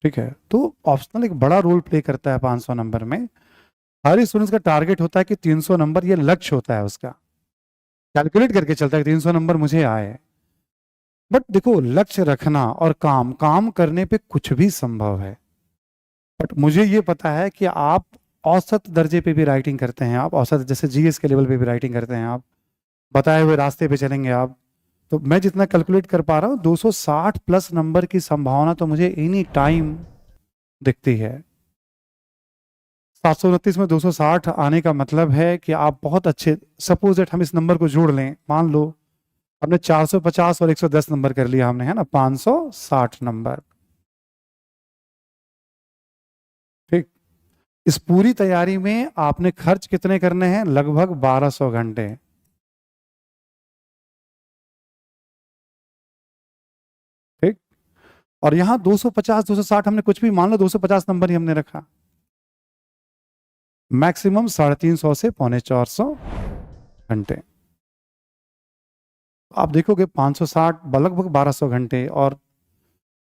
ठीक है, तो ऑप्शनल एक बड़ा रोल प्ले करता है 500 नंबर में। हर स्टूडेंट्स का टारगेट होता है कि 300 नंबर, ये लक्ष्य होता है उसका, कैलकुलेट करके चलता है कि 300 नंबर मुझे आए। बट देखो, लक्ष्य रखना और काम काम करने पे कुछ भी संभव है। बट मुझे ये पता है कि आप औसत दर्जे पे भी राइटिंग करते हैं, आप औसत जैसे जीएस के लेवल पे भी राइटिंग करते हैं, आप बताए हुए रास्ते पे चलेंगे, आप तो मैं जितना कैलकुलेट कर पा रहा हूँ 260 प्लस नंबर की संभावना तो मुझे एनी टाइम दिखती है। 729 में 260 आने का मतलब है कि आप बहुत अच्छे, सपोज दैट हम इस नंबर को जोड़ लें, मान लो हमने 450 और 110 नंबर कर लिया हमने, है ना, 560 नंबर। ठीक। इस पूरी तैयारी में आपने खर्च कितने करने हैं? लगभग 1200 घंटे। ठीक। और यहां 250 260 हमने कुछ भी मान लो 250 नंबर ही हमने रखा, मैक्सिमम 350 से 350 घंटे। आप देखोगे 560 लगभग 1200 घंटे, और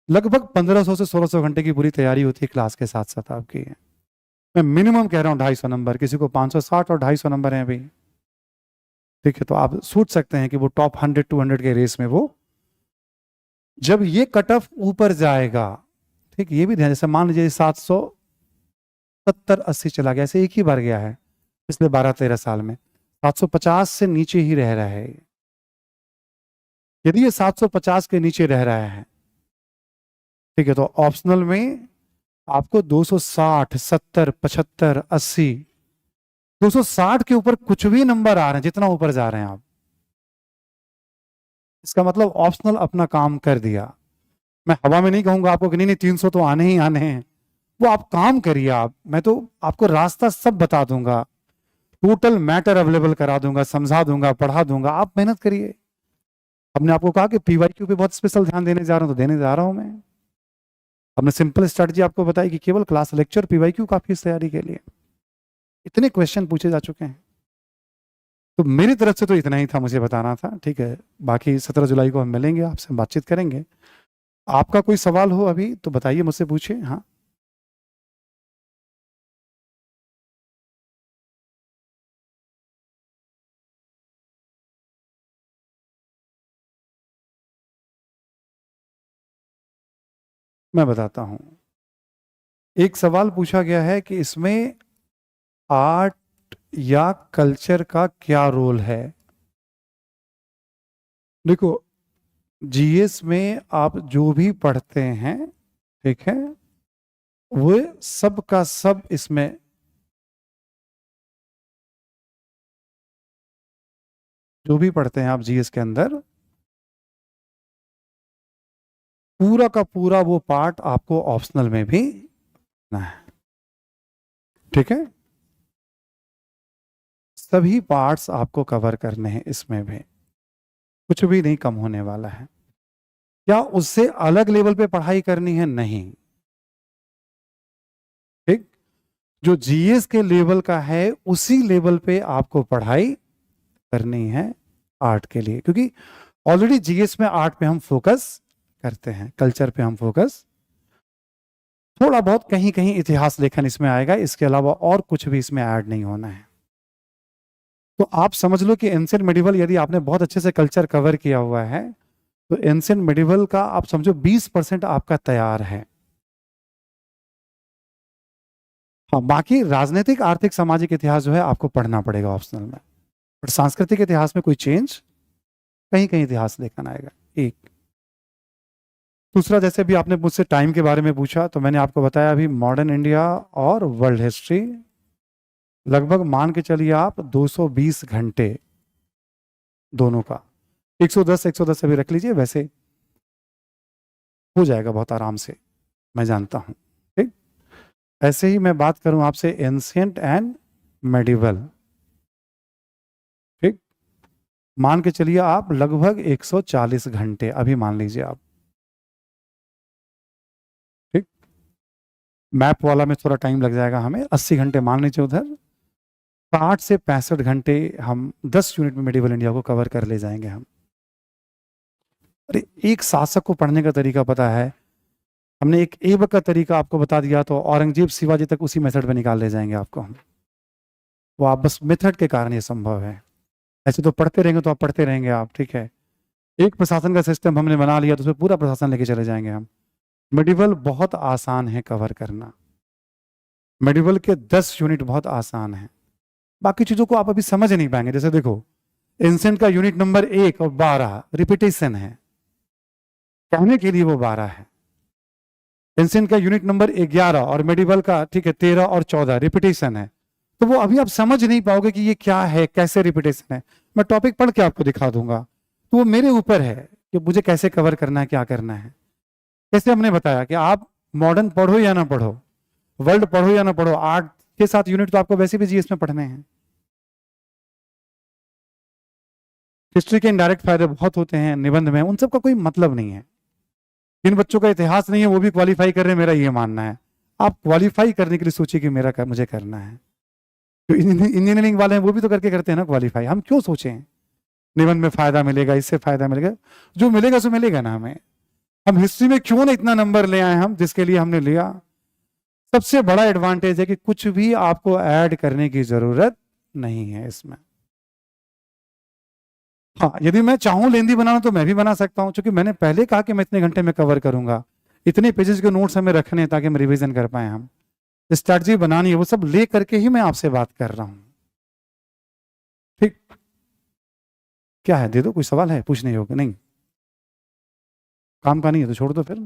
लगभग 1500 से 1600 घंटे की पूरी तैयारी होती है क्लास के साथ साथ आपकी। मैं मिनिमम कह रहा हूँ 250 नंबर, किसी को 560 और 250 नंबर हैं अभी। ठीक है, तो आप सोच सकते हैं कि वो टॉप 100 200 के रेस में वो, जब ये कट ऑफ ऊपर जाएगा, ठीक, ये भी ध्यान, जैसे मान लीजिए 770-80 चला गया, ऐसे एक ही बार गया है पिछले 12-13 साल में, 750 से नीचे ही रह रहा है। यदि ये 750 के नीचे रह रहा है, ठीक है, तो ऑप्शनल में आपको 260, 70, 75, 80, 260 के ऊपर कुछ भी नंबर आ रहे हैं, जितना ऊपर जा रहे हैं आप, इसका मतलब ऑप्शनल अपना काम कर दिया। मैं हवा में नहीं कहूंगा आपको कि नहीं नहीं 300 तो आने ही आने हैं, वो आप काम करिए। आप, मैं तो आपको रास्ता सब बता दूंगा, टोटल मैटर अवेलेबल करा दूंगा, समझा दूंगा, पढ़ा दूंगा, आप मेहनत करिए। हमने आपको कहा कि पीवाईक्यू पे बहुत स्पेशल ध्यान देने जा रहा हूं, तो देने जा रहा हूं मैं। हमने सिंपल स्ट्रेटजी आपको बताई कि केवल क्लास लेक्चर पीवाईक्यू काफी इस तैयारी के लिए। इतने क्वेश्चन पूछे जा चुके हैं, तो मेरी तरफ से तो इतना ही था, मुझे बताना था। ठीक है, बाकी 17 जुलाई को हम मिलेंगे, आपसे बातचीत करेंगे। आपका कोई सवाल हो अभी तो बताइए, मुझसे पूछिए। हाँ, मैं बताता हूं। एक सवाल पूछा गया है कि इसमें आर्ट या कल्चर का क्या रोल है। देखो, जीएस में आप जो भी पढ़ते हैं, ठीक है, वो सब का सब इसमें, जो भी पढ़ते हैं आप जीएस के अंदर, पूरा का पूरा वो पार्ट आपको ऑप्शनल में भी ना है। ठीक है, सभी पार्ट्स आपको कवर करने हैं, इसमें भी कुछ भी नहीं कम होने वाला है। क्या उससे अलग लेवल पे पढ़ाई करनी है? नहीं। ठीक, जो जीएस के लेवल का है उसी लेवल पे आपको पढ़ाई करनी है आर्ट के लिए, क्योंकि ऑलरेडी जीएस में आर्ट पे हम फोकस करते हैं, कल्चर पे हम फोकस, थोड़ा बहुत कहीं कहीं इतिहास लेखन इसमें आएगा, इसके अलावा और कुछ भी इसमें ऐड नहीं होना है। तो आप समझ लो कि एंशिएंट मेडिवल, यदि आपने बहुत अच्छे से कल्चर कवर किया हुआ है, तो एंशिएंट मेडिवल का आप समझो 20% आपका तैयार है। हाँ, बाकी राजनीतिक, आर्थिक, सामाजिक इतिहास जो है आपको पढ़ना पड़ेगा ऑप्शनल में, बट सांस्कृतिक इतिहास में कोई चेंज, कहीं कहीं इतिहास देखना आएगा। एक दूसरा, जैसे भी आपने मुझसे टाइम के बारे में पूछा, तो मैंने आपको बताया अभी मॉडर्न इंडिया और वर्ल्ड हिस्ट्री लगभग मान के चलिए आप 220 घंटे दोनों का, 110 अभी रख लीजिए, वैसे हो जाएगा बहुत आराम से, मैं जानता हूं। ठीक, ऐसे ही मैं बात करूं आपसे एंशिएंट एंड मेडिवल, ठीक, मान के चलिए आप लगभग 140 घंटे अभी मान लीजिए आप। ठीक, मैप वाला में थोड़ा टाइम लग जाएगा हमें, 80 घंटे मान लीजिए उधर, 60 से 65 घंटे हम 10 यूनिट में मेडिवल इंडिया को कवर कर ले जाएंगे हम। अरे, एक शासक को पढ़ने का तरीका पता है, हमने एक ऐबक का तरीका आपको बता दिया, तो औरंगजेब शिवाजी तक उसी मेथड में निकाल ले जाएंगे आपको हम। वो आप बस मेथड के कारण ये संभव है, ऐसे तो पढ़ते रहेंगे तो आप पढ़ते रहेंगे आप। ठीक है, एक प्रशासन का सिस्टम हमने बना लिया तो उसमें पूरा प्रशासन लेके चले जाएंगे हम। मेडिवल बहुत आसान है कवर करना, मेडिवल के 10 यूनिट बहुत आसान है, बाकी चीजों को आप अभी समझ नहीं पाएंगे। जैसे देखो, एंसेंट का यूनिट नंबर 1 और 12 रिपीटेशन है, कहने के लिए वो 12 है। एंसेंट का यूनिट नंबर 11 और मेडिवल का ठीक है 13 और 14 रिपीटेशन है। तो वो अभी आप समझ नहीं पाओगे कि ये क्या है, कैसे रिपीटेशन है। मैं टॉपिक पढ़ के आपको दिखा दूंगा, तो वो मेरे ऊपर है कि मुझे कैसे कवर करना है, क्या करना है। जैसे हमने बताया कि आप मॉडर्न पढ़ो या ना पढ़ो, वर्ल्ड पढ़ो या ना पढ़ो, 8 के 7 यूनिट तो आपको वैसे भी जीएस में पढ़ने हैं। हिस्ट्री के इनडायरेक्ट फायदे बहुत होते हैं निबंध में, उन सब का कोई मतलब नहीं है। जिन बच्चों का इतिहास नहीं है वो भी क्वालिफाई कर रहे हैं, मेरा ये मानना है। आप क्वालिफाई करने के लिए सोचिए कि मुझे करना है। जो इंजीनियरिंग वाले हैं वो भी तो करके करते हैं ना क्वालिफाई। हम क्यों सोचें निबंध में फायदा मिलेगा, इससे फायदा मिलेगा, जो मिलेगा सो मिलेगा ना हमें। हम हिस्ट्री में क्यों ना इतना नंबर ले आए हम, जिसके लिए हमने लिया। सबसे बड़ा एडवांटेज है कि कुछ भी आपको ऐड करने की जरूरत नहीं है इसमें। हाँ, यदि मैं चाहूं लेंदी बनाना तो मैं भी बना सकता हूं, क्योंकि मैंने पहले कहा कि मैं इतने घंटे में कवर करूंगा, इतने पेजेस के नोट्स हमें रखने हैं ताकि हम रिवीजन कर पाए। हम स्ट्रैटेजी बनानी है, वो सब ले करके ही मैं आपसे बात कर रहा हूं। ठीक, क्या है, दे दो, कोई सवाल है पूछने योग्य? नहीं, काम का नहीं है तो छोड़ दो फिर।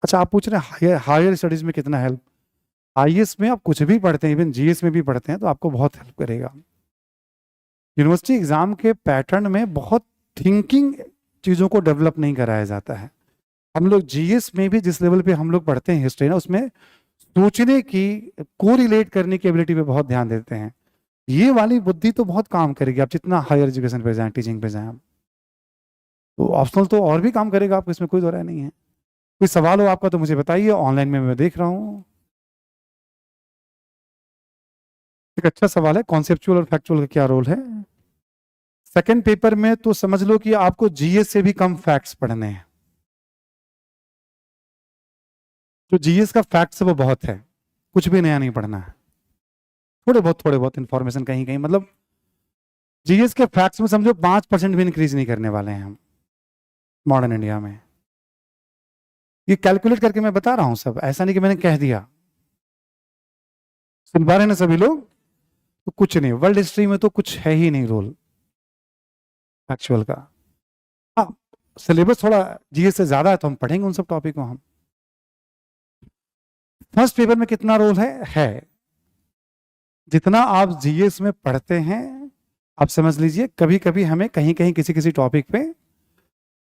अच्छा, आप पूछ रहे हैं हायर स्टडीज में कितना हेल्प। आईएएस में आप कुछ भी पढ़ते हैं, इवन जीएस में भी पढ़ते हैं, तो आपको बहुत हेल्प करेगा। यूनिवर्सिटी एग्जाम के पैटर्न में बहुत थिंकिंग चीज़ों को डेवलप नहीं कराया जाता है। हम लोग जीएस में भी जिस लेवल पे हम लोग पढ़ते हैं हिस्ट्री ना, उसमें सोचने की, को रिलेट करने की एबिलिटी पे बहुत ध्यान देते हैं। ये वाली बुद्धि तो बहुत काम करेगी आप जितना हायर एजुकेशन पे जाएं, टीचिंग पे जाएं आप। तो ऑप्शनल तो और भी काम करेगा आपको, इसमें कोई दो राय नहीं है। कोई सवाल हो आपका तो मुझे बताइए, ऑनलाइन में मैं देख रहा हूँ। एक अच्छा सवाल है, कॉन्सेप्चुअल और फैक्चुअल का क्या रोल है। सेकंड पेपर में तो समझ लो कि आपको जीएस से भी कम फैक्ट्स पढ़ने हैं। जो जीएस का फैक्ट्स है वो बहुत है, कुछ भी नया नहीं पढ़ना है। थोड़े बहुत इंफॉर्मेशन कहीं कहीं, मतलब जीएस के फैक्ट्स में समझो 5% भी इंक्रीज नहीं करने वाले हैं हम मॉडर्न इंडिया में। ये कैलकुलेट करके मैं बता रहा हूं सब, ऐसा नहीं कि मैंने कह दिया। सुन पा रहे हैं ना सभी लोग? तो कुछ नहीं, वर्ल्ड हिस्ट्री में तो कुछ है ही नहीं रोल फैक्चुअल का। हाँ, सिलेबस थोड़ा जीएस से ज्यादा है तो हम पढ़ेंगे उन सब टॉपिक को हम। फर्स्ट पेपर में कितना रोल है। जितना आप जीएस में पढ़ते हैं, आप समझ लीजिए कभी कभी हमें कहीं कहीं किसी किसी टॉपिक पे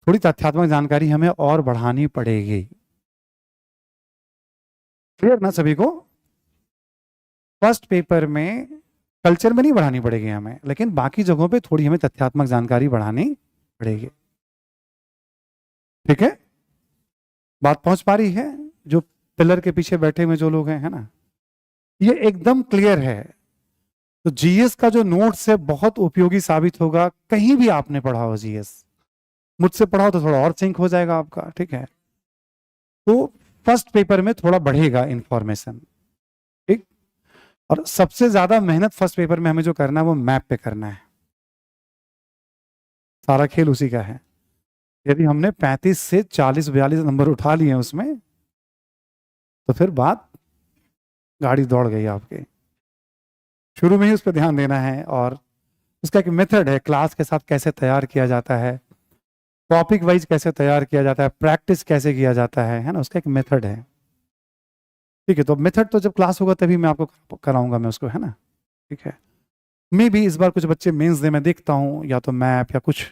थोड़ी तथ्यात्मक जानकारी हमें और बढ़ानी पड़ेगी। क्लियर ना सभी को? फर्स्ट पेपर में कल्चर में नहीं बढ़ानी पड़ेगी हमें, लेकिन बाकी जगहों पे थोड़ी हमें तथ्यात्मक जानकारी बढ़ानी पड़ेगी। ठीक है, बात पहुंच पा रही है? जो पिलर के पीछे बैठे हुए जो लोग हैं, है ना, ये एकदम क्लियर है। तो जीएस का जो नोट्स है बहुत उपयोगी साबित होगा, कहीं भी आपने पढ़ा हो जीएस। मुझसे पढ़ाओ तो थोड़ा और सिंक हो जाएगा आपका। ठीक है, तो फर्स्ट पेपर में थोड़ा बढ़ेगा इंफॉर्मेशन। ठीक, और सबसे ज्यादा मेहनत फर्स्ट पेपर में हमें जो करना है वो मैप पे करना है। सारा खेल उसी का है। यदि हमने 35 से 40-42 नंबर उठा लिए उसमें, तो फिर बात, गाड़ी दौड़ गई आपके। शुरू में ही उस पर ध्यान देना है। और उसका एक मेथड है, क्लास के साथ कैसे तैयार किया जाता है, टॉपिक वाइज कैसे तैयार किया जाता है, प्रैक्टिस कैसे किया जाता है ना, उसका एक मेथड है। ठीक है, तो मेथड तो जब क्लास होगा तभी मैं आपको कराऊंगा मैं उसको, है ना। ठीक है, मे भी इस बार कुछ बच्चे मेंस दे, मैं देखता हूँ या तो मैप या कुछ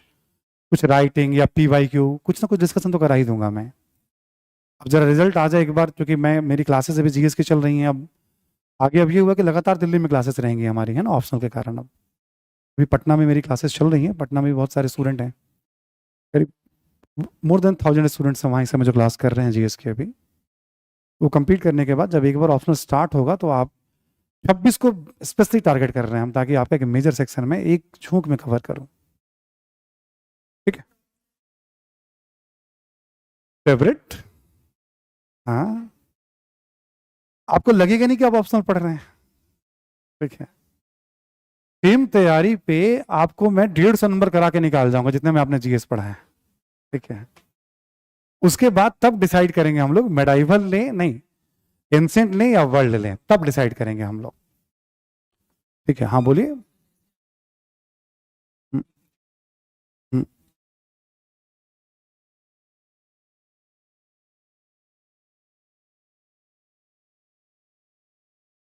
कुछ राइटिंग या पीवाईक्यू, कुछ ना कुछ डिस्कशन तो करा ही दूंगा मैं। अब जरा रिजल्ट आ जाए एक बार, क्योंकि मैं, मेरी क्लासेस अभी जीएस की चल रही हैं। अब आगे अब ये हुआ कि लगातार दिल्ली में क्लासेस रहेंगी हमारी, है ना, ऑप्शनल के कारण। अब अभी पटना में मेरी क्लासेस चल रही हैं, पटना में भी बहुत सारे स्टूडेंट हैं, करीब मोर देन 1000 स्टूडेंट्स हैं वहाँ से जो क्लास कर रहे हैं जीएस के। अभी वो कंप्लीट करने के बाद जब एक बार ऑप्शनल स्टार्ट होगा तो आप 26 को स्पेशली टारगेट कर रहे हैं हम, ताकि आपका एक मेजर सेक्शन में एक झोंक में कवर करूं। ठीक है, फेवरेट, हाँ, आपको लगेगा नहीं कि आप ऑप्शनल पढ़ रहे हैं। ठीक है, टीम तैयारी पे आपको मैं 150 नंबर करा के निकाल जाऊंगा जितने में आपने जीएस पढ़ा है। ठीक है, उसके बाद तब डिसाइड करेंगे हम लोग मेडाइवल लें, नहीं एंसेंट लें या वर्ल्ड लें, तब डिसाइड करेंगे हम लोग। ठीक है, हाँ बोलिए। हम्म, हम्म।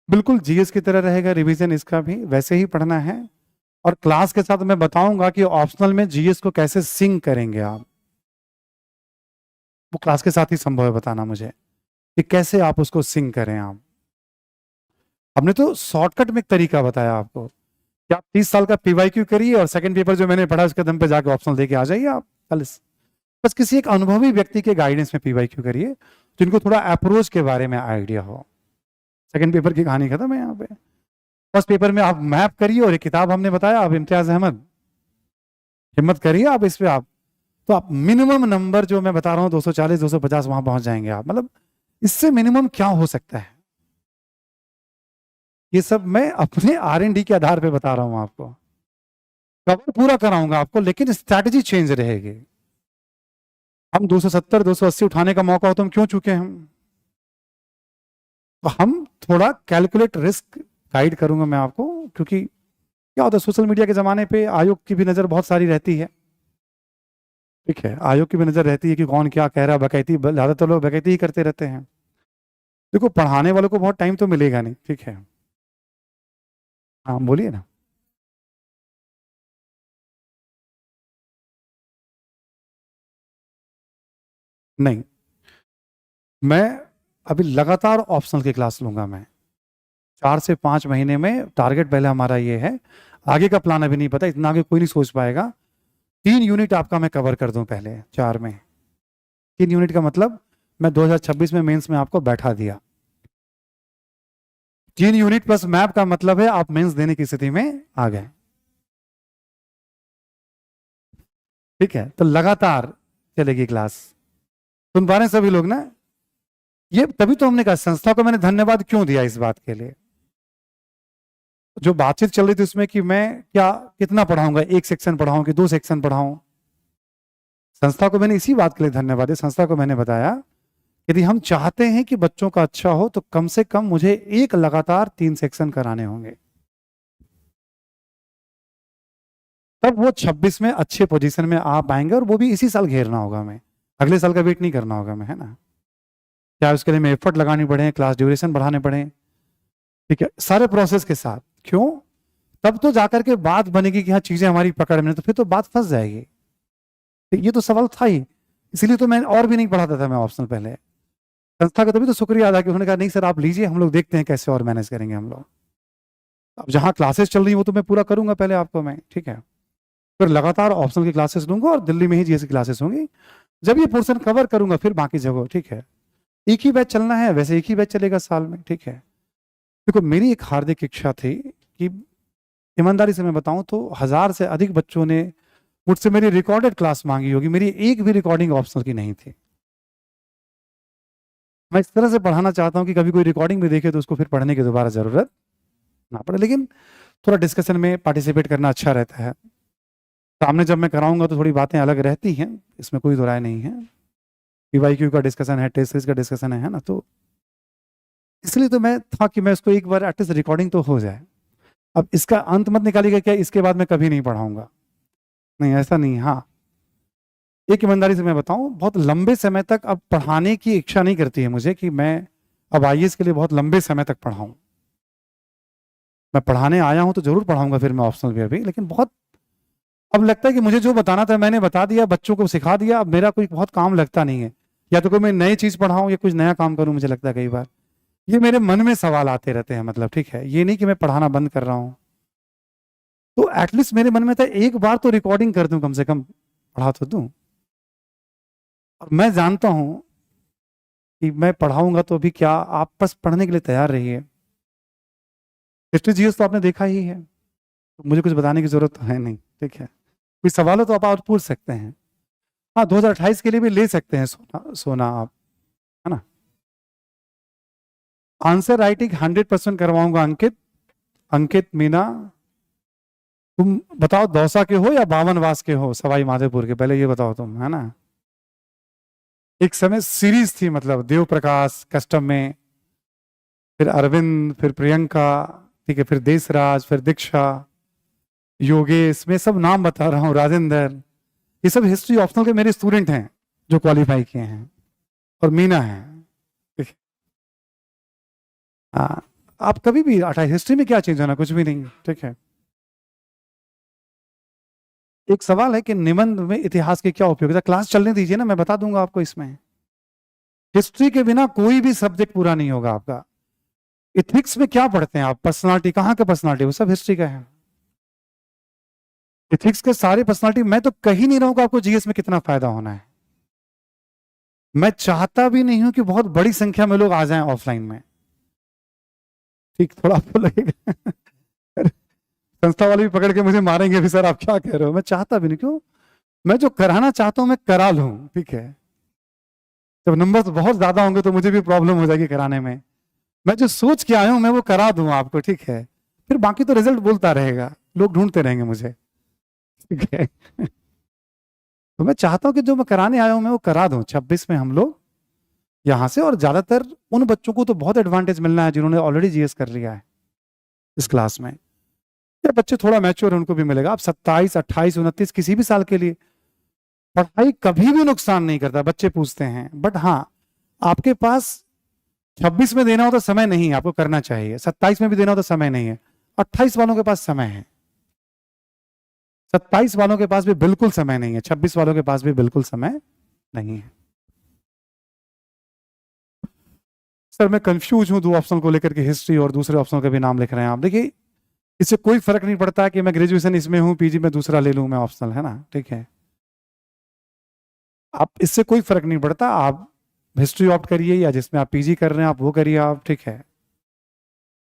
बिल्कुल जीएस की तरह रहेगा रिवीजन, इसका भी वैसे ही पढ़ना है। और क्लास के साथ मैं बताऊंगा कि ऑप्शनल में जीएस को कैसे सिंक करेंगे आप, वो क्लास के साथ ही संभव है बताना मुझे कि कैसे आप उसको सिंक करें आप। हमने तो शॉर्टकट में एक तरीका बताया आपको कि आप 30 साल का पीवाईक्यू करिए और सेकंड पेपर जो मैंने पढ़ा उसके दम पे जाके ऑप्शनल देके आ जाइए आप कल बस किसी एक अनुभवी व्यक्ति के गाइडेंस में पीवाईक्यू करिए जिनको थोड़ा अप्रोच के बारे में आइडिया हो। सेकंड पेपर की कहानी खत्म है यहाँ पे। फर्स्ट पेपर में आप मैप करिए और एक किताब हमने बताया, आप इम्तियाज अहमद, हिम्मत करिए आप इस पे आप, तो आप मिनिमम नंबर जो मैं बता रहा हूँ 240 250 वहां पहुंच जाएंगे आप। मतलब इससे मिनिमम क्या हो सकता है, ये सब मैं अपने R&D के आधार पे बता रहा हूं आपको। कवर पूरा कराऊंगा आपको लेकिन स्ट्रैटेजी चेंज रहेगी। हम 270 280 उठाने का मौका हो तो हम क्यों चुके हम, तो हम थोड़ा कैलकुलेट रिस्क गाइड करूंगा मैं आपको, क्योंकि क्या होता है सोशल मीडिया के जमाने पे आयोग की भी नजर बहुत सारी रहती है। ठीक है, आयोग की भी नजर रहती है कि कौन क्या कह रहा है, बकैती ज्यादातर लोग बकैती ही करते रहते हैं। देखो पढ़ाने वालों को बहुत टाइम तो मिलेगा नहीं, ठीक है। हाँ बोलिए ना। नहीं, मैं अभी लगातार ऑप्शनल की क्लास लूंगा मैं, 4 से 5 महीने में टारगेट पहले हमारा ये है। आगे का प्लान अभी नहीं पता, इतना आगे कोई नहीं सोच पाएगा। 3 यूनिट आपका मैं कवर कर दूं पहले 4 में। 3 यूनिट का मतलब मैं 2026 में मेंस में आपको बैठा दिया। 3 यूनिट प्लस मैप का मतलब है आप मेंस देने की स्थिति में आ गए। ठीक है, तो लगातार चलेगी क्लास। सुन पा रहे हैं सभी लोग ना। ये तभी तो हमने कहा संस्था को मैंने धन्यवाद क्यों दिया इस बात के लिए। जो बातचीत चल रही थी उसमें कि मैं क्या कितना पढ़ाऊंगा, 1 सेक्शन पढ़ाऊं कि 2 सेक्शन पढ़ाऊं, संस्था को मैंने इसी बात के लिए धन्यवाद दिया। संस्था को मैंने बताया यदि हम चाहते हैं कि बच्चों का अच्छा हो तो कम से कम मुझे एक लगातार 3 सेक्शन कराने होंगे, तब वो 26 में अच्छे पोजीशन में आ पाएंगे। और वो भी इसी साल घेरना होगा हमें, अगले साल का वेट नहीं करना होगा हमें, है ना। क्या उसके लिए मैं एफर्ट लगानी पड़े, क्लास ड्यूरेशन बढ़ाने पड़े, ठीक है, सारे प्रोसेस के साथ। क्यों, तब तो जाकर के बात बनेगी कि हाँ चीजें हमारी पकड़ में, तो फिर तो बात फंस जाएगी। तो ये तो सवाल था ही, इसीलिए तो मैं और भी नहीं पढ़ाता था मैं ऑप्शनल पहले। संस्था का तभी तो शुक्रिया अदा कि उन्होंने कहा नहीं सर आप लीजिए, हम लोग देखते हैं कैसे और मैनेज करेंगे हम लोग। अब जहाँ क्लासेस चल रही वो तो मैं पूरा करूंगा पहले आपको मैं, ठीक है। फिर लगातार ऑप्शनल की क्लासेस लूंगा और दिल्ली में ही जीएस की क्लासेस होंगी। जब ये पोर्शन कवर करूंगा फिर बाकी जगह, ठीक है। एक ही बैच चलना है, वैसे एक ही बैच चलेगा साल में, ठीक है। देखो मेरी एक हार्दिक इच्छा थी कि ईमानदारी से मैं बताऊं तो 1000 से अधिक बच्चों ने मुझसे मेरी रिकॉर्डेड क्लास मांगी होगी, मेरी एक भी रिकॉर्डिंग ऑप्शनल की नहीं थी। मैं इस तरह से पढ़ाना चाहता हूं कि कभी कोई रिकॉर्डिंग भी देखे तो उसको फिर पढ़ने की दोबारा जरूरत ना पड़े। लेकिन थोड़ा डिस्कशन में पार्टिसिपेट करना अच्छा रहता है। सामने जब मैं कराऊंगा तो थोड़ी बातें अलग रहती हैं, इसमें कोई दो राय नहीं है। पीवाईक्यू का डिस्कशन है, टेस्ट सीरीज का डिस्कशन है ना, तो इसलिए तो मैं था कि मैं उसको एक बार एटलीस्ट रिकॉर्डिंग तो हो जाए। अब इसका अंत मत निकालिएगा क्या इसके बाद मैं कभी नहीं पढ़ाऊंगा, नहीं ऐसा नहीं। हाँ एक ईमानदारी से मैं बताऊं, बहुत लंबे समय तक अब पढ़ाने की इच्छा नहीं करती है मुझे कि मैं अब आईएएस के लिए बहुत लंबे समय तक पढ़ाऊं। मैं पढ़ाने आया हूं तो जरूर पढ़ाऊंगा फिर मैं ऑप्शनल भी अभी, लेकिन बहुत अब लगता है कि मुझे जो बताना था मैंने बता दिया, बच्चों को सिखा दिया, अब मेरा कोई बहुत काम लगता नहीं है। या तो कोई मैं नई चीज पढ़ाऊं या कुछ नया काम करूं, मुझे लगता है कई बार ये मेरे मन में सवाल आते रहते हैं। मतलब ठीक है, ये नहीं कि मैं पढ़ाना बंद कर रहा हूं, तो एटलीस्ट मेरे मन में था एक बार तो रिकॉर्डिंग कर दूं, कम से कम पढ़ा तो दूं। और मैं जानता हूं कि मैं पढ़ाऊंगा तो अभी क्या, आप बस पढ़ने के लिए तैयार रहिए। हिस्ट्री जीएस तो आपने देखा ही है, तो मुझे कुछ बताने की जरूरत तो है नहीं, ठीक है। कोई सवाल हो तो आप और पूछ सकते हैं। हाँ 2028 के लिए भी ले सकते हैं सोना सोना आप, है ना। आंसर राइटिंग 100% करवाऊंगा अंकित। अंकित मीना, तुम बताओ दौसा के हो या बावनवास के हो, सवाई माधोपुर के, पहले ये बताओ तुम, है ना। एक समय सीरीज थी, मतलब देव प्रकाश कस्टम में, फिर अरविंद, फिर प्रियंका, ठीक है, फिर देशराज, फिर दीक्षा, योगेश, मैं सब नाम बता रहा हूँ, राजेंद्र, ये सब हिस्ट्री ऑप्शनल के मेरे स्टूडेंट हैं जो क्वालिफाई किए हैं, और मीना है। ठीक है। हाँ, आप कभी भी हिस्ट्री में क्या चेंज होना, कुछ भी नहीं। ठीक है। एक सवाल है कि निबंध में इतिहास की क्या उपयोगिता, क्लास चलने दीजिए ना, मैं बता दूंगा आपको। इसमें हिस्ट्री के बिना कोई भी सब्जेक्ट पूरा नहीं होगा आपका। इथिक्स में क्या पढ़ते हैं आप, पर्सनालिटी, कहाँ का पर्सनालिटी, वो सब हिस्ट्री का है। इथिक्स के सारे पर्सनालिटी, मैं तो कहीं नहीं रहूंगा आपको जीएस में कितना फायदा होना है। मैं चाहता भी नहीं हूं कि बहुत बड़ी संख्या में लोग आ जाएं ऑफलाइन में। ठीक, थोड़ा आपको लगेगा संस्था वाले भी पकड़ के मुझे मारेंगे भी, सर आप क्या कह रहे हो। मैं चाहता भी नहीं, क्यों, मैं जो कराना चाहता हूं मैं करा लूं। ठीक है, जब नंबर बहुत ज्यादा होंगे तो मुझे भी प्रॉब्लम हो जाएगी कराने में। मैं जो सोच के आया हूं मैं वो करा दूं आपको। ठीक है, फिर बाकी तो रिजल्ट बोलता रहेगा, लोग ढूंढते रहेंगे मुझे। ठीक है तो मैं चाहता हूं कि जो मैं कराने आया हूं मैं वो करा दूं। 26 में हम लोग यहां से, और ज्यादातर उन बच्चों को तो बहुत एडवांटेज मिलना है जिन्होंने ऑलरेडी जीएस कर लिया है इस क्लास में। या बच्चे थोड़ा मैच्योर, उनको भी मिलेगा। आप 27, 28, 29 किसी भी साल के लिए, पढ़ाई कभी भी नुकसान नहीं करता, बच्चे पूछते हैं। बट हाँ, आपके पास 26 में देना हो तो समय नहीं है, आपको करना चाहिए। 27 में भी देना हो तो समय नहीं है। 28 वालों के पास समय है, 27 वालों के पास भी बिल्कुल समय नहीं है, 26 वालों के पास भी बिल्कुल समय नहीं है। सर मैं कंफ्यूज हूं दो ऑप्शन को लेकर के, हिस्ट्री और दूसरे ऑप्शन का भी नाम लिख रहे हैं आप। देखिए, इससे कोई फर्क नहीं पड़ता कि मैं ग्रेजुएशन इसमें हूं, पीजी में दूसरा ले लूं मैं ऑप्शनल, है ना। ठीक है, आप, इससे कोई फर्क नहीं पड़ता, आप हिस्ट्री ऑप्ट करिए या जिसमें आप पीजी कर रहे हैं आप वो करिए आप। ठीक है,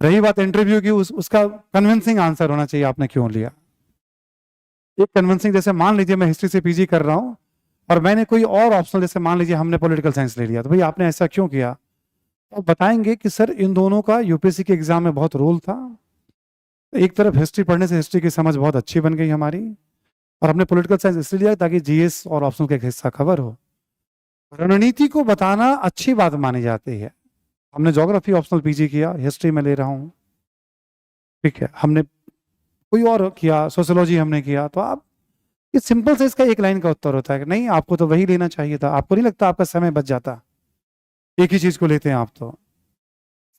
रही बात इंटरव्यू की, उसका कन्विंसिंग आंसर होना चाहिए आपने क्यों लिया। एक कन्विंसिंग, जैसे मान लीजिए मैं हिस्ट्री से पीजी कर रहा हूं और मैंने कोई और ऑप्शनल, जैसे मान लीजिए हमने पॉलिटिकल साइंस ले लिया, तो भाई आपने ऐसा क्यों किया। तो बताएंगे कि सर इन दोनों का यूपीएससी के एग्जाम में बहुत रोल था। एक तरफ हिस्ट्री पढ़ने से हिस्ट्री की समझ बहुत अच्छी बन गई हमारी, और हमने पॉलिटिकल साइंस इसलिए लिया ताकि जीएस और ऑप्शनल का एक हिस्सा कवर हो। रणनीति को बताना अच्छी बात मानी जाती है। हमने ज्योग्राफी ऑप्शनल पीजी किया, हिस्ट्री में ले रहा हूं। ठीक है, हमने कोई और किया, सोशियोलॉजी हमने किया। तो आप, ये सिंपल से इसका एक लाइन का उत्तर होता है कि नहीं आपको तो वही लेना चाहिए था। आपको नहीं लगता आपका समय बच जाता, एक ही चीज को लेते हैं आप तो।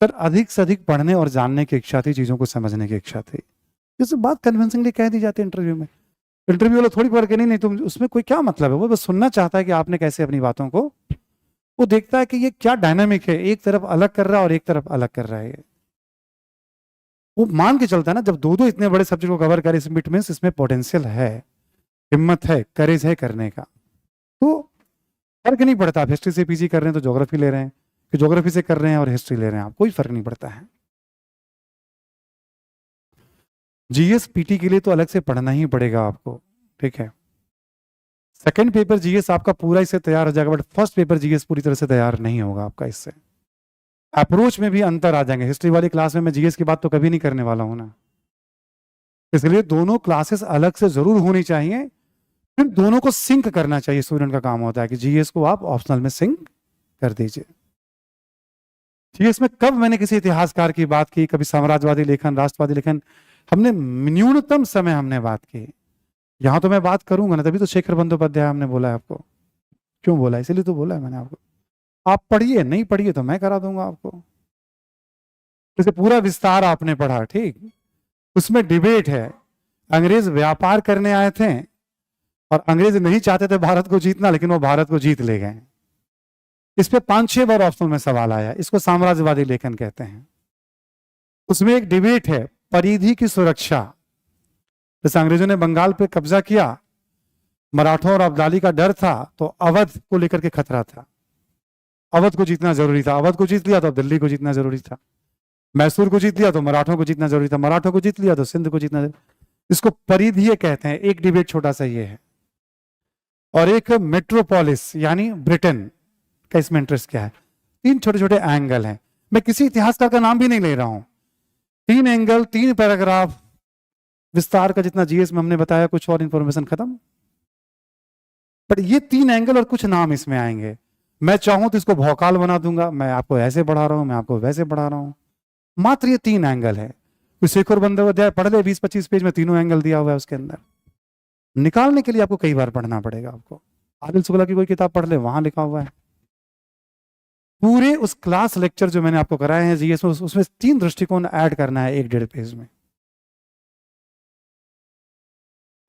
सर अधिक से अधिक पढ़ने और जानने की इच्छा थी, चीजों को समझने की इच्छा थी। जैसे बात कन्विंसिंगली कह दी जाती है इंटरव्यू में, इंटरव्यू वाला थोड़ी पढ़ के नहीं नहीं तुम, उसमें कोई क्या मतलब है। वो बस सुनना चाहता है कि आपने कैसे अपनी बातों को, वो देखता है कि ये क्या डायनामिक है, एक तरफ अलग कर रहा है और एक तरफ अलग कर रहा है। वो मान के चलता है ना, जब दो दो इतने बड़े सब्जेक्ट को कवर करे, इट मींस इसमें पोटेंशियल है, हिम्मत है, करेज है करने का। तो फर्क नहीं पड़ता आप हिस्ट्री से पीजी कर रहे हैं तो ज्योग्राफी ले रहे हैं, कि ज्योग्राफी से कर रहे हैं और हिस्ट्री ले रहे हैं आप, कोई फर्क नहीं पड़ता है। जीएस पीटी के लिए तो अलग से पढ़ना ही पड़ेगा आपको। ठीक है, सेकंड पेपर जीएस आपका पूरा इससे तैयार हो जाएगा, बट फर्स्ट पेपर जीएस पूरी तरह से तैयार नहीं होगा आपका। इससे अप्रोच में भी अंतर आ जाएंगे। हिस्ट्री वाली क्लास में मैं जीएस की बात तो कभी नहीं करने वाला हूं ना, इसलिए दोनों क्लासेस अलग से जरूर होनी चाहिए, फिर दोनों को सिंक करना चाहिए। स्टूडेंट का काम होता है कि जीएस को आप ऑप्शनल में सिंक कर दीजिए। जीएस में कब मैंने किसी इतिहासकार की बात की, कभी साम्राज्यवादी लेखन, राष्ट्रवादी लेखन, हमने न्यूनतम समय हमने बात की। यहां तो मैं बात करूंगा ना, तभी तो शेखर बंदोपाध्याय हमने बोला है आपको। क्यों बोला, इसीलिए तो बोला है मैंने आपको। आप पढ़िए, नहीं पढ़िए तो मैं करा दूंगा आपको। जैसे पूरा विस्तार आपने पढ़ा, ठीक, उसमें डिबेट है। अंग्रेज व्यापार करने आए थे और अंग्रेज नहीं चाहते थे भारत को जीतना, लेकिन वो भारत को जीत ले गए। इस पे 5-6 बार ऑप्शनल में सवाल आया, इसको साम्राज्यवादी लेखन कहते हैं। उसमें एक डिबेट है परिधि की सुरक्षा। जैसे अंग्रेजों ने बंगाल पे कब्जा किया, मराठों और अब्दाली का डर था, तो अवध को लेकर के खतरा था, अवध को जीतना जरूरी था। अवध को जीत लिया तो दिल्ली को जीतना जरूरी था। मैसूर को जीत लिया तो मराठों को जीतना जरूरी था। मराठों को जीत लिया तो सिंध को जीतना जरूरी। इसको परिधीय कहते हैं। एक डिबेट छोटा सा ये है। और एक मेट्रोपोलिस यानी ब्रिटेन का, इसमें इंटरेस्ट क्या है। 3 छोटे छोटे एंगल हैं। मैं किसी इतिहासकार का नाम भी नहीं ले रहा हूं। 3 एंगल, 3 पैराग्राफ, विस्तार का जितना जीएस में हमने बताया, कुछ और इंफॉर्मेशन खत्म। बट ये 3 एंगल और कुछ नाम इसमें आएंगे। मैं चाहूं तो इसको भौकाल बना दूंगा, मैं आपको ऐसे बढ़ा रहा हूं, मैं आपको वैसे बढ़ा रहा हूं। मात्र ये 3 एंगल है। कोई शेखर बंदोपाध्याय पढ़ ले 20-25 पेज में, तीनों एंगल दिया हुआ है उसके अंदर। निकालने के लिए आपको कई बार पढ़ना पड़ेगा। आपको आदिल शुक्ला की कोई किताब पढ़ ले, वहां लिखा हुआ है। पूरे उस क्लास लेक्चर जो मैंने आपको कराए हैं जीएस में, उसमें 3 दृष्टिकोण ऐड करना है 1-1.5 पेज में।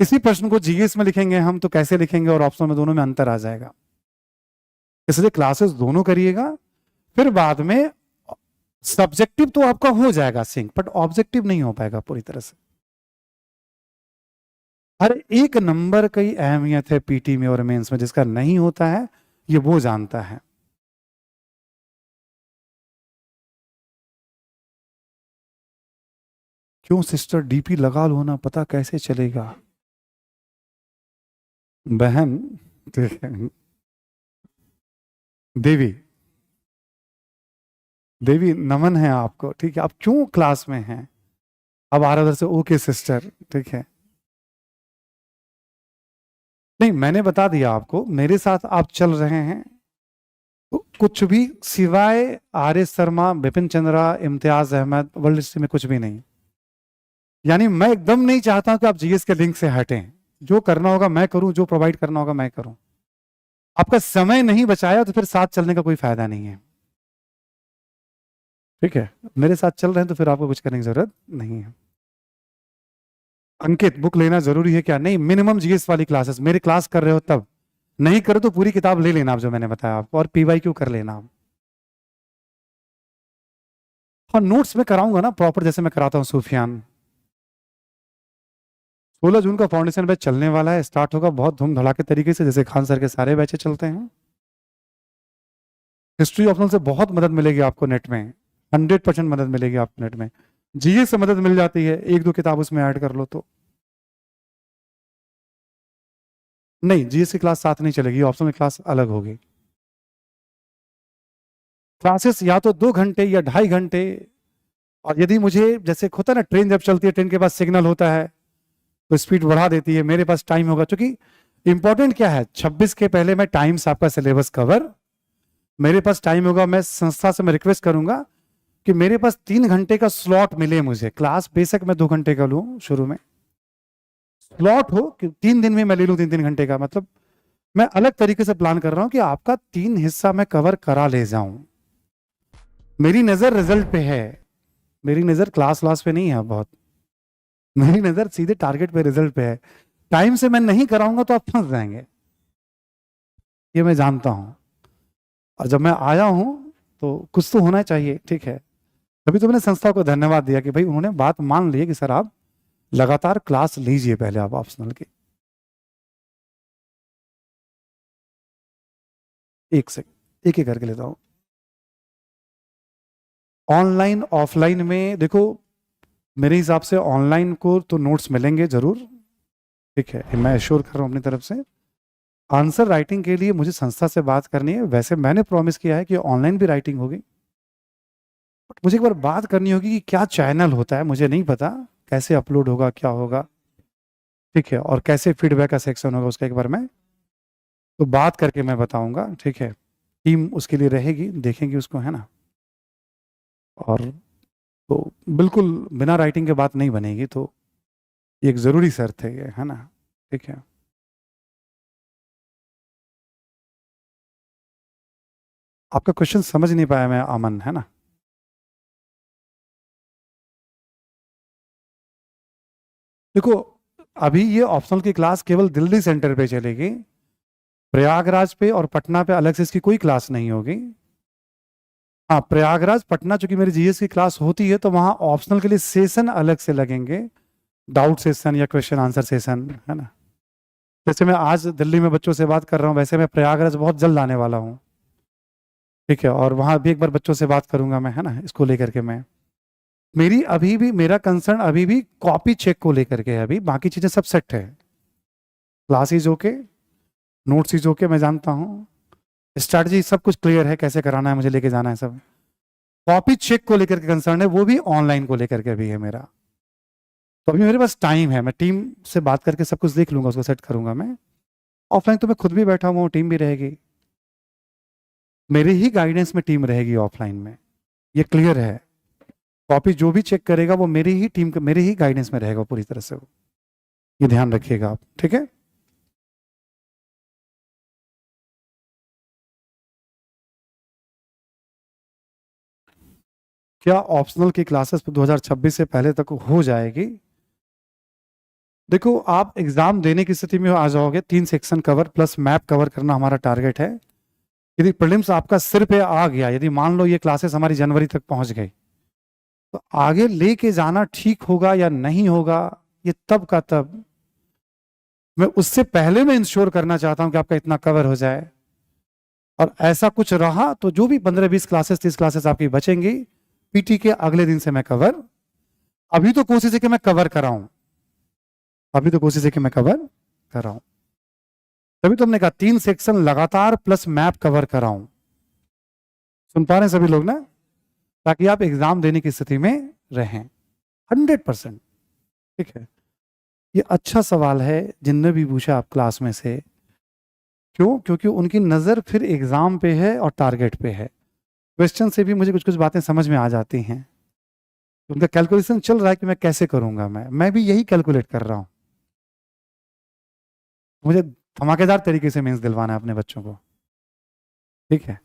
इसी प्रश्न को जीएस में लिखेंगे हम तो कैसे लिखेंगे और ऑप्शन में, दोनों में अंतर आ जाएगा। इसलिए क्लासेस दोनों करिएगा, फिर बाद में सब्जेक्टिव तो आपका हो जाएगा सिंक, बट ऑब्जेक्टिव नहीं हो पाएगा पूरी तरह से। हर एक नंबर की अहमियत है पीटी में और मेंस में, जिसका नहीं होता है ये वो जानता है। क्यों सिस्टर, डीपी लगा लो ना, पता कैसे चलेगा। बहन देवी, देवी नमन है आपको, ठीक है। आप क्यों क्लास में हैं, अब आ रहा उधर से, ओके सिस्टर, ठीक है। नहीं, मैंने बता दिया आपको, मेरे साथ आप चल रहे हैं तो कुछ भी सिवाय R S Sharma, Bipin Chandra, Imtiaz Ahmed, world history में कुछ भी नहीं। यानी मैं एकदम नहीं चाहता हूं कि आप जीएस के लिंक से हटें। जो करना होगा मैं करूं, जो प्रोवाइड करना होगा मैं करूं। आपका समय नहीं बचाया तो फिर साथ चलने का कोई फायदा नहीं है, ठीक है। मेरे साथ चल रहे हैं तो फिर आपको कुछ करने की जरूरत नहीं है। अंकित, बुक लेना जरूरी है क्या? नहीं, मिनिमम जीएस वाली क्लासेस, मेरी क्लास कर रहे हो तब, नहीं करो तो पूरी किताब ले लेना आप, जो मैंने बताया आपको, और पीवाईक्यू कर लेना आप। हाँ, नोट्स में कराऊंगा ना प्रॉपर, जैसे मैं कराता हूँ सूफियान। 16 जून का फाउंडेशन बैच चलने वाला है, स्टार्ट होगा बहुत धूम धड़ाके तरीके से, जैसे खान सर के सारे बैचेस चलते हैं। हिस्ट्री ऑप्शनल से बहुत मदद मिलेगी आपको नेट में, 100% मदद मिलेगी आपको नेट में। जीएस से मदद मिल जाती है, 1-2 किताब उसमें ऐड कर लो तो। नहीं, जीएस की क्लास साथ नहीं चलेगी, ऑप्शनल क्लास अलग होगी। क्लासेस या तो 2 घंटे या 2.5 घंटे, और यदि मुझे जैसे होता है ना, ट्रेन जब चलती है, ट्रेन के पास सिग्नल होता है तो स्पीड बढ़ा देती है, मेरे पास टाइम होगा, क्योंकि इंपॉर्टेंट क्या है, 26 के पहले मैं टाइम से आपका सिलेबस कवर, मेरे पास टाइम होगा। मैं संस्था से मैं रिक्वेस्ट करूंगा कि मेरे पास 3 घंटे का स्लॉट मिले मुझे। क्लास बेशक मैं 2 घंटे का लूं शुरू में, स्लॉट हो कि 3 दिन में मैं ले लूं 3-3 घंटे का, मतलब मैं अलग तरीके से प्लान कर रहा हूं कि आपका 3 हिस्सा मैं कवर करा ले जाऊं। मेरी नजर रिजल्ट पे है, मेरी नजर क्लास पे नहीं है बहुत, मेरी नजर सीधे टारगेट पे, रिजल्ट पे है। टाइम से मैं नहीं कराऊंगा तो आप फंस जाएंगे, ये मैं जानता हूं। और जब मैं आया हूं तो कुछ तो होना चाहिए, ठीक है। तभी तो मैंने संस्था को धन्यवाद दिया कि भाई उन्होंने बात मान ली है कि सर आप लगातार क्लास लीजिए पहले आप ऑप्शनल की। एक सेकंड, एक करके लेता हूं। ऑनलाइन ऑफलाइन में देखो, मेरे हिसाब से ऑनलाइन को तो नोट्स मिलेंगे जरूर, ठीक है, मैं एश्योर कर रहा हूं अपनी तरफ से। आंसर राइटिंग के लिए मुझे संस्था से बात करनी है, वैसे मैंने प्रॉमिस किया है कि ऑनलाइन भी राइटिंग होगी, बट मुझे एक बार बात करनी होगी कि क्या चैनल होता है, मुझे नहीं पता कैसे अपलोड होगा, क्या होगा, ठीक है, और कैसे फीडबैक का सेक्शन होगा, उसका एक बार मैं तो बात करके मैं बताऊंगा, ठीक है। टीम उसके लिए रहेगी, देखेंगे उसको, है ना। और तो बिल्कुल बिना राइटिंग के बात नहीं बनेगी, तो ये एक जरूरी शर्त है ये, है ना, ठीक है। आपका क्वेश्चन समझ नहीं पाया मैं, अमन, है ना। देखो, अभी ये ऑप्शनल की क्लास केवल दिल्ली सेंटर पे चलेगी, प्रयागराज पे और पटना पे अलग से इसकी कोई क्लास नहीं होगी। हाँ, प्रयागराज पटना चूंकि मेरी जीएस की क्लास होती है तो वहां ऑप्शनल के लिए सेशन अलग से लगेंगे, डाउट सेशन या क्वेश्चन आंसर सेशन, है ना। जैसे मैं आज दिल्ली में बच्चों से बात कर रहा हूँ, वैसे मैं प्रयागराज बहुत जल्द आने वाला हूँ, ठीक है, और वहां भी एक बार बच्चों से बात करूंगा मैं, है ना, इसको लेकर के। मैं मेरी अभी भी, मेरा कंसर्न अभी भी कॉपी चेक को लेकर के है, अभी बाकी चीजें सब सेट है, क्लासेज ओके, नोट्स ओके, मैं जानता हूँ, स्ट्रैटेजी सब कुछ क्लियर है, कैसे कराना है, मुझे लेके जाना है सब। कॉपी चेक को लेकर के कंसर्न है, वो भी ऑनलाइन को लेकर के भी है मेरा। तो अभी मेरे पास टाइम है, मैं टीम से बात करके सब कुछ देख लूंगा, उसको सेट करूंगा मैं। ऑफलाइन तो मैं खुद भी बैठा हुआ हूँ, टीम भी रहेगी, मेरे ही गाइडेंस में टीम रहेगी ऑफलाइन में, ये क्लियर है। कॉपी जो भी चेक करेगा वो मेरी ही टीम का, मेरे ही गाइडेंस में रहेगा पूरी तरह से। वो ये ध्यान रखिएगा आप, ठीक है। क्या ऑप्शनल की क्लासेस 2026 से पहले तक हो जाएगी? देखो, आप एग्जाम देने की स्थिति में आ जाओगे, 3 section cover plus map cover करना हमारा टारगेट है। यदि प्रीलिम्स आपका सिर पे आ गया, यदि मान लो ये क्लासेस हमारी जनवरी तक पहुंच गई, तो आगे लेके जाना ठीक होगा या नहीं होगा, ये तब का तब। मैं उससे पहले मैं इंश्योर करना चाहता हूं कि आपका इतना कवर हो जाए, और ऐसा कुछ रहा तो जो भी 15-20 क्लासेस 30 क्लासेस आपकी बचेंगी, पीटी के अगले दिन से मैं कवर, अभी तो कोशिश है कि मैं कवर कराऊं, अभी तो कोशिश है कि मैं कवर कराऊं। तभी तो हमने कहा 3 सेक्शन लगातार प्लस मैप कवर कराऊं। सुन पा रहे हैं सभी लोग ना? ताकि आप एग्जाम देने की स्थिति में रहें 100%। ठीक है, ये अच्छा सवाल है जिनने भी पूछा आप क्लास में से। क्यों? क्योंकि उनकी नजर फिर एग्जाम पे है और टारगेट पे है। क्वेश्चन से भी मुझे कुछ कुछ बातें समझ में आ जाती हैं। उनका कैलकुलेशन चल रहा है कि मैं कैसे करूंगा, मैं भी यही कैलकुलेट कर रहा हूं। मुझे धमाकेदार तरीके से मेंस दिलवाना है अपने बच्चों को, ठीक है।